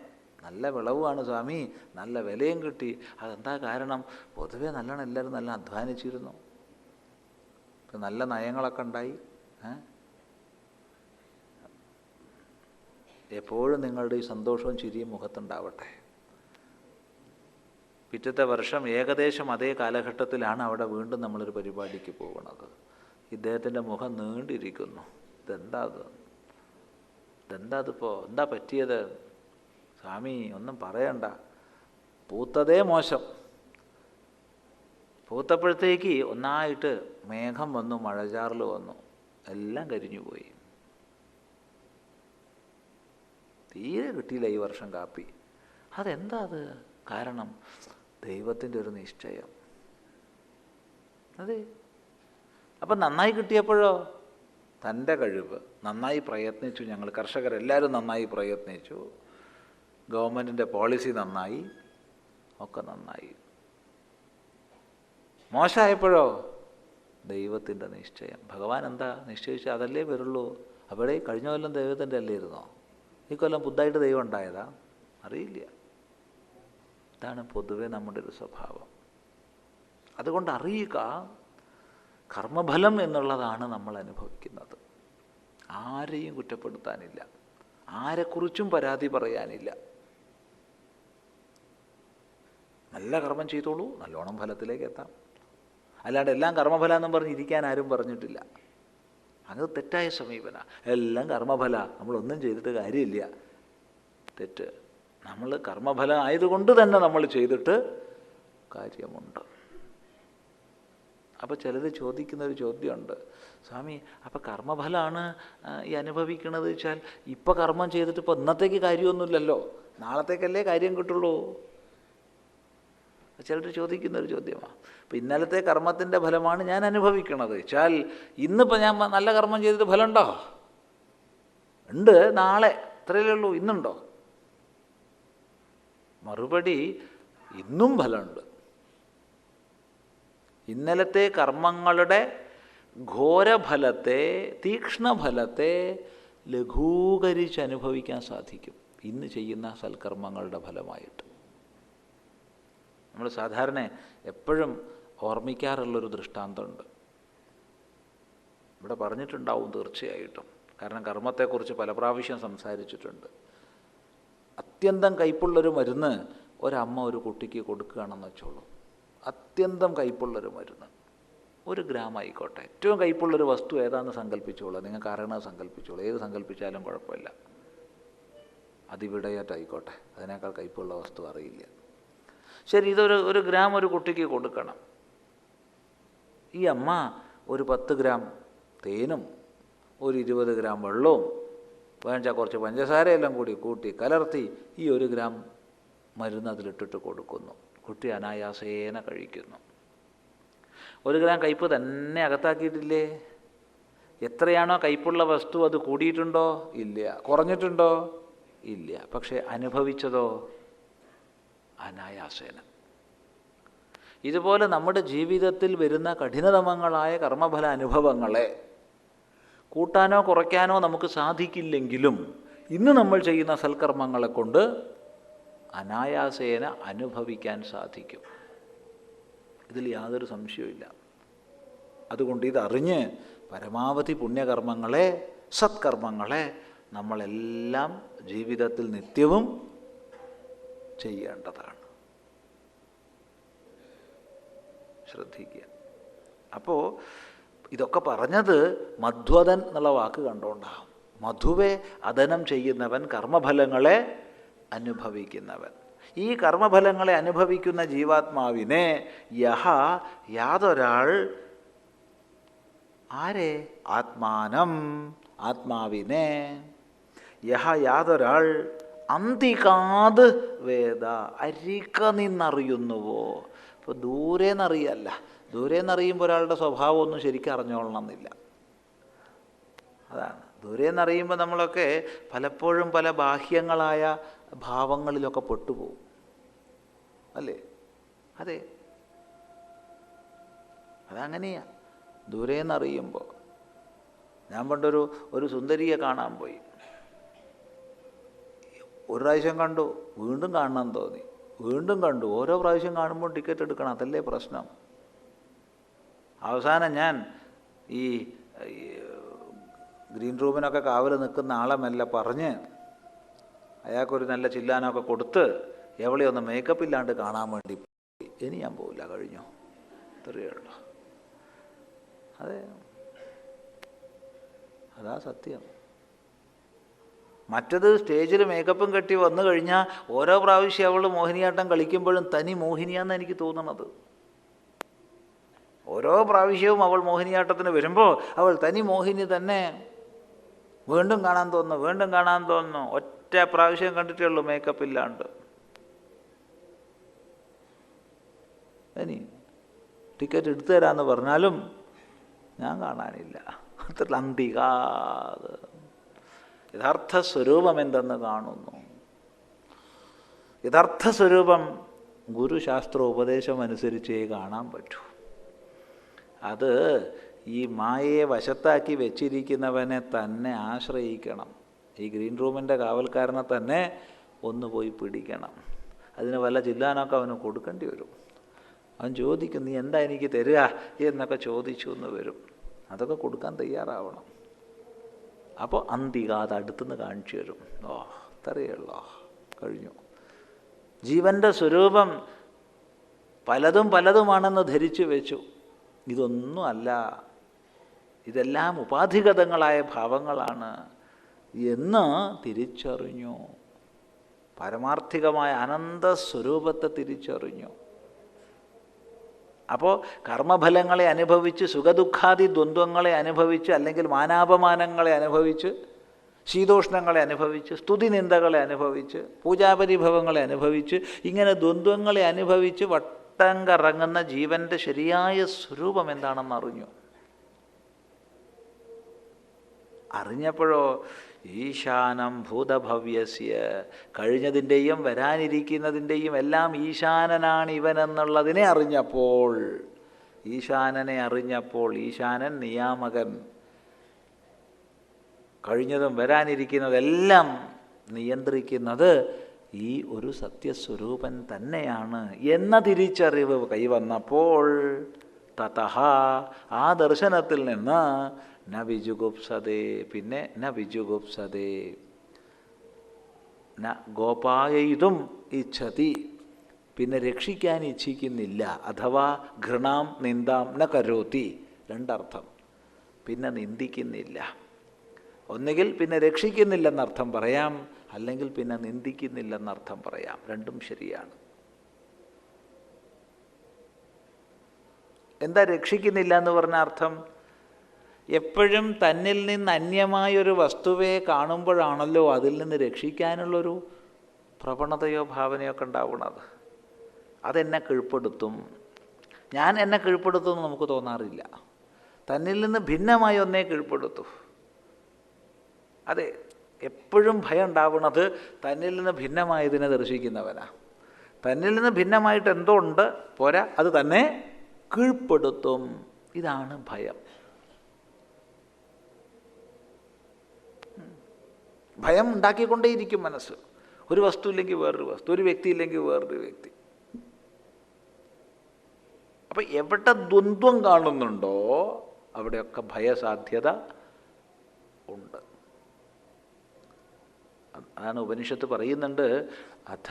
നല്ല വിളവുമാണ് സ്വാമി, നല്ല വിലയും കിട്ടി. അതെന്താ കാരണം? പൊതുവെ നല്ലോണം എല്ലാവരും നല്ല അധ്വാനിച്ചിരുന്നു, ഇപ്പം നല്ല നയങ്ങളൊക്കെ ഉണ്ടായി. എപ്പോഴും നിങ്ങളുടെ ഈ സന്തോഷവും ചിരിയും മുഖത്തുണ്ടാവട്ടെ. പിറ്റത്തെ വർഷം ഏകദേശം അതേ കാലഘട്ടത്തിലാണ് അവിടെ വീണ്ടും നമ്മളൊരു പരിപാടിക്ക് പോകുന്നത്. ഇദ്ദേഹത്തിൻ്റെ മുഖം നീണ്ടിരിക്കുന്നു. ഇതെന്താതിപ്പോൾ? എന്താ പറ്റിയത്? സ്വാമി ഒന്നും പറയണ്ട, പൂത്തതേ മോശം. പൂത്തപ്പോഴത്തേക്ക് ഒന്നായിട്ട് മേഘം വന്നു, മഴചാറൽ വന്നു, എല്ലാം കരിഞ്ഞു പോയി. തീരെ കിട്ടിയില്ല ഈ വർഷം കാപ്പി. അതെന്താ അത്? കാരണം ദൈവത്തിൻ്റെ ഒരു നിശ്ചയം. അതെ. അപ്പം നന്നായി കിട്ടിയപ്പോഴോ തൻ്റെ കഴിവ്, നന്നായി പ്രയത്നിച്ചു. ഞങ്ങൾ കർഷകരെല്ലാവരും നന്നായി പ്രയത്നിച്ചു. ഗവൺമെൻറ്റിൻ്റെ പോളിസി നന്നായി, ഒക്കെ നന്നായി. മോശമായപ്പോഴോ ദൈവത്തിൻ്റെ നിശ്ചയം. ഭഗവാൻ എന്താ നിശ്ചയിച്ചാൽ അതല്ലേ വരുള്ളൂ. അവിടെ കഴിഞ്ഞ കൊല്ലം ദൈവത്തിൻ്റെ അല്ലേ ഇരുന്നോ? ഈ കൊല്ലം പുതുതായിട്ട് ദൈവം ഉണ്ടായതാ? അറിയില്ല. ഇതാണ് പൊതുവെ നമ്മുടെ ഒരു സ്വഭാവം. അതുകൊണ്ട് അറിയുക, കർമ്മഫലം എന്നുള്ളതാണ് നമ്മൾ അനുഭവിക്കുന്നത്. ആരെയും കുറ്റപ്പെടുത്താനില്ല, ആരെക്കുറിച്ചും പരാതി പറയാനില്ല. നല്ല കർമ്മം ചെയ്തോളൂ, നല്ലോണം ഫലത്തിലേക്ക് എത്താം. അല്ലാണ്ട് എല്ലാം കർമ്മഫല എന്നും പറഞ്ഞിരിക്കാൻ ആരും പറഞ്ഞിട്ടില്ല. അത് തെറ്റായ സമീപന. എല്ലാം കർമ്മഫല, നമ്മളൊന്നും ചെയ്തിട്ട് കാര്യമില്ല. തെറ്റ്. നമ്മൾ കർമ്മഫലം ആയതുകൊണ്ട് തന്നെ നമ്മൾ ചെയ്തിട്ട് കാര്യമുണ്ട്. അപ്പോൾ ചിലർ ചോദിക്കുന്നൊരു ചോദ്യമുണ്ട്, സ്വാമി അപ്പോൾ കർമ്മഫലമാണ് ഈ അനുഭവിക്കണത് വെച്ചാൽ ഇപ്പോൾ കർമ്മം ചെയ്തിട്ട് ഇപ്പോൾ ഇന്നത്തേക്ക് കാര്യമൊന്നുമില്ലല്ലോ, നാളത്തേക്കല്ലേ കാര്യം കിട്ടുള്ളൂ. ചിലർ ചോദിക്കുന്നൊരു ചോദ്യമാണ്. അപ്പോൾ ഇന്നലത്തെ കർമ്മത്തിൻ്റെ ഫലമാണ് ഞാൻ അനുഭവിക്കണത് വെച്ചാൽ ഇന്നിപ്പോൾ ഞാൻ നല്ല കർമ്മം ചെയ്തിട്ട് ഫലമുണ്ടോ? ഉണ്ട്, നാളെ, ഇത്രയല്ലേ ഉള്ളൂ. ഇന്നുണ്ടോ? മറുപടി, ഇന്നും ഫലമുണ്ട്. ഇന്നലത്തെ കർമ്മങ്ങളുടെ ഘോരഫലത്തെ, തീക്ഷ്ണഫലത്തെ ലഘൂകരിച്ച് അനുഭവിക്കാൻ സാധിക്കും ഇന്ന് ചെയ്യുന്ന സൽക്കർമ്മങ്ങളുടെ ഫലമായിട്ട്. നമ്മൾ സാധാരണ എപ്പോഴും ഓർമ്മിക്കാറുള്ളൊരു ദൃഷ്ടാന്തമുണ്ട്. ഇവിടെ പറഞ്ഞിട്ടുണ്ടാവും തീർച്ചയായിട്ടും, കാരണം കർമ്മത്തെക്കുറിച്ച് പല പ്രാവശ്യം സംസാരിച്ചിട്ടുണ്ട്. അത്യന്തം കയ്പുള്ളൊരു മരുന്ന് ഒരമ്മ ഒരു കുട്ടിക്ക് കൊടുക്കുകയാണെന്ന് വെച്ചോളൂ. അത്യന്തം കയ്പുള്ളൊരു മരുന്ന്, 1 ഗ്രാം ആയിക്കോട്ടെ. ഏറ്റവും കയ്പുള്ളൊരു വസ്തു ഏതാണെന്ന് സങ്കല്പിച്ചോളൂ. നിങ്ങൾക്ക് അറിയണത് സങ്കല്പിച്ചോളൂ, ഏത് സങ്കല്പിച്ചാലും കുഴപ്പമില്ല. അതിവിടയായിട്ടായിക്കോട്ടെ, അതിനേക്കാൾ കയ്പുള്ള വസ്തു അറിയില്ല. ശരി, ഇതൊരു 1 ഗ്രാം ഒരു കുട്ടിക്ക് കൊടുക്കണം. ഈ അമ്മ ഒരു 10 ഗ്രാം തേനും ഒരു 20 ഗ്രാം വെള്ളവും വേണിച്ചാൽ കുറച്ച് പഞ്ചസാരയെല്ലാം കൂടി കൂട്ടി കലർത്തി ഈ 1 ഗ്രാം മരുന്ന് അതിലിട്ടിട്ട് കൊടുക്കുന്നു. കുട്ടി അനായാസേന കഴിക്കുന്നു. 1 ഗ്രാം കയ്പ് തന്നെ അകത്താക്കിയിട്ടില്ലേ? എത്രയാണോ കയ്പുള്ള വസ്തു അത് കൂടിയിട്ടുണ്ടോ? ഇല്ല. കുറഞ്ഞിട്ടുണ്ടോ? ഇല്ല. പക്ഷേ അനുഭവിച്ചതോ? അനായാസേന. ഇതുപോലെ നമ്മുടെ ജീവിതത്തിൽ വരുന്ന കഠിനതമങ്ങളായ കർമ്മഫല അനുഭവങ്ങളെ കൂട്ടാനോ കുറയ്ക്കാനോ നമുക്ക് സാധിക്കില്ലെങ്കിലും ഇന്ന് നമ്മൾ ചെയ്യുന്ന സൽക്കർമ്മങ്ങളെ കൊണ്ട് അനായാസേന അനുഭവിക്കാൻ സാധിക്കും. ഇതിൽ യാതൊരു സംശയവുമില്ല. അതുകൊണ്ട് ഇതറിഞ്ഞ് പരമാവധി പുണ്യകർമ്മങ്ങളെ, സത്കർമ്മങ്ങളെ നമ്മളെല്ലാം ജീവിതത്തിൽ നിത്യവും ചെയ്യേണ്ടതാണ്. ശ്രദ്ധിക്കുക. അപ്പോൾ ഇതൊക്കെ പറഞ്ഞത് മധ്വദൻ എന്നുള്ള വാക്ക് കണ്ടുകൊണ്ടാണ്. മധുവെ അദനം ചെയ്യുന്നവൻ, കർമ്മഫലങ്ങളെ അനുഭവിക്കുന്നവൻ. ഈ കർമ്മഫലങ്ങളെ അനുഭവിക്കുന്ന ജീവാത്മാവിനെ യാതൊരാൾ, ആരെ? ആത്മാനം, ആത്മാവിനെ. യാതൊരാൾ അന്തികാത് വേദ, അരിക നിന്നറിയുന്നുവോ. ഇപ്പോൾ ദൂരെ നിന്നറിയല്ല. ദൂരെ നിന്നറിയുമ്പോൾ ഒരാളുടെ സ്വഭാവമൊന്നും ശരിക്കും അറിഞ്ഞോളണം എന്നില്ല. അതാണ്. ദൂരെ നിന്നറിയുമ്പോൾ നമ്മളൊക്കെ പലപ്പോഴും പല ബാഹ്യങ്ങളായ ഭാവങ്ങളിലൊക്കെ പെട്ടുപോകും, അല്ലേ? അതെ, അതങ്ങനെയാ. ദൂരെ നിന്നറിയുമ്പോൾ ഞാൻ പണ്ടൊരു സുന്ദരിയെ കാണാൻ പോയി. ഒരു പ്രാവശ്യം കണ്ടു, വീണ്ടും കാണണം തോന്നി, വീണ്ടും കണ്ടു. ഓരോ പ്രാവശ്യം കാണുമ്പോൾ ടിക്കറ്റ് എടുക്കണം, അതല്ലേ പ്രശ്നം. അവസാനം ഞാൻ ഈ ഗ്രീൻ റൂമിനൊക്കെ കാവൽ നിൽക്കുന്ന ആളെ മെല്ലെ പറഞ്ഞ് അയാൾക്കൊരു നല്ല ചില്ലാനൊക്കെ കൊടുത്ത് എവളെ ഒന്ന് മേക്കപ്പ് ഇല്ലാണ്ട് കാണാൻ വേണ്ടി പോയി. ഇനി ഞാൻ പോവില്ല, കഴിഞ്ഞു, ഇത്രയേ ഉള്ളൂ. അതെ, അതാ സത്യം. മറ്റത് സ്റ്റേജിൽ മേക്കപ്പും കെട്ടി വന്നു കഴിഞ്ഞാൽ ഓരോ പ്രാവശ്യം അവൾ മോഹിനിയാട്ടം കളിക്കുമ്പോഴും തനി മോഹിനിയാന്ന് എനിക്ക് തോന്നണത്. ഓരോ പ്രാവശ്യവും അവൾ മോഹിനിയാട്ടത്തിന് വരുമ്പോൾ അവൾ തനി മോഹിനി തന്നെ. വീണ്ടും കാണാൻ തോന്നുന്നു, വീണ്ടും കാണാൻ തോന്നുന്നു. ഒറ്റ പ്രാവശ്യം കണ്ടിട്ടേ ഉള്ളൂ മേക്കപ്പ് ഇല്ലാണ്ട്. ഇനി ടിക്കറ്റ് എടുത്തു തരാമെന്ന് പറഞ്ഞാലും ഞാൻ കാണാനില്ല. അത്ര അന്തികാത്. യഥാർത്ഥ സ്വരൂപം എന്തെന്ന് കാണുന്നു. യഥാർത്ഥ സ്വരൂപം ഗുരുശാസ്ത്ര ഉപദേശം അനുസരിച്ചേ കാണാൻ പറ്റൂ. അത് ഈ മായയെ വശത്താക്കി വെച്ചിരിക്കുന്നവനെ തന്നെ ആശ്രയിക്കണം. ഈ ഗ്രീൻ റൂമിൻ്റെ കാവൽക്കാരനെ തന്നെ ഒന്ന് പോയി പിടിക്കണം. അതിന് വല്ല ചില്ലാനൊക്കെ അവന് കൊടുക്കേണ്ടി വരും. അവൻ ചോദിക്കും, നീ എന്താ എനിക്ക് തരിക എന്നൊക്കെ ചോദിച്ചു എന്ന് വരും. അതൊക്കെ കൊടുക്കാൻ തയ്യാറാവണം. അപ്പോൾ അന്തിക അത് അടുത്തുനിന്ന് കാണിച്ചു തരും. ഓ, ഇത്രയുള്ളോ, കഴിഞ്ഞു. ജീവൻ്റെ സ്വരൂപം പലതും പലതുമാണെന്ന് ധരിച്ചു വെച്ചു. ഇതൊന്നും അല്ല, ഇതെല്ലാം ഉപാധിഗതങ്ങളായ ഭാവങ്ങളാണ് എന്ന് തിരിച്ചറിഞ്ഞു. പാരമാർത്ഥികമായ അനന്തസ്വരൂപത്തെ തിരിച്ചറിഞ്ഞു. അപ്പോൾ കർമ്മഫലങ്ങളെ അനുഭവിച്ച്, സുഖദുഃഖാദി ദ്വന്ദ്വങ്ങളെ അനുഭവിച്ച്, അല്ലെങ്കിൽ മാനാപമാനങ്ങളെ അനുഭവിച്ച്, ശീതോഷ്ണങ്ങളെ അനുഭവിച്ച്, സ്തുതിനിന്ദകളെ അനുഭവിച്ച്, പൂജാപരിഭവങ്ങളെ അനുഭവിച്ച്, ഇങ്ങനെ ദ്വന്ദ്വങ്ങളെ അനുഭവിച്ച് വട്ടം കറങ്ങുന്ന ജീവൻ്റെ ശരിയായ സ്വരൂപം എന്താണെന്ന് അറിഞ്ഞു. അറിഞ്ഞപ്പോഴോ ഈശാനം ഭൂതഭവ്യസ്യ, കഴിഞ്ഞതിൻ്റെയും വരാനിരിക്കുന്നതിൻ്റെയും എല്ലാം ഈശാനനാണ് ഇവനെന്നുള്ളതിനെ അറിഞ്ഞപ്പോൾ, ഈശാനനെ അറിഞ്ഞപ്പോൾ, ഈശാനൻ നിയാമകൻ, കഴിഞ്ഞതും വരാനിരിക്കുന്നതെല്ലാം നിയന്ത്രിക്കുന്നത് ഈ ഒരു സത്യസ്വരൂപൻ തന്നെയാണ് എന്ന തിരിച്ചറിവ് കൈവന്നപ്പോൾ തതഹ, ആ ദർശനത്തിൽ നിന്ന് ന വിജുഗുപ്സതേ, പിന്നെ ന വിജുഗുപ്സതേ, ന ഗോപായയിതും ഇച്ഛതി, പിന്നെ രക്ഷിക്കാൻ ഇച്ഛിക്കുന്നില്ല. അഥവാ ഘൃണാം നിന്ദാം ന കരോതി, രണ്ടർത്ഥം. പിന്നെ നിന്ദിക്കുന്നില്ല. ഒന്നുകിൽ പിന്നെ രക്ഷിക്കുന്നില്ലെന്നർത്ഥം പറയാം, അല്ലെങ്കിൽ പിന്നെ നിന്ദിക്കുന്നില്ലെന്നർത്ഥം പറയാം. രണ്ടും ശരിയാണ്. എന്താ രക്ഷിക്കുന്നില്ല എന്ന് പറഞ്ഞ അർത്ഥം? എപ്പോഴും തന്നിൽ നിന്ന് അന്യമായൊരു വസ്തുവെ കാണുമ്പോഴാണല്ലോ അതിൽ നിന്ന് രക്ഷിക്കാനുള്ളൊരു പ്രവണതയോ ഭാവനയോ ഒക്കെ ഉണ്ടാവുന്നത്. അതെന്നെ കീഴ്പ്പെടുത്തും, ഞാൻ എന്നെ കീഴ്പ്പെടുത്തുമെന്ന് നമുക്ക് തോന്നാറില്ല. തന്നിൽ നിന്ന് ഭിന്നമായി ഒന്നേ കീഴ്പ്പെടുത്തു. അതെ, എപ്പോഴും ഭയം ഉണ്ടാവുന്നത് തന്നിൽ നിന്ന് ഭിന്നമായതിനെ ദർശിക്കുന്നവനാ. തന്നിൽ നിന്ന് ഭിന്നമായിട്ട് എന്തോ ഉണ്ട്, പോരാ, അത് തന്നെ കീഴ്പ്പെടുത്തും. ഇതാണ് ഭയം. ഭയം ഉണ്ടാക്കിക്കൊണ്ടേയിരിക്കും മനസ്സ്. ഒരു വസ്തു ഇല്ലെങ്കിൽ വേറൊരു വസ്തു, ഒരു വ്യക്തി ഇല്ലെങ്കിൽ വേറൊരു വ്യക്തി. അപ്പം എവിടെ ദ്വന്ദ്വം കാണുന്നുണ്ടോ അവിടെയൊക്കെ ഭയസാധ്യത ഉണ്ട്. അതാണ് ഉപനിഷത്ത് പറയുന്നുണ്ട്, അഥ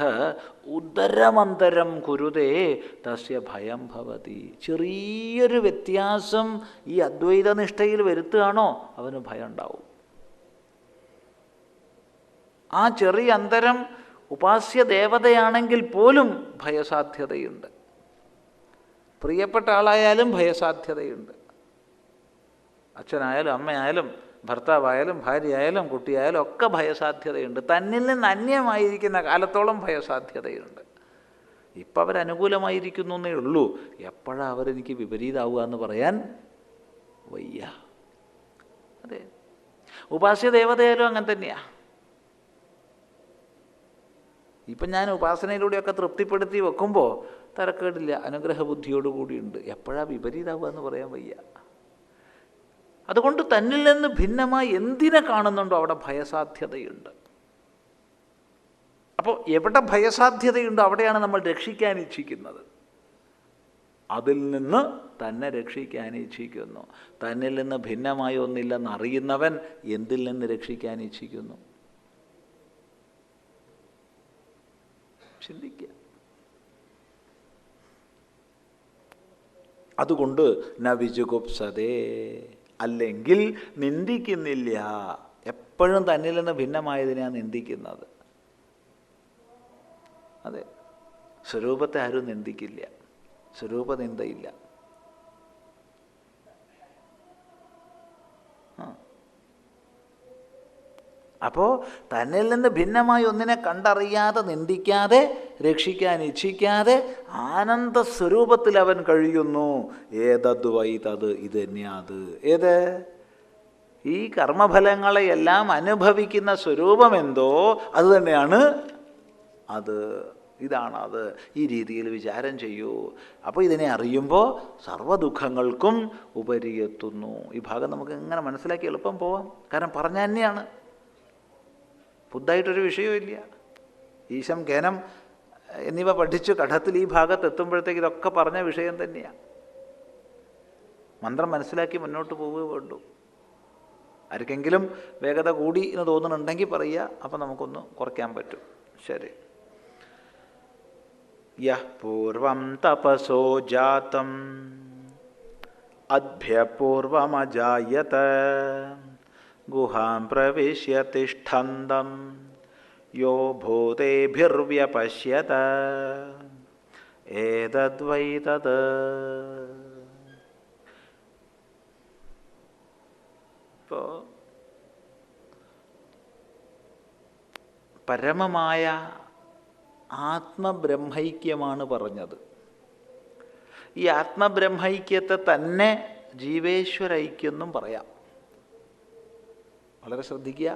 ഉദരമന്തരം കുരുതേ തസ്യ ഭയം ഭവതി. ചെറിയൊരു വ്യത്യാസം ഈ അദ്വൈതനിഷ്ഠയിൽ വരുത്തുകയാണോ അവന് ഭയം ഉണ്ടാവും. ആ ചെറിയ അന്തരം ഉപാസ്യ ദേവതയാണെങ്കിൽ പോലും ഭയസാധ്യതയുണ്ട്. പ്രിയപ്പെട്ട ആളായാലും ഭയസാധ്യതയുണ്ട്. അച്ഛനായാലും അമ്മയായാലും ഭർത്താവായാലും ഭാര്യയായാലും കുട്ടിയായാലും ഒക്കെ ഭയസാധ്യതയുണ്ട്. തന്നിൽ നിന്ന് അന്യമായിരിക്കുന്ന കാലത്തോളം ഭയസാധ്യതയുണ്ട്. ഇപ്പം അവരനുകൂലമായിരിക്കുന്നു എന്നേ ഉള്ളൂ. എപ്പോഴാണ് അവരെനിക്ക് വിപരീതമാവുക എന്ന് പറയാൻ വയ്യ. അതെ, ഉപാസ്യ ദേവതയായാലും അങ്ങനെ തന്നെയാണ്. ഇപ്പം ഞാൻ ഉപാസനയിലൂടെയൊക്കെ തൃപ്തിപ്പെടുത്തി വെക്കുമ്പോൾ തരക്കേടില്ല, അനുഗ്രഹ ബുദ്ധിയോടുകൂടിയുണ്ട്. എപ്പോഴാണ് വിപരീതമാവുക എന്ന് പറയാൻ വയ്യ. അതുകൊണ്ട് തന്നിൽ നിന്ന് ഭിന്നമായി എന്തിനെ കാണുന്നുണ്ടോ അവിടെ ഭയസാധ്യതയുണ്ട്. അപ്പോൾ എവിടെ ഭയസാധ്യതയുണ്ടോ അവിടെയാണ് നമ്മൾ രക്ഷിക്കാൻ ഇച്ഛിക്കുന്നത്. അതിൽ നിന്ന് തന്നെ രക്ഷിക്കാൻ ഇച്ഛിക്കുന്നു. തന്നിൽ നിന്ന് ഭിന്നമായി ഒന്നില്ലെന്ന് അറിയുന്നവൻ എന്തിൽ നിന്ന് രക്ഷിക്കാൻ ഇച്ഛിക്കുന്നു? ചിന്തിക്കുക. അതുകൊണ്ട് ന വിജുഗുപ്സതേ, അല്ലെങ്കിൽ നിന്ദിക്കുന്നില്ല. എപ്പോഴും തന്നിൽ നിന്ന് ഭിന്നമായതിനെയാണ് നിന്ദിക്കുന്നത്. അതെ, സ്വരൂപത്തെ ആരും നിന്ദിക്കില്ല, സ്വരൂപനിന്ദയില്ല. അപ്പോൾ തന്നിൽ നിന്ന് ഭിന്നമായി ഒന്നിനെ കണ്ടറിയാതെ നിന്ദിക്കാതെ രക്ഷിക്കാൻ ഇച്ഛിക്കാതെ ആനന്ദ സ്വരൂപത്തിൽ അവൻ കഴിയുന്നു. ഏതദ്വൈ തത്, ഇത് തന്നെയാ അത്. ഏത്? ഈ കർമ്മഫലങ്ങളെയെല്ലാം അനുഭവിക്കുന്ന സ്വരൂപം എന്തോ അത് തന്നെയാണ് അത്. ഇതാണ് അത്. ഈ രീതിയിൽ വിചാരം ചെയ്യൂ. അപ്പോൾ ഇതിനെ അറിയുമ്പോൾ സർവ്വദുഃഖങ്ങൾക്കും ഉപരിയെത്തുന്നു. ഈ ഭാഗം നമുക്ക് ഇങ്ങനെ മനസ്സിലാക്കി എളുപ്പം പോവാം. കാരണം പറഞ്ഞ തന്നെയാണ്, പുതുതായിട്ടൊരു വിഷയമില്ല. ഈശം ഖേനം എന്നിവ പഠിച്ചു കഠത്തിൽ ഈ ഭാഗത്ത് എത്തുമ്പോഴത്തേക്ക് ഇതൊക്കെ പറഞ്ഞ വിഷയം തന്നെയാണ്. മന്ത്രം മനസ്സിലാക്കി മുന്നോട്ട് പോവുക വേണ്ടു. ആർക്കെങ്കിലും വേഗത കൂടി എന്ന് തോന്നുന്നുണ്ടെങ്കിൽ പറയുക, അപ്പം നമുക്കൊന്ന് കുറയ്ക്കാൻ പറ്റും. ശരി. യഃ പൂർവം തപസോ ജാതം അദ്ഭ്യപൂർവമജായത ഗുഹാം പ്രവിശ്യ തിഷ്ഠന്തം യോ ഭൂതേഭിർവ്യപശ്യത ഏതദ്വൈ തത്. ഇപ്പോൾ പരമമായ ആത്മബ്രഹ്മൈക്യമാണ് പറഞ്ഞത്. ഈ ആത്മബ്രഹ്മൈക്യത്തെ തന്നെ ജീവേശ്വരൈക്യം എന്നും പറയാം. വളരെ ശ്രദ്ധിക്കുക.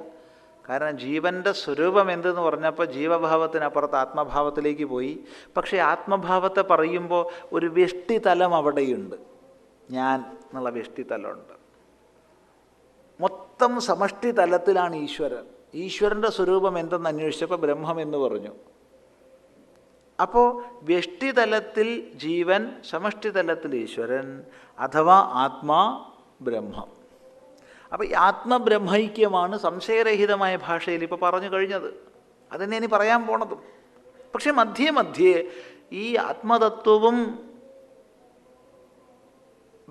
കാരണം ജീവൻ്റെ സ്വരൂപം എന്തെന്ന് പറഞ്ഞപ്പോൾ ജീവഭാവത്തിനപ്പുറത്ത് ആത്മഭാവത്തിലേക്ക് പോയി. പക്ഷേ ആത്മഭാവത്തെ പറയുമ്പോൾ ഒരു വ്യഷ്ടിതലം അവിടെയുണ്ട്. ഞാൻ എന്നുള്ള വ്യഷ്ടിതലമുണ്ട്. മൊത്തം സമഷ്ടി തലത്തിലാണ് ഈശ്വരൻ. ഈശ്വരൻ്റെ സ്വരൂപം എന്തെന്ന് അന്വേഷിച്ചപ്പോൾ ബ്രഹ്മം എന്ന് പറഞ്ഞു. അപ്പോൾ വ്യഷ്ടിതലത്തിൽ ജീവൻ, സമഷ്ടിതലത്തിൽ ഈശ്വരൻ, അഥവാ ആത്മാ ബ്രഹ്മം. അപ്പോൾ ഈ ആത്മബ്രഹ്മൈക്യമാണ് സംശയരഹിതമായ ഭാഷയിൽ ഇപ്പോൾ പറഞ്ഞു കഴിഞ്ഞത്. അതന്നെ ഇനി പറയാൻ പോണതും. പക്ഷെ മധ്യേ മധ്യേ ഈ ആത്മതത്വവും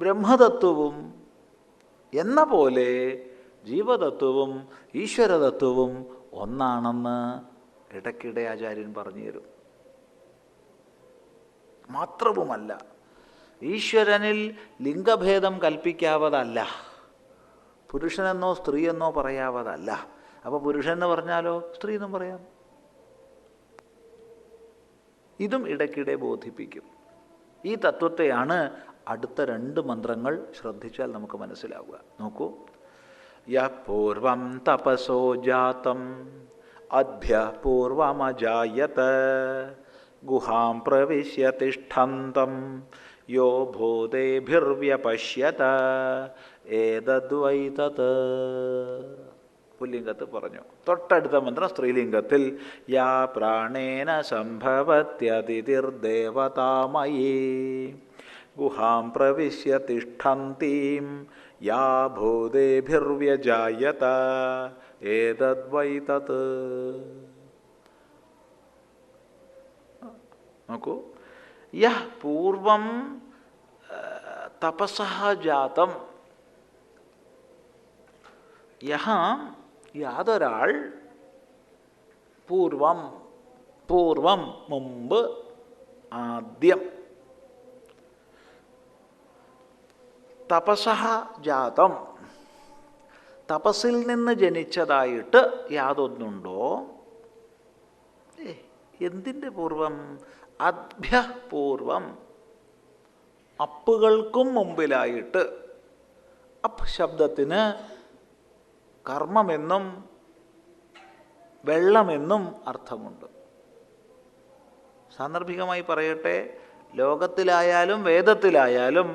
ബ്രഹ്മതത്വവും എന്ന പോലെ ജീവതത്വവും ഈശ്വരതത്വവും ഒന്നാണെന്ന് ഇടയ്ക്കിടെ ആചാര്യൻ പറഞ്ഞു തരും. മാത്രവുമല്ല, ഈശ്വരനിൽ ലിംഗഭേദം കൽപ്പിക്കാവതല്ല, പുരുഷനെന്നോ സ്ത്രീയെന്നോ പറയാവതല്ല. അപ്പോൾ പുരുഷൻ എന്ന് പറഞ്ഞാലോ സ്ത്രീ എന്നും പറയാം. ഇതും ഇടയ്ക്കിടെ ബോധിപ്പിക്കും. ഈ തത്വത്തെയാണ് അടുത്ത 2 മന്ത്രങ്ങൾ ശ്രദ്ധിച്ചാൽ നമുക്ക് മനസ്സിലാവുക. നോക്കൂ. യഃ പൂർവം തപസോ ജാതം അദ്ഭ്യഃ പൂർവമജായത ഗുഹാം പ്രവിശ്യ തിഷ്ഠന്തം യോ ഭൂതേഭിർവ്യപശ്യത ഏതദ്വൈ തത്. പുല്ലിംഗത്തിൽ പറഞ്ഞു. തൊട്ടടുത്ത മന്ത്രം സ്ത്രീലിംഗത്തിൽ യാ പ്രാണേന സംഭവത്യതിഥിർദേവതാമയീ ഗുഹാം പ്രവിശ്യ തിഷ്ഠന്തീം യാ ഭൂതേഭിർവ്യജായത ഏതദ്വൈ തത്. നോക്കൂ. യഃ പൂർവം തപസഃ ജാതം. യഹ യാതൊരാൾ പൂർവം, പൂർവം മുമ്പ്, ആദ്യം, തപസഃ ജാതം തപസ്സിൽ നിന്ന് ജനിച്ചതായിട്ട് യാതൊന്നുണ്ടോ? എന്തിൻ്റെ പൂർവം? അദ്ഭ്യ പൂർവം, അപ്പുകൾക്കും മുമ്പിലായിട്ട്. അപ്പ് ശബ്ദത്തിന് കർമ്മമെന്നും വെള്ളമെന്നും അർത്ഥമുണ്ട്. സാന്ദർഭികമായി പറയട്ടെ, ലോകത്തിലായാലും വേദത്തിലായാലും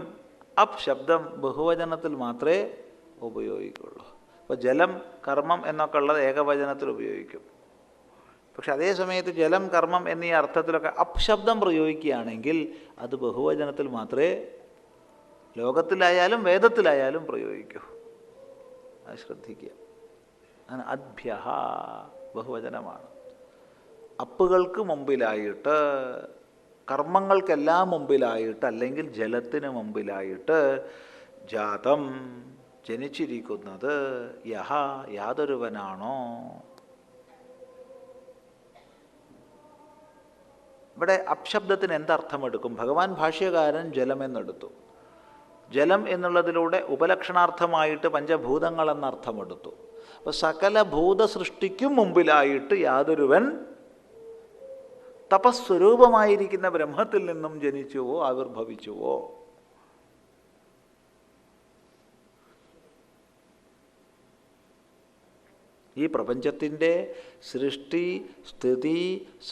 അപ്പ് ശബ്ദം ബഹുവചനത്തിൽ മാത്രമേ ഉപയോഗിക്കുള്ളൂ. അപ്പോൾ ജലം, കർമ്മം എന്നൊക്കെ ഉള്ളത് ഏകവചനത്തിൽ ഉപയോഗിക്കും. പക്ഷെ അതേ സമയത്ത് ജലം, കർമ്മം എന്നീ അർത്ഥത്തിലൊക്കെ അപ്പ് ശബ്ദം പ്രയോഗിക്കുകയാണെങ്കിൽ അത് ബഹുവചനത്തിൽ മാത്രമേ ലോകത്തിലായാലും വേദത്തിലായാലും പ്രയോഗിക്കൂ. അത് ശ്രദ്ധിക്കുക. അങ്ങനെ അദ്ഭ്യ ബഹുവചനമാണ്. അപ്പുകൾക്ക് മുമ്പിലായിട്ട്, കർമ്മങ്ങൾക്കെല്ലാം മുമ്പിലായിട്ട്, അല്ലെങ്കിൽ ജലത്തിന് മുമ്പിലായിട്ട്, ജാതം ജനിച്ചിരിക്കുന്നത്, യഹ യാതൊരുവനാണോ. ഇവിടെ അപ്ശബ്ദത്തിന് എന്തർത്ഥമെടുക്കും? ഭഗവാൻ ഭാഷ്യകാരൻ ജലമെന്നെടുത്തു. ജലം എന്നുള്ളതിലൂടെ ഉപലക്ഷണാർത്ഥമായിട്ട് പഞ്ചഭൂതങ്ങൾ എന്നർത്ഥമെടുത്തു. അപ്പോൾ സകല ഭൂതസൃഷ്ടിക്കും മുമ്പിലായിട്ട് യാതൊരുവൻ തപസ്വരൂപമായിരിക്കുന്ന ബ്രഹ്മത്തിൽ നിന്നും ജനിച്ചുവോ ആവിർഭവിച്ചുവോ. ഈ പ്രപഞ്ചത്തിൻ്റെ സൃഷ്ടി, സ്ഥിതി,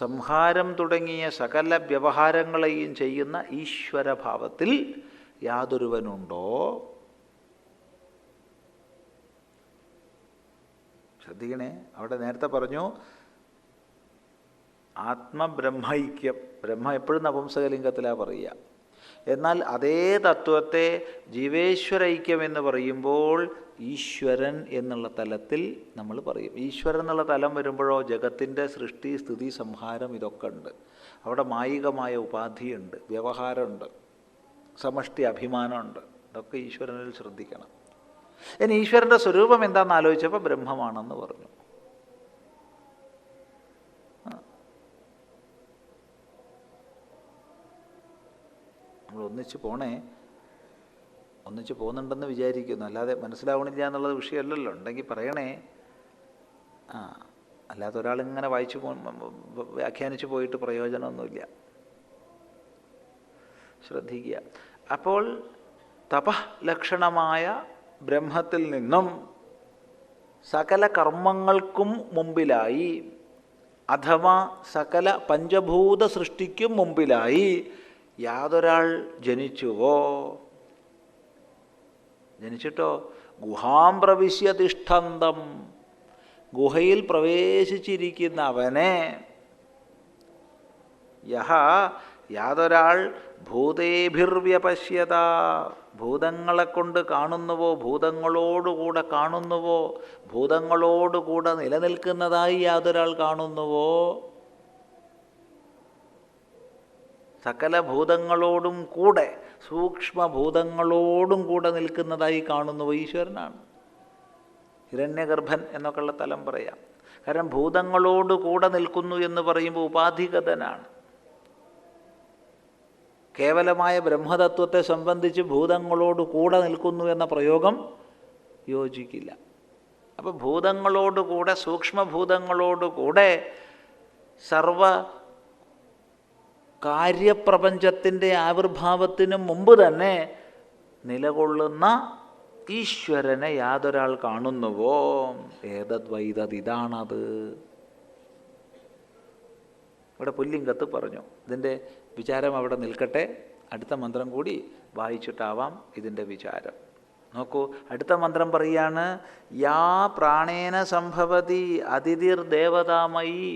സംഹാരം തുടങ്ങിയ സകല വ്യവഹാരങ്ങളെയും ചെയ്യുന്ന ഈശ്വരഭാവത്തിൽ യാതൊരുവനുണ്ടോ? ശ്രദ്ധിക്കണേ. അവിടെ നേരത്തെ പറഞ്ഞു ആത്മബ്രഹ്മൈക്യം. ബ്രഹ്മ എപ്പോഴും നപുംസകലിംഗത്തിലാണ് പറയുക. എന്നാൽ അതേ തത്വത്തെ ജീവേശ്വരൈക്യം എന്ന് പറയുമ്പോൾ ഈശ്വരൻ എന്നുള്ള തലത്തിൽ നമ്മൾ പറയും. ഈശ്വരൻ എന്നുള്ള തലം വരുമ്പോഴോ ജഗത്തിൻ്റെ സൃഷ്ടി, സ്ഥിതി, സംഹാരം ഇതൊക്കെ ഉണ്ട്. അവിടെ മായികമായ ഉപാധിയുണ്ട്, വ്യവഹാരമുണ്ട്, സമഷ്ടി അഭിമാനമുണ്ട്. ഇതൊക്കെ ഈശ്വരനിൽ ശ്രദ്ധിക്കണം. ഇനി ഈശ്വരൻ്റെ സ്വരൂപം എന്താണെന്ന് ആലോചിച്ചപ്പോൾ ബ്രഹ്മമാണെന്ന് പറഞ്ഞു. നമ്മൾ ഒന്നിച്ച് പോണേ, ഒന്നിച്ച് പോകുന്നുണ്ടെന്ന് വിചാരിക്കുന്നു. അല്ലാതെ മനസ്സിലാവണില്ല എന്നുള്ളത് വിഷയമല്ലല്ലോ. ഉണ്ടെങ്കിൽ പറയണേ. അല്ലാതെ ഒരാളിങ്ങനെ വായിച്ചു വ്യാഖ്യാനിച്ചു പോയിട്ട് പ്രയോജനമൊന്നുമില്ല. ശ്രദ്ധിക്കുക. അപ്പോൾ തപലക്ഷണമായ ബ്രഹ്മത്തിൽ നിന്നും സകല കർമ്മങ്ങൾക്കും മുമ്പിലായി, അഥവാ സകല പഞ്ചഭൂത സൃഷ്ടിക്കും മുമ്പിലായി യാതൊരാൾ ജനിച്ചുവോ, ജനിച്ചിട്ടോ ഗുഹാം പ്രവിശ്യ തിഷ്ഠന്തം, ഗുഹയിൽ പ്രവേശിച്ചിരിക്കുന്ന അവനെ, യഹ യാതൊരാൾ ഭൂതേഭിർവ്യപശ്യത, ഭൂതങ്ങളെ കൊണ്ട് കാണുന്നുവോ, ഭൂതങ്ങളോടുകൂടെ കാണുന്നുവോ, ഭൂതങ്ങളോടുകൂടെ നിലനിൽക്കുന്നതായി യാതൊരാൾ കാണുന്നുവോ, സകല ഭൂതങ്ങളോടും കൂടെ സൂക്ഷ്മഭൂതങ്ങളോടും കൂടെ നിൽക്കുന്നതായി കാണുന്നുവോ, ഈശ്വരനാണ്. ഹിരണ്യഗർഭൻ എന്നൊക്കെയുള്ള തലം പറയാം. കാരണം ഭൂതങ്ങളോട് കൂടെ നിൽക്കുന്നു എന്ന് പറയുമ്പോൾ ഉപാധിഗതനാണ്. കേവലമായ ബ്രഹ്മതത്വത്തെ സംബന്ധിച്ച് ഭൂതങ്ങളോട് കൂടെ നിൽക്കുന്നു എന്ന പ്രയോഗം യോജിക്കില്ല. അപ്പോൾ ഭൂതങ്ങളോടുകൂടെ, സൂക്ഷ്മഭൂതങ്ങളോടുകൂടെ സർവ കാര്യപ്രപഞ്ചത്തിൻ്റെ ആവിർഭാവത്തിന് മുമ്പ് തന്നെ നിലകൊള്ളുന്ന ഈശ്വരനെ യാതൊരാൾ കാണുന്നുവോ, ഏതദ്വൈതത്, ഇതാണത്. ഇവിടെ പുല്ലിംഗത്ത് പറഞ്ഞു. ഇതിൻ്റെ വിചാരം അവിടെ നിൽക്കട്ടെ. അടുത്ത മന്ത്രം കൂടി വായിച്ചിട്ടാവാം ഇതിൻ്റെ വിചാരം. നോക്കൂ, അടുത്ത മന്ത്രം പറയാണ്, യാ പ്രാണേന സംഭവതി അതിഥിർ ദേവതാമയി.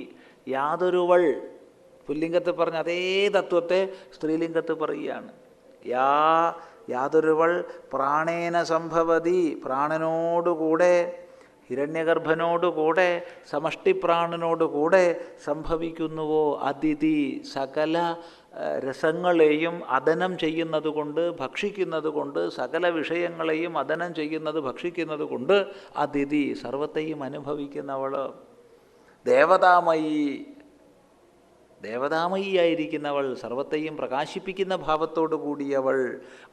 യാതൊരുവൾ, പുല്ലിംഗത്ത് പറഞ്ഞ അതേ തത്വത്തെ സ്ത്രീലിംഗത്ത് പറയുകയാണ്. യാതൊരുവൾ പ്രാണേന സംഭവതി, പ്രാണനോടുകൂടെ, ഹിരണ്യഗർഭനോടുകൂടെ, സമഷ്ടിപ്രാണനോടുകൂടെ സംഭവിക്കുന്നുവോ, അതിഥി, സകല രസങ്ങളെയും അതനം ചെയ്യുന്നത് കൊണ്ട്, ഭക്ഷിക്കുന്നത് കൊണ്ട്, സകല വിഷയങ്ങളെയും അതനം ചെയ്യുന്നത്, ഭക്ഷിക്കുന്നത് കൊണ്ട് അതിഥി, സർവത്തെയും അനുഭവിക്കുന്നവൾ, ദേവതാമയി, ദേവതാമയിയായിരിക്കുന്നവൾ, സർവത്തെയും പ്രകാശിപ്പിക്കുന്ന ഭാവത്തോടു കൂടിയവൾ,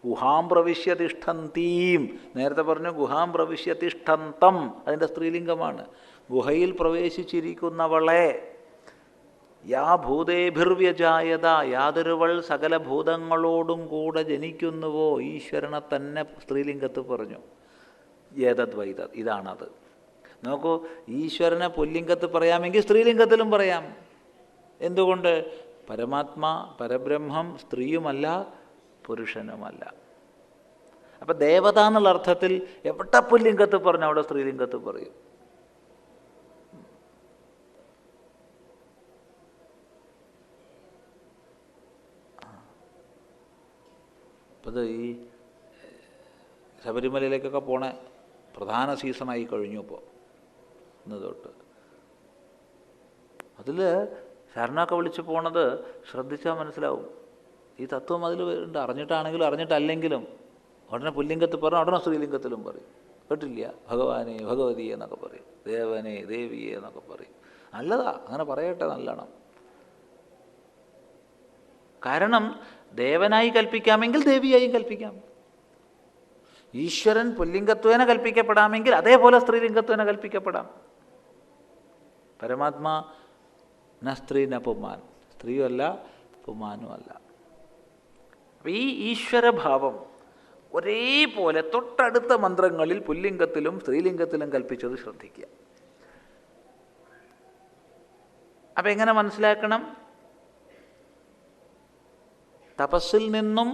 ഗുഹാം പ്രവിശ്യതിഷ്ഠന്തീം, നേരത്തെ പറഞ്ഞു ഗുഹാം പ്രവിശ്യതിഷ്ഠന്തം, അതിൻ്റെ സ്ത്രീലിംഗമാണ്. ഗുഹയിൽ പ്രവേശിച്ചിരിക്കുന്നവളെ, യാ ഭൂതേഭിർവ്യജായത, യാതൊരുവൾ സകല ഭൂതങ്ങളോടും കൂടെ ജനിക്കുന്നുവോ, ഈശ്വരനെ തന്നെ സ്ത്രീലിംഗത്ത് പറഞ്ഞു. ഏതദ്വൈതത്, ഇതാണത്. നോക്കൂ, ഈശ്വരനെ പുല്ലിംഗത്ത് പറയാമെങ്കിൽ സ്ത്രീലിംഗത്തിലും പറയാം. എന്തുകൊണ്ട്? പരമാത്മാ, പരബ്രഹ്മം സ്ത്രീയുമല്ല പുരുഷനുമല്ല. അപ്പം ദേവത എന്നുള്ള അർത്ഥത്തിൽ എവിടെ പുല്ലിംഗത്ത് പറഞ്ഞു അവിടെ സ്ത്രീലിംഗത്ത് പറയും. അത് ഈ ശബരിമലയിലേക്കൊക്കെ പോണ പ്രധാന സീസണായി കഴിഞ്ഞു. ഇപ്പോൾ ഇന്ന് തൊട്ട് അതിൽ ശരണമൊക്കെ വിളിച്ച് പോണത് ശ്രദ്ധിച്ചാൽ മനസ്സിലാവും. ഈ തത്വം അതിൽ ഉണ്ട്. അറിഞ്ഞിട്ടാണെങ്കിലും അറിഞ്ഞിട്ടല്ലെങ്കിലും ഉടനെ പുല്ലിംഗത്ത് പറയും, ഉടനെ സ്ത്രീലിംഗത്തിലും പറയും. കേട്ടില്ല, ഭഗവാനെ, ഭഗവതിയെ എന്നൊക്കെ പറയും, ദേവനെ, ദേവിയെ എന്നൊക്കെ പറയും. നല്ലതാ, അങ്ങനെ പറയട്ടെ, നല്ലണം. കാരണം ദേവനായി കൽപ്പിക്കാമെങ്കിൽ ദേവിയായും കൽപ്പിക്കാം. ഈശ്വരൻ പുല്ലിംഗത്വേന കൽപ്പിക്കപ്പെടാമെങ്കിൽ അതേപോലെ സ്ത്രീലിംഗത്വേന കൽപ്പിക്കപ്പെടാം. പരമാത്മാ ന സ്ത്രീ ന പുമാൻ, സ്ത്രീയുമല്ല പുമാനുമല്ല. അപ്പം ഈ ഈശ്വരഭാവം ഒരേപോലെ തൊട്ടടുത്ത മന്ത്രങ്ങളിൽ പുല്ലിംഗത്തിലും സ്ത്രീലിംഗത്തിലും കൽപ്പിച്ചത് ശ്രദ്ധിക്കുക. അപ്പം എങ്ങനെ മനസ്സിലാക്കണം? തപസ്സിൽ നിന്നും,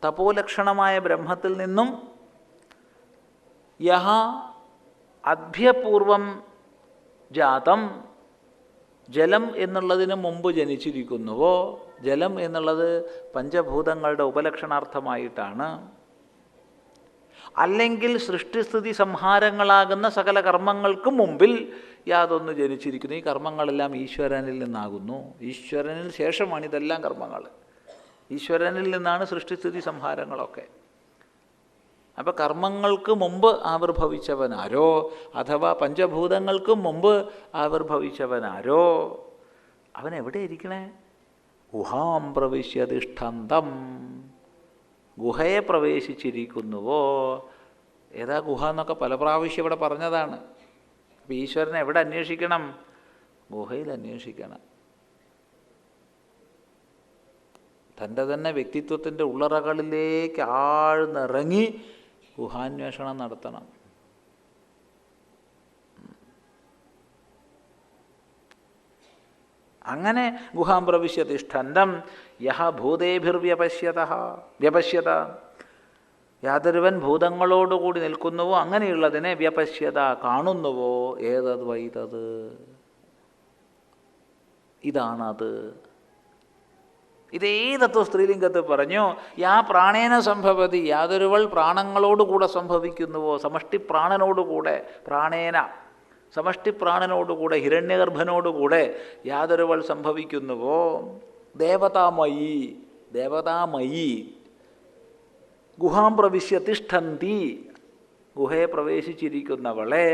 തപോലക്ഷണമായ ബ്രഹ്മത്തിൽ നിന്നും യഹ അഭ്യപൂർവം ജാതം, ജലം എന്നുള്ളതിന് മുമ്പ് ജനിച്ചിരിക്കുന്നുവോ, ജലം എന്നുള്ളത് പഞ്ചഭൂതങ്ങളുടെ ഉപലക്ഷണാർത്ഥമായിട്ടാണ്, അല്ലെങ്കിൽ സൃഷ്ടിസ്ഥിതി സംഹാരങ്ങളാകുന്ന സകല കർമ്മങ്ങൾക്കും മുമ്പിൽ യാതൊന്ന് ജനിച്ചിരിക്കുന്നു. ഈ കർമ്മങ്ങളെല്ലാം ഈശ്വരനിൽ നിന്നാകുന്നു. ഈശ്വരനിൽ ശേഷമാണ് ഇതെല്ലാം കർമ്മങ്ങൾ. ഈശ്വരനിൽ നിന്നാണ് സൃഷ്ടിസ്ഥിതി സംഹാരങ്ങളൊക്കെ. അപ്പം കർമ്മങ്ങൾക്ക് മുമ്പ് ആവിർഭവിച്ചവനാരോ, അഥവാ പഞ്ചഭൂതങ്ങൾക്ക് മുമ്പ് ആവിർഭവിച്ചവനാരോ, അവൻ എവിടെ ഇരിക്കണേ? ഗുഹാം പ്രവിശ്യതിഷ്ഠന്തം, ഗുഹയെ പ്രവേശിച്ചിരിക്കുന്നുവോ. ഏതാ ഗുഹ എന്നൊക്കെ പല പ്രാവശ്യം ഇവിടെ പറഞ്ഞതാണ്. അപ്പം ഈശ്വരനെ എവിടെ അന്വേഷിക്കണം? ഗുഹയിൽ അന്വേഷിക്കണം. തൻ്റെ തന്നെ വ്യക്തിത്വത്തിൻ്റെ ഉള്ളറകളിലേക്ക് ആഴ്ന്നിറങ്ങി ഗുഹാന്വേഷണം നടത്തണം. അങ്ങനെ ഗുഹാം പ്രവിശ്യ തിഷ്ഠന്തം യഹ വ്യപശ്യത, യാതൊരുവൻ ഭൂതങ്ങളോടുകൂടി നിൽക്കുന്നുവോ അങ്ങനെയുള്ളതിനെ വ്യപശ്യത കാണുന്നുവോ, ഏതത് വൈതത് ഇതാണത്. ഇതേ തത്വം സ്ത്രീലിംഗത്തിൽ പറഞ്ഞു. യാ പ്രാണേന സംഭവതി, യാതൊരുവൾ പ്രാണങ്ങളോടുകൂടെ സംഭവിക്കുന്നുവോ, സമഷ്ടി പ്രാണനോടുകൂടെ, പ്രാണേന സമഷ്ടി പ്രാണനോടുകൂടെ, ഹിരണ്യഗർഭനോടുകൂടെ യാതൊരുവൾ സംഭവിക്കുന്നുവോ, ദേവതാമയി ഗുഹാം പ്രവിശ്യ തിഷ്ഠന്തി, ഗുഹയെ പ്രവേശിച്ചിരിക്കുന്നവളെ,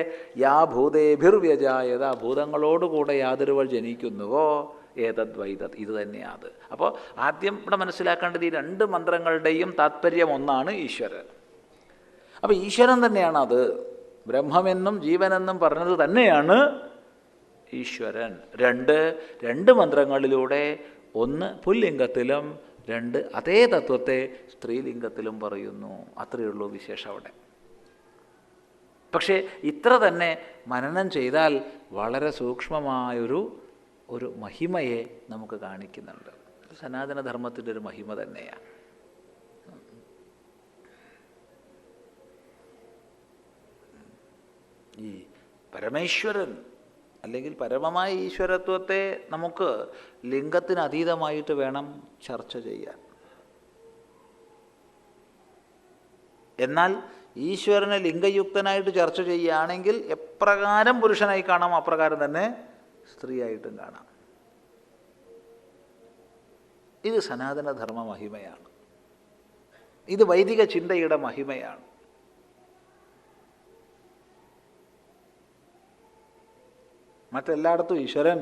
യാ ഭൂതേഭിർവ്യജായത, ഭൂതങ്ങളോടുകൂടെ യാതൊരുവൾ ജനിക്കുന്നുവോ, ഏതദ് വൈതത് ഇത് തന്നെയാണ്. അപ്പോൾ ആദ്യം ഇവിടെ മനസ്സിലാക്കേണ്ടത് ഈ രണ്ട് മന്ത്രങ്ങളുടെയും താത്പര്യം ഒന്നാണ് ഈശ്വരൻ. അപ്പോൾ ഈശ്വരൻ തന്നെയാണ് അത്. ബ്രഹ്മമെന്നും ജീവനെന്നും പറഞ്ഞത് തന്നെയാണ് ഈശ്വരൻ. രണ്ട് മന്ത്രങ്ങളിലൂടെ ഒന്ന് പുല്ലിംഗത്തിലും രണ്ട് അതേ തത്വത്തെ സ്ത്രീലിംഗത്തിലും പറയുന്നു. അത്രയേ ഉള്ളൂ വിശേഷം അവിടെ. പക്ഷേ ഇത്ര തന്നെ മനനം ചെയ്താൽ വളരെ സൂക്ഷ്മമായൊരു മഹിമയെ നമുക്ക് കാണിക്കുന്നുണ്ട്. സനാതനധർമ്മത്തിൻ്റെ ഒരു മഹിമ തന്നെയാണ്. ഈ പരമേശ്വരൻ അല്ലെങ്കിൽ പരമമായ ഈശ്വരത്വത്തെ നമുക്ക് ലിംഗത്തിന് അതീതമായിട്ട് വേണം ചർച്ച ചെയ്യാൻ. എന്നാൽ ഈശ്വരനെ ലിംഗയുക്തനായിട്ട് ചർച്ച ചെയ്യുകയാണെങ്കിൽ എപ്രകാരം പുരുഷനായി കാണാം അപ്രകാരം തന്നെ സ്ത്രീയായിട്ടും കാണാം. ഇത് സനാതനധർമ്മ മഹിമയാണ്. ഇത് വൈദിക ചിന്തയുടെ മഹിമയാണ്. മറ്റെല്ലായിടത്തും ഈശ്വരൻ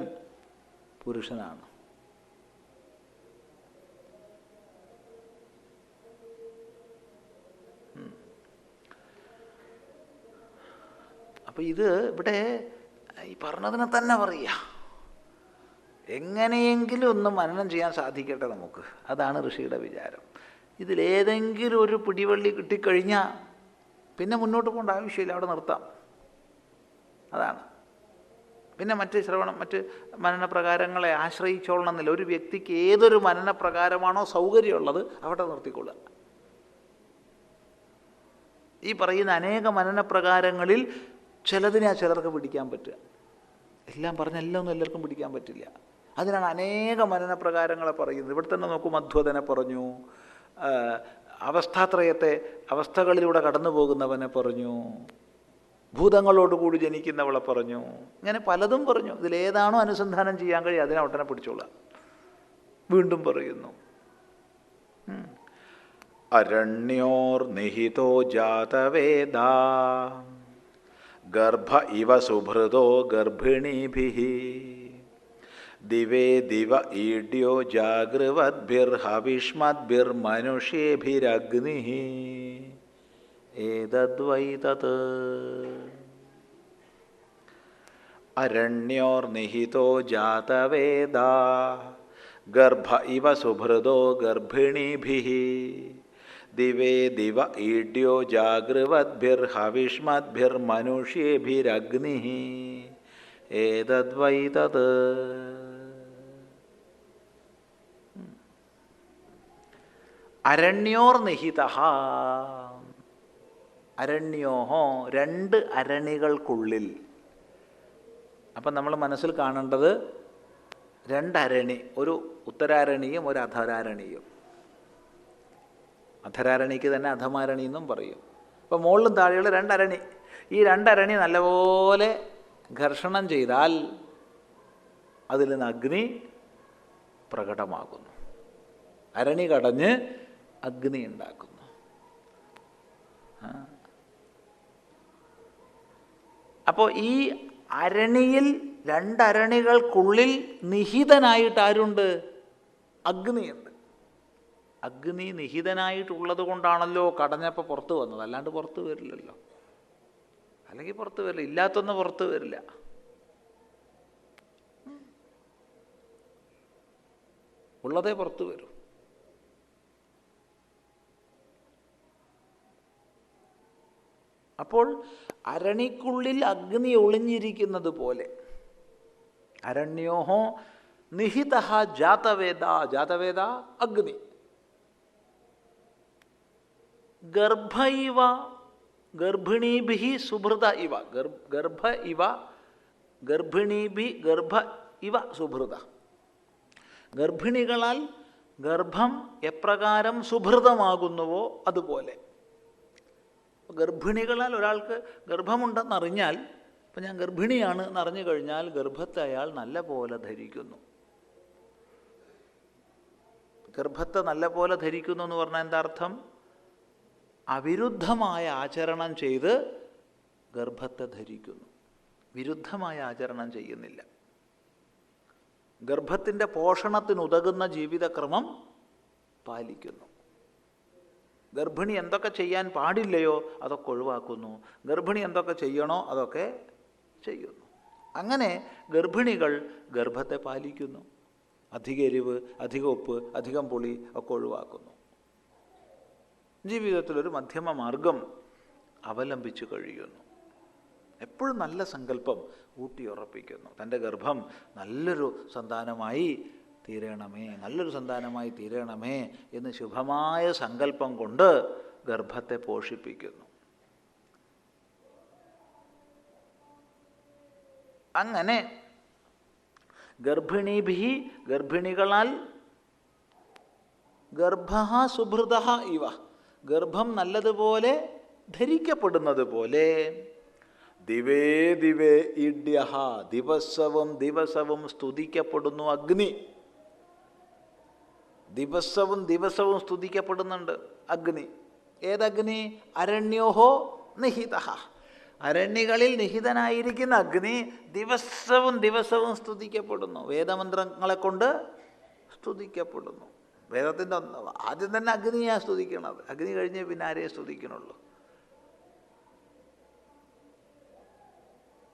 പുരുഷനാണ്. അപ്പം ഇത് ഇവിടെ ഈ പറഞ്ഞതിനെ തന്നെ പറയുക. എങ്ങനെയെങ്കിലും ഒന്ന് മനനം ചെയ്യാൻ സാധിക്കട്ടെ നമുക്ക്. അതാണ് ഋഷിയുടെ വിചാരം. ഇതിലേതെങ്കിലും ഒരു പിടിവള്ളി കിട്ടിക്കഴിഞ്ഞാൽ പിന്നെ മുന്നോട്ട് പോകേണ്ട ആവശ്യമില്ല, അവിടെ നിർത്താം. അതാണ്. പിന്നെ മറ്റ് മനനപ്രകാരങ്ങളെ ആശ്രയിച്ചോളണമെന്നില്ല. ഒരു വ്യക്തിക്ക് ഏതൊരു മനനപ്രകാരമാണോ സൗകര്യമുള്ളത് അവിടെ നിർത്തിക്കൊള്ളുക. ഈ പറയുന്ന അനേക മനനപ്രകാരങ്ങളിൽ ചിലതിനെ ചിലർക്ക് പിടിക്കാൻ പറ്റുക. എല്ലാം ഒന്നും എല്ലാവർക്കും പിടിക്കാൻ പറ്റില്ല. അതിനാണ് അനേക മനനപ്രകാരങ്ങളെ പറയുന്നത്. ഇവിടെ തന്നെ നോക്കൂ, മധ്വതനെ പറഞ്ഞു, അവസ്ഥാത്രയത്തെ അവസ്ഥകളിലൂടെ കടന്നു പോകുന്നവനെ പറഞ്ഞു, ഭൂതങ്ങളോടുകൂടി ജനിക്കുന്നവളെ പറഞ്ഞു, ഇങ്ങനെ പലതും പറഞ്ഞു. ഇതിലേതാണോ അനുസന്ധാനം ചെയ്യാൻ കഴിയും അതിനെ ഒട്ടനെ പിടിച്ചോളാം. വീണ്ടും പറയുന്നു, അരണ്യോർ നിഹിതോ ജാതവേദാ ഗർഭ ഇവ സുഭൃതോ ഗർഭിണീഭിഃ ദിവേ ദിവ ഈഡ്യോ ജാഗൃവദ്ഭിർഹവിഷ്മദ്ഭിർമനുഷ്യേഭിരഗ്നിഃ ഏതദ്വൈ തത്. അരണ്യോർനിഹിതോ ജാതവേദാ ഗർഭ ഇവ സുഭൃതോ ഗർഭിണീഭിഃ ദിവേ ദിവ ഈഡ്യോ ജാഗൃവദ്ഭിർഹവിഷ്മദ്ഭിർമനുഷ്യേഭിരഗ്നിഃ ഏതദ്വൈ തത്. അരണ്യോർനിഹിതഃ, അരണ്യോഹോ രണ്ട് അരണികൾക്കുള്ളിൽ. അപ്പം നമ്മൾ മനസ്സിൽ കാണേണ്ടത് രണ്ടരണി, ഒരു ഉത്തരാരണിയും ഒരു അധരാരണിയും. അധരാരണിക്ക് തന്നെ അധമാരണി എന്നും പറയും. അപ്പം മുകളിലും താഴെയുള്ള രണ്ടരണി. ഈ രണ്ടരണി നല്ലപോലെ ഘർഷണം ചെയ്താൽ അതിൽ നിന്ന് അഗ്നി പ്രകടമാകുന്നു. അരണി കടഞ്ഞ് അഗ്നി ഉണ്ടാക്കുന്നു. അപ്പോൾ ഈ അരണിയിൽ രണ്ടരണികൾക്കുള്ളിൽ നിഹിതനായിട്ട് ആരുണ്ട്? അഗ്നിയുണ്ട്. അഗ്നി നിഹിതനായിട്ടുള്ളത് കൊണ്ടാണല്ലോ കടഞ്ഞപ്പോൾ പുറത്ത് വന്നത്, അല്ലാണ്ട് പുറത്ത് വരില്ലല്ലോ. അല്ലെങ്കിൽ പുറത്ത് വരില്ല, ഇല്ലാത്തൊന്നും പുറത്ത് വരില്ല. ഉള്ളതേ പുറത്ത് വരും. അപ്പോൾ അരണിക്കുള്ളിൽ അഗ്നി ഒളിഞ്ഞിരിക്കുന്നത് പോലെ, അരണ്യോഹോ നിഹിത ജാതവേദ, ജാതവേദ അഗ്നി, ഗർഭ ഇവ ഗർഭിണീഭി സുഭൃത ഇവ, ഗർഭ ഇവ ഗർഭിണീഭി ഗർഭ ഇവ സുഭൃത, ഗർഭിണികളാൽ ഗർഭം എപ്രകാരം സുഭൃതമാകുന്നുവോ അതുപോലെ. ഗർഭിണികളാൽ ഒരാൾക്ക് ഗർഭമുണ്ടെന്നറിഞ്ഞാൽ, ഇപ്പം ഞാൻ ഗർഭിണിയാണ് എന്നറിഞ്ഞു കഴിഞ്ഞാൽ ഗർഭത്തെ അയാൾ നല്ല പോലെ ധരിക്കുന്നു. ഗർഭത്തെ നല്ല പോലെ ധരിക്കുന്നു എന്ന് പറഞ്ഞാൽ എന്താ അർത്ഥം? അവിരുദ്ധമായ ആചരണം ചെയ്ത് ഗർഭത്തെ ധരിക്കുന്നു, വിരുദ്ധമായ ആചരണം ചെയ്യുന്നില്ല. ഗർഭത്തിൻ്റെ പോഷണത്തിനുതകുന്ന ജീവിതക്രമം പാലിക്കുന്നു. ഗർഭിണി എന്തൊക്കെ ചെയ്യാൻ പാടില്ലയോ അതൊക്കെ ഒഴിവാക്കുന്നു, ഗർഭിണി എന്തൊക്കെ ചെയ്യണോ അതൊക്കെ ചെയ്യുന്നു. അങ്ങനെ ഗർഭിണികൾ ഗർഭത്തെ പാലിക്കുന്നു. അധിക എരിവ്, അധിക ഉപ്പ്, അധികം പുളി ഒക്കെ ഒഴിവാക്കുന്നു. ജീവിതത്തിലൊരു മധ്യമ മാർഗം അവലംബിച്ചു കഴിയുന്നു. എപ്പോഴും നല്ല സങ്കല്പം ഊട്ടിയുറപ്പിക്കുന്നു. തൻ്റെ ഗർഭം നല്ലൊരു സന്താനമായി തീരണമേ, നല്ലൊരു സന്താനമായി തീരണമേ എന്ന് ശുഭമായ സങ്കല്പം കൊണ്ട് ഗർഭത്തെ പോഷിപ്പിക്കുന്നു. അങ്ങനെ ഗർഭിണീഭി, ഗർഭിണികളാൽ, ഗർഭ സുഭൃത ഇവ, ഗർഭം നല്ലതുപോലെ ധരിക്കപ്പെടുന്നത് പോലെ, ദിവേ ദിവേ ഇഡ്യഹ, ദിവസവും ദിവസവും സ്തുതിക്കപ്പെടുന്നു അഗ്നി. ദിവസവും ദിവസവും സ്തുതിക്കപ്പെടുന്നുണ്ട് അഗ്നി. ഏതഗ്നി? അരണ്യോഹോ നിഹിത, അരണ്യകളിൽ നിഹിതനായിരിക്കുന്ന അഗ്നി ദിവസവും ദിവസവും സ്തുതിക്കപ്പെടുന്നു. വേദമന്ത്രങ്ങളെ കൊണ്ട് സ്തുതിക്കപ്പെടുന്നു. വേദത്തിൻ്റെ ആദ്യം തന്നെ അഗ്നിയാണ് സ്തുതിക്കണത്. അഗ്നി കഴിഞ്ഞ് പിന്നെ ആരെയും സ്തുതിക്കണുള്ളൂ.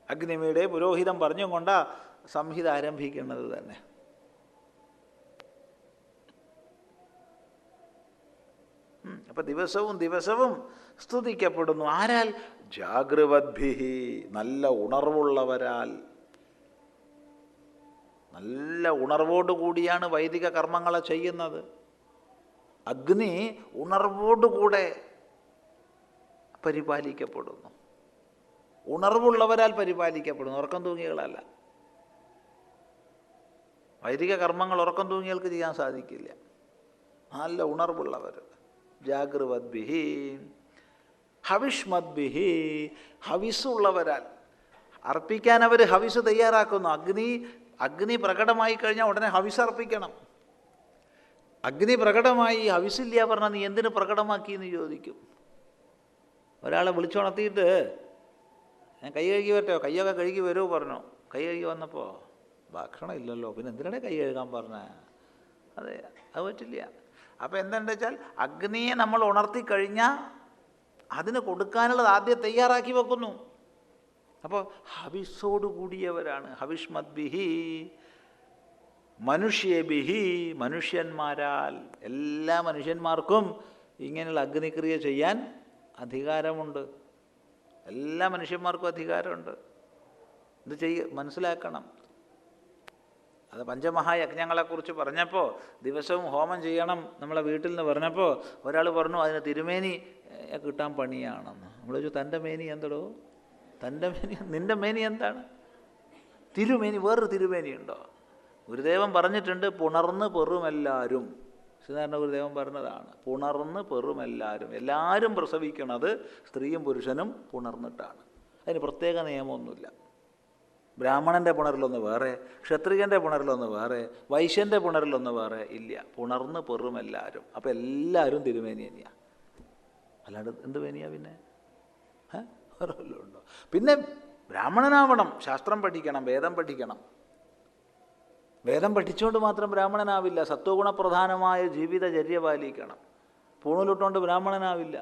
അഗ്നിമയുടെ പുരോഹിതം പറഞ്ഞും കൊണ്ടാ സംഹിത ആരംഭിക്കുന്നത് തന്നെ. അപ്പം ദിവസവും ദിവസവും സ്തുതിക്കപ്പെടുന്നു. ആരാൽ? ജാഗൃവദ്ഭിഹി, നല്ല ഉണർവുള്ളവരാൽ. നല്ല ഉണർവോടുകൂടിയാണ് വൈദിക കർമ്മങ്ങളെ ചെയ്യുന്നത്. അഗ്നി ഉണർവോടുകൂടെ പരിപാലിക്കപ്പെടുന്നു. ഉണർവുള്ളവരാൽ പരിപാലിക്കപ്പെടുന്നു, ഉറക്കം തൂങ്ങികളല്ല. വൈദിക കർമ്മങ്ങൾ ഉറക്കം തൂങ്ങികൾക്ക് ചെയ്യാൻ സാധിക്കില്ല. നല്ല ഉണർവുള്ളവർ. ജാഗൃവദ്ഭിഹി ഹവിഷ്മദ്ഭിഹി, ഹവിസുള്ളവരാൽ. അർപ്പിക്കാൻ അവർ ഹവിസ് തയ്യാറാക്കുന്നു. അഗ്നി പ്രകടമായി കഴിഞ്ഞാൽ ഉടനെ ഹവിസ് അർപ്പിക്കണം. അഗ്നി പ്രകടമായി, ഹവിസില്ല പറഞ്ഞാൽ നീ എന്തിനു പ്രകടമാക്കി എന്ന് ചോദിക്കും. ഒരാളെ വിളിച്ചുണർത്തിയിട്ട് ഞാൻ കൈ കഴുകി വരട്ടെ, കൈയൊക്കെ കഴുകി വരുമോ പറഞ്ഞു. കൈ കഴുകി വന്നപ്പോൾ ഭക്ഷണം ഇല്ലല്ലോ, പിന്നെ എന്തിനാണ് കൈ കഴുകാൻ പറഞ്ഞേ? അതെ, അത് പറ്റില്ല. അപ്പോൾ എന്താണെന്ന് വെച്ചാൽ അഗ്നിയെ നമ്മൾ ഉണർത്തി കഴിഞ്ഞാൽ അതിന് കൊടുക്കാനുള്ളത് ആദ്യം തയ്യാറാക്കി വെക്കുന്നു. അപ്പോൾ ഹവിസോട് കൂടിയവരാണ്. ഹവിഷ്മദ്ഭിഹി മനുഷ്യേഭിഹി, മനുഷ്യന്മാരാൽ. എല്ലാ മനുഷ്യന്മാർക്കും ഇങ്ങനെയുള്ള അഗ്നിക്രിയ ചെയ്യാൻ അധികാരമുണ്ട്. എല്ലാ മനുഷ്യന്മാർക്കും അധികാരമുണ്ട്. ഇത് മനസ്സിലാക്കണം. അത് പഞ്ചമഹായജ്ഞങ്ങളെക്കുറിച്ച് പറഞ്ഞപ്പോൾ, ദിവസവും ഹോമം ചെയ്യണം നമ്മളെ വീട്ടിൽ നിന്ന് പറഞ്ഞപ്പോൾ ഒരാൾ പറഞ്ഞു അതിന് തിരുമേനി കിട്ടാൻ പണിയാണെന്ന്. നമ്മൾ ചോദിച്ചു തൻ്റെ മേനി എന്തടോ? തൻ്റെ മേനി, നിൻ്റെ മേനി എന്താണ്? തിരുമേനി, വേറൊരു തിരുമേനി ഉണ്ടോ? ഗുരുദേവൻ പറഞ്ഞിട്ടുണ്ട്, പുണർന്ന് പെറുമെല്ലാവരും. ശ്രീനാരായണ ഗുരുദേവൻ പറഞ്ഞതാണ്, പുണർന്ന് പെറുമെല്ലാവരും. എല്ലാവരും പ്രസവിക്കണത് സ്ത്രീയും പുരുഷനും പുണർന്നിട്ടാണ്. അതിന് പ്രത്യേക നിയമമൊന്നുമില്ല. ബ്രാഹ്മണൻ്റെ പുണറിലൊന്ന് വേറെ, ക്ഷത്രിയൻ്റെ പുണറിലൊന്ന് വേറെ, വൈശ്യൻ്റെ പുണറിലൊന്ന് വേറെ ഇല്ല. പുണർന്ന് പെറുമെല്ലാവരും. അപ്പം എല്ലാവരും തിരുമേനി തന്നെയാണ്. അല്ലാണ്ട് എന്ത് മേനിയാ പിന്നെ? വേറെ വല്ലതും ഉണ്ടോ? പിന്നെ ബ്രാഹ്മണനാവണം, ശാസ്ത്രം പഠിക്കണം, വേദം പഠിക്കണം. വേദം പഠിച്ചുകൊണ്ട് മാത്രം ബ്രാഹ്മണനാവില്ല. സത്വഗുണപ്രധാനമായ ജീവിതചര്യ പാലിക്കണം. പൂണൂലിട്ടുകൊണ്ട് ബ്രാഹ്മണനാവില്ല.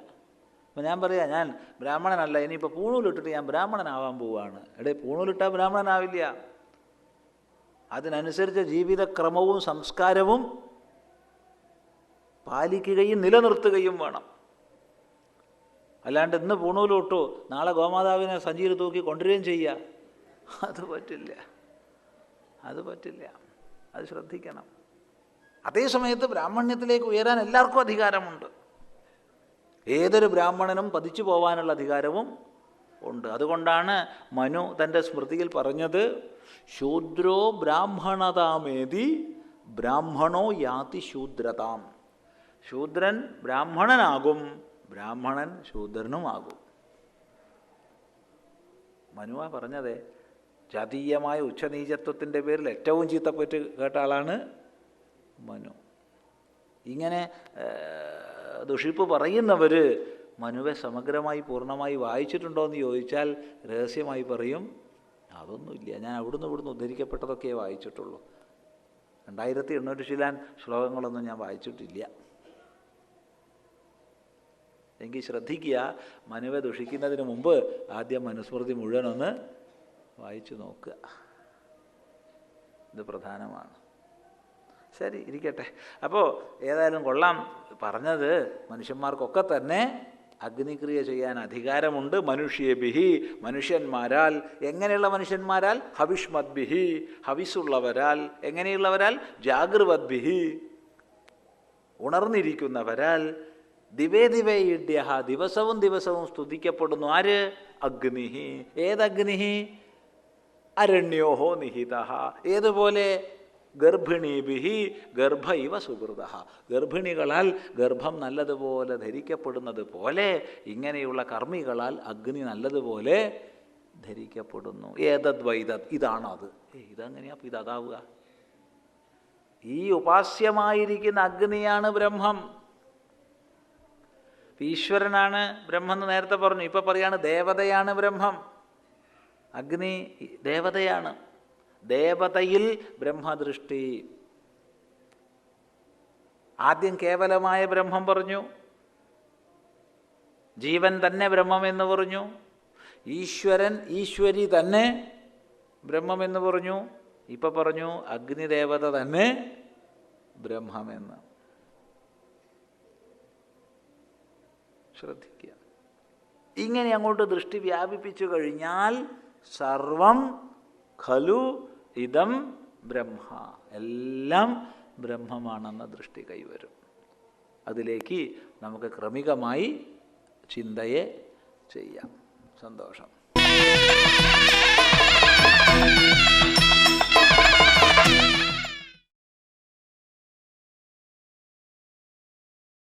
അപ്പം ഞാൻ പറയാം, ഞാൻ ബ്രാഹ്മണനല്ല, ഇനിയിപ്പോൾ പൂണൂലിട്ടിട്ട് ഞാൻ ബ്രാഹ്മണനാവാൻ പോവുകയാണ്. പൂണൂലിട്ടാൽ ബ്രാഹ്മണനാവില്ല. അതിനനുസരിച്ച് ജീവിതക്രമവും സംസ്കാരവും പാലിക്കുകയും നിലനിർത്തുകയും വേണം. അല്ലാണ്ട് ഇന്ന് പൂണൂലിട്ടു നാളെ ഗോമാതാവിനെ സഞ്ചിയിൽ തൂക്കി കൊണ്ടുവരികയും ചെയ്യുക, അത് പറ്റില്ല. അത് ശ്രദ്ധിക്കണം. അതേ സമയത്ത് ബ്രാഹ്മണ്യത്തിലേക്ക് ഉയരാൻ എല്ലാവർക്കും അധികാരമുണ്ട്. ഏതൊരു ബ്രാഹ്മണനും പതിച്ചു പോകാനുള്ള അധികാരവും ഉണ്ട്. അതുകൊണ്ടാണ് മനു തൻ്റെ സ്മൃതിയിൽ പറഞ്ഞത്, ശൂദ്രോ ബ്രാഹ്മണതാമേതി ബ്രാഹ്മണോ യാതി ശൂദ്രതാം. ശൂദ്രൻ ബ്രാഹ്മണനാകും, ബ്രാഹ്മണൻ ശൂദ്രനുമാകും. മനുവാ പറഞ്ഞത്. ജാതീയമായ ഉച്ചനീചത്വത്തിൻ്റെ പേരിൽ ഏറ്റവും ചീത്തപ്പറ്റ് കേട്ട ആളാണ് മനു. ഇങ്ങനെ ദുഷിപ്പ് പറയുന്നവർ മനുവെ സമഗ്രമായി പൂർണ്ണമായി വായിച്ചിട്ടുണ്ടോ എന്ന് ചോദിച്ചാൽ രഹസ്യമായി പറയും, അതൊന്നുമില്ല, ഞാൻ അവിടുന്ന് ഉദ്ധരിക്കപ്പെട്ടതൊക്കെ വായിച്ചിട്ടുള്ളൂ. 2800 ചില്ലാൻ ശ്ലോകങ്ങളൊന്നും ഞാൻ വായിച്ചിട്ടില്ല. എങ്കിൽ ശ്രദ്ധിക്കുക, മനുവെ ദുഷിക്കുന്നതിന് മുമ്പ് ആദ്യം മനുസ്മൃതി മുഴുവനൊന്ന് വായിച്ചു നോക്കുക. ഇത് പ്രധാനമാണ്. ശരി, ഇരിക്കട്ടെ. അപ്പോൾ ഏതായാലും കൊള്ളാം. പറഞ്ഞത് മനുഷ്യന്മാർക്കൊക്കെ തന്നെ അഗ്നിക്രിയ ചെയ്യാൻ അധികാരമുണ്ട്. മനുഷ്യേഭിഹി, മനുഷ്യന്മാരാൽ. എങ്ങനെയുള്ള മനുഷ്യന്മാരാൽ? ഹവിഷ്മദ്ഭിഹി, ഹവിസുള്ളവരാൽ. എങ്ങനെയുള്ളവരാൽ? ജാഗൃവദ്ഭിഹി, ഉണർന്നിരിക്കുന്നവരാൽ. ദിവേ ദിവേ ഇഡ്യ, ദിവസവും ദിവസവും സ്തുതിക്കപ്പെടുന്നു. ആര്? അഗ്നിഹി. ഏതഗ്നിഹി? അരണ്യോഹോ നിഹിതഃ. ഏതുപോലെ? ഗർഭിണീഭിഹി ഗർഭ ഇവ സുഹൃത. ഗർഭിണികളാൽ ഗർഭം നല്ലതുപോലെ ധരിക്കപ്പെടുന്നത് പോലെ ഇങ്ങനെയുള്ള കർമ്മികളാൽ അഗ്നി നല്ലതുപോലെ ധരിക്കപ്പെടുന്നു. ഏതദ് വൈതത്, ഇതാണത്. ഇതെങ്ങനെയാ ഇത് അതാവുക? ഈ ഉപാസ്യമായിരിക്കുന്ന അഗ്നിയാണ് ബ്രഹ്മം. ഈശ്വരനാണ് ബ്രഹ്മം എന്ന് നേരത്തെ പറഞ്ഞു. ഇപ്പം പറയാണ് ദേവതയാണ് ബ്രഹ്മം. അഗ്നി ദേവതയാണ്. ദേവതയിൽ ബ്രഹ്മദൃഷ്ടി. ആദ്യം കേവലമായ ബ്രഹ്മം പറഞ്ഞു, ജീവൻ തന്നെ ബ്രഹ്മം എന്ന് പറഞ്ഞു, ഈശ്വരൻ ഈശ്വരി തന്നെ ബ്രഹ്മം എന്ന് പറഞ്ഞു, ഇപ്പം പറഞ്ഞു അഗ്നിദേവത തന്നെ ബ്രഹ്മമെന്ന്. ശ്രദ്ധിക്കുക. ഇങ്ങനെ അങ്ങോട്ട് ദൃഷ്ടി വ്യാപിപ്പിച്ചു കഴിഞ്ഞാൽ സർവം ഖലു ഇദം ബ്രഹ്മ, എല്ലാം ബ്രഹ്മമാണെന്ന ദൃഷ്ടി കൈവരും. അതിലേക്ക് നമുക്ക് ക്രമികമായി ചിന്തയെ ചെയ്യാം. സന്തോഷം.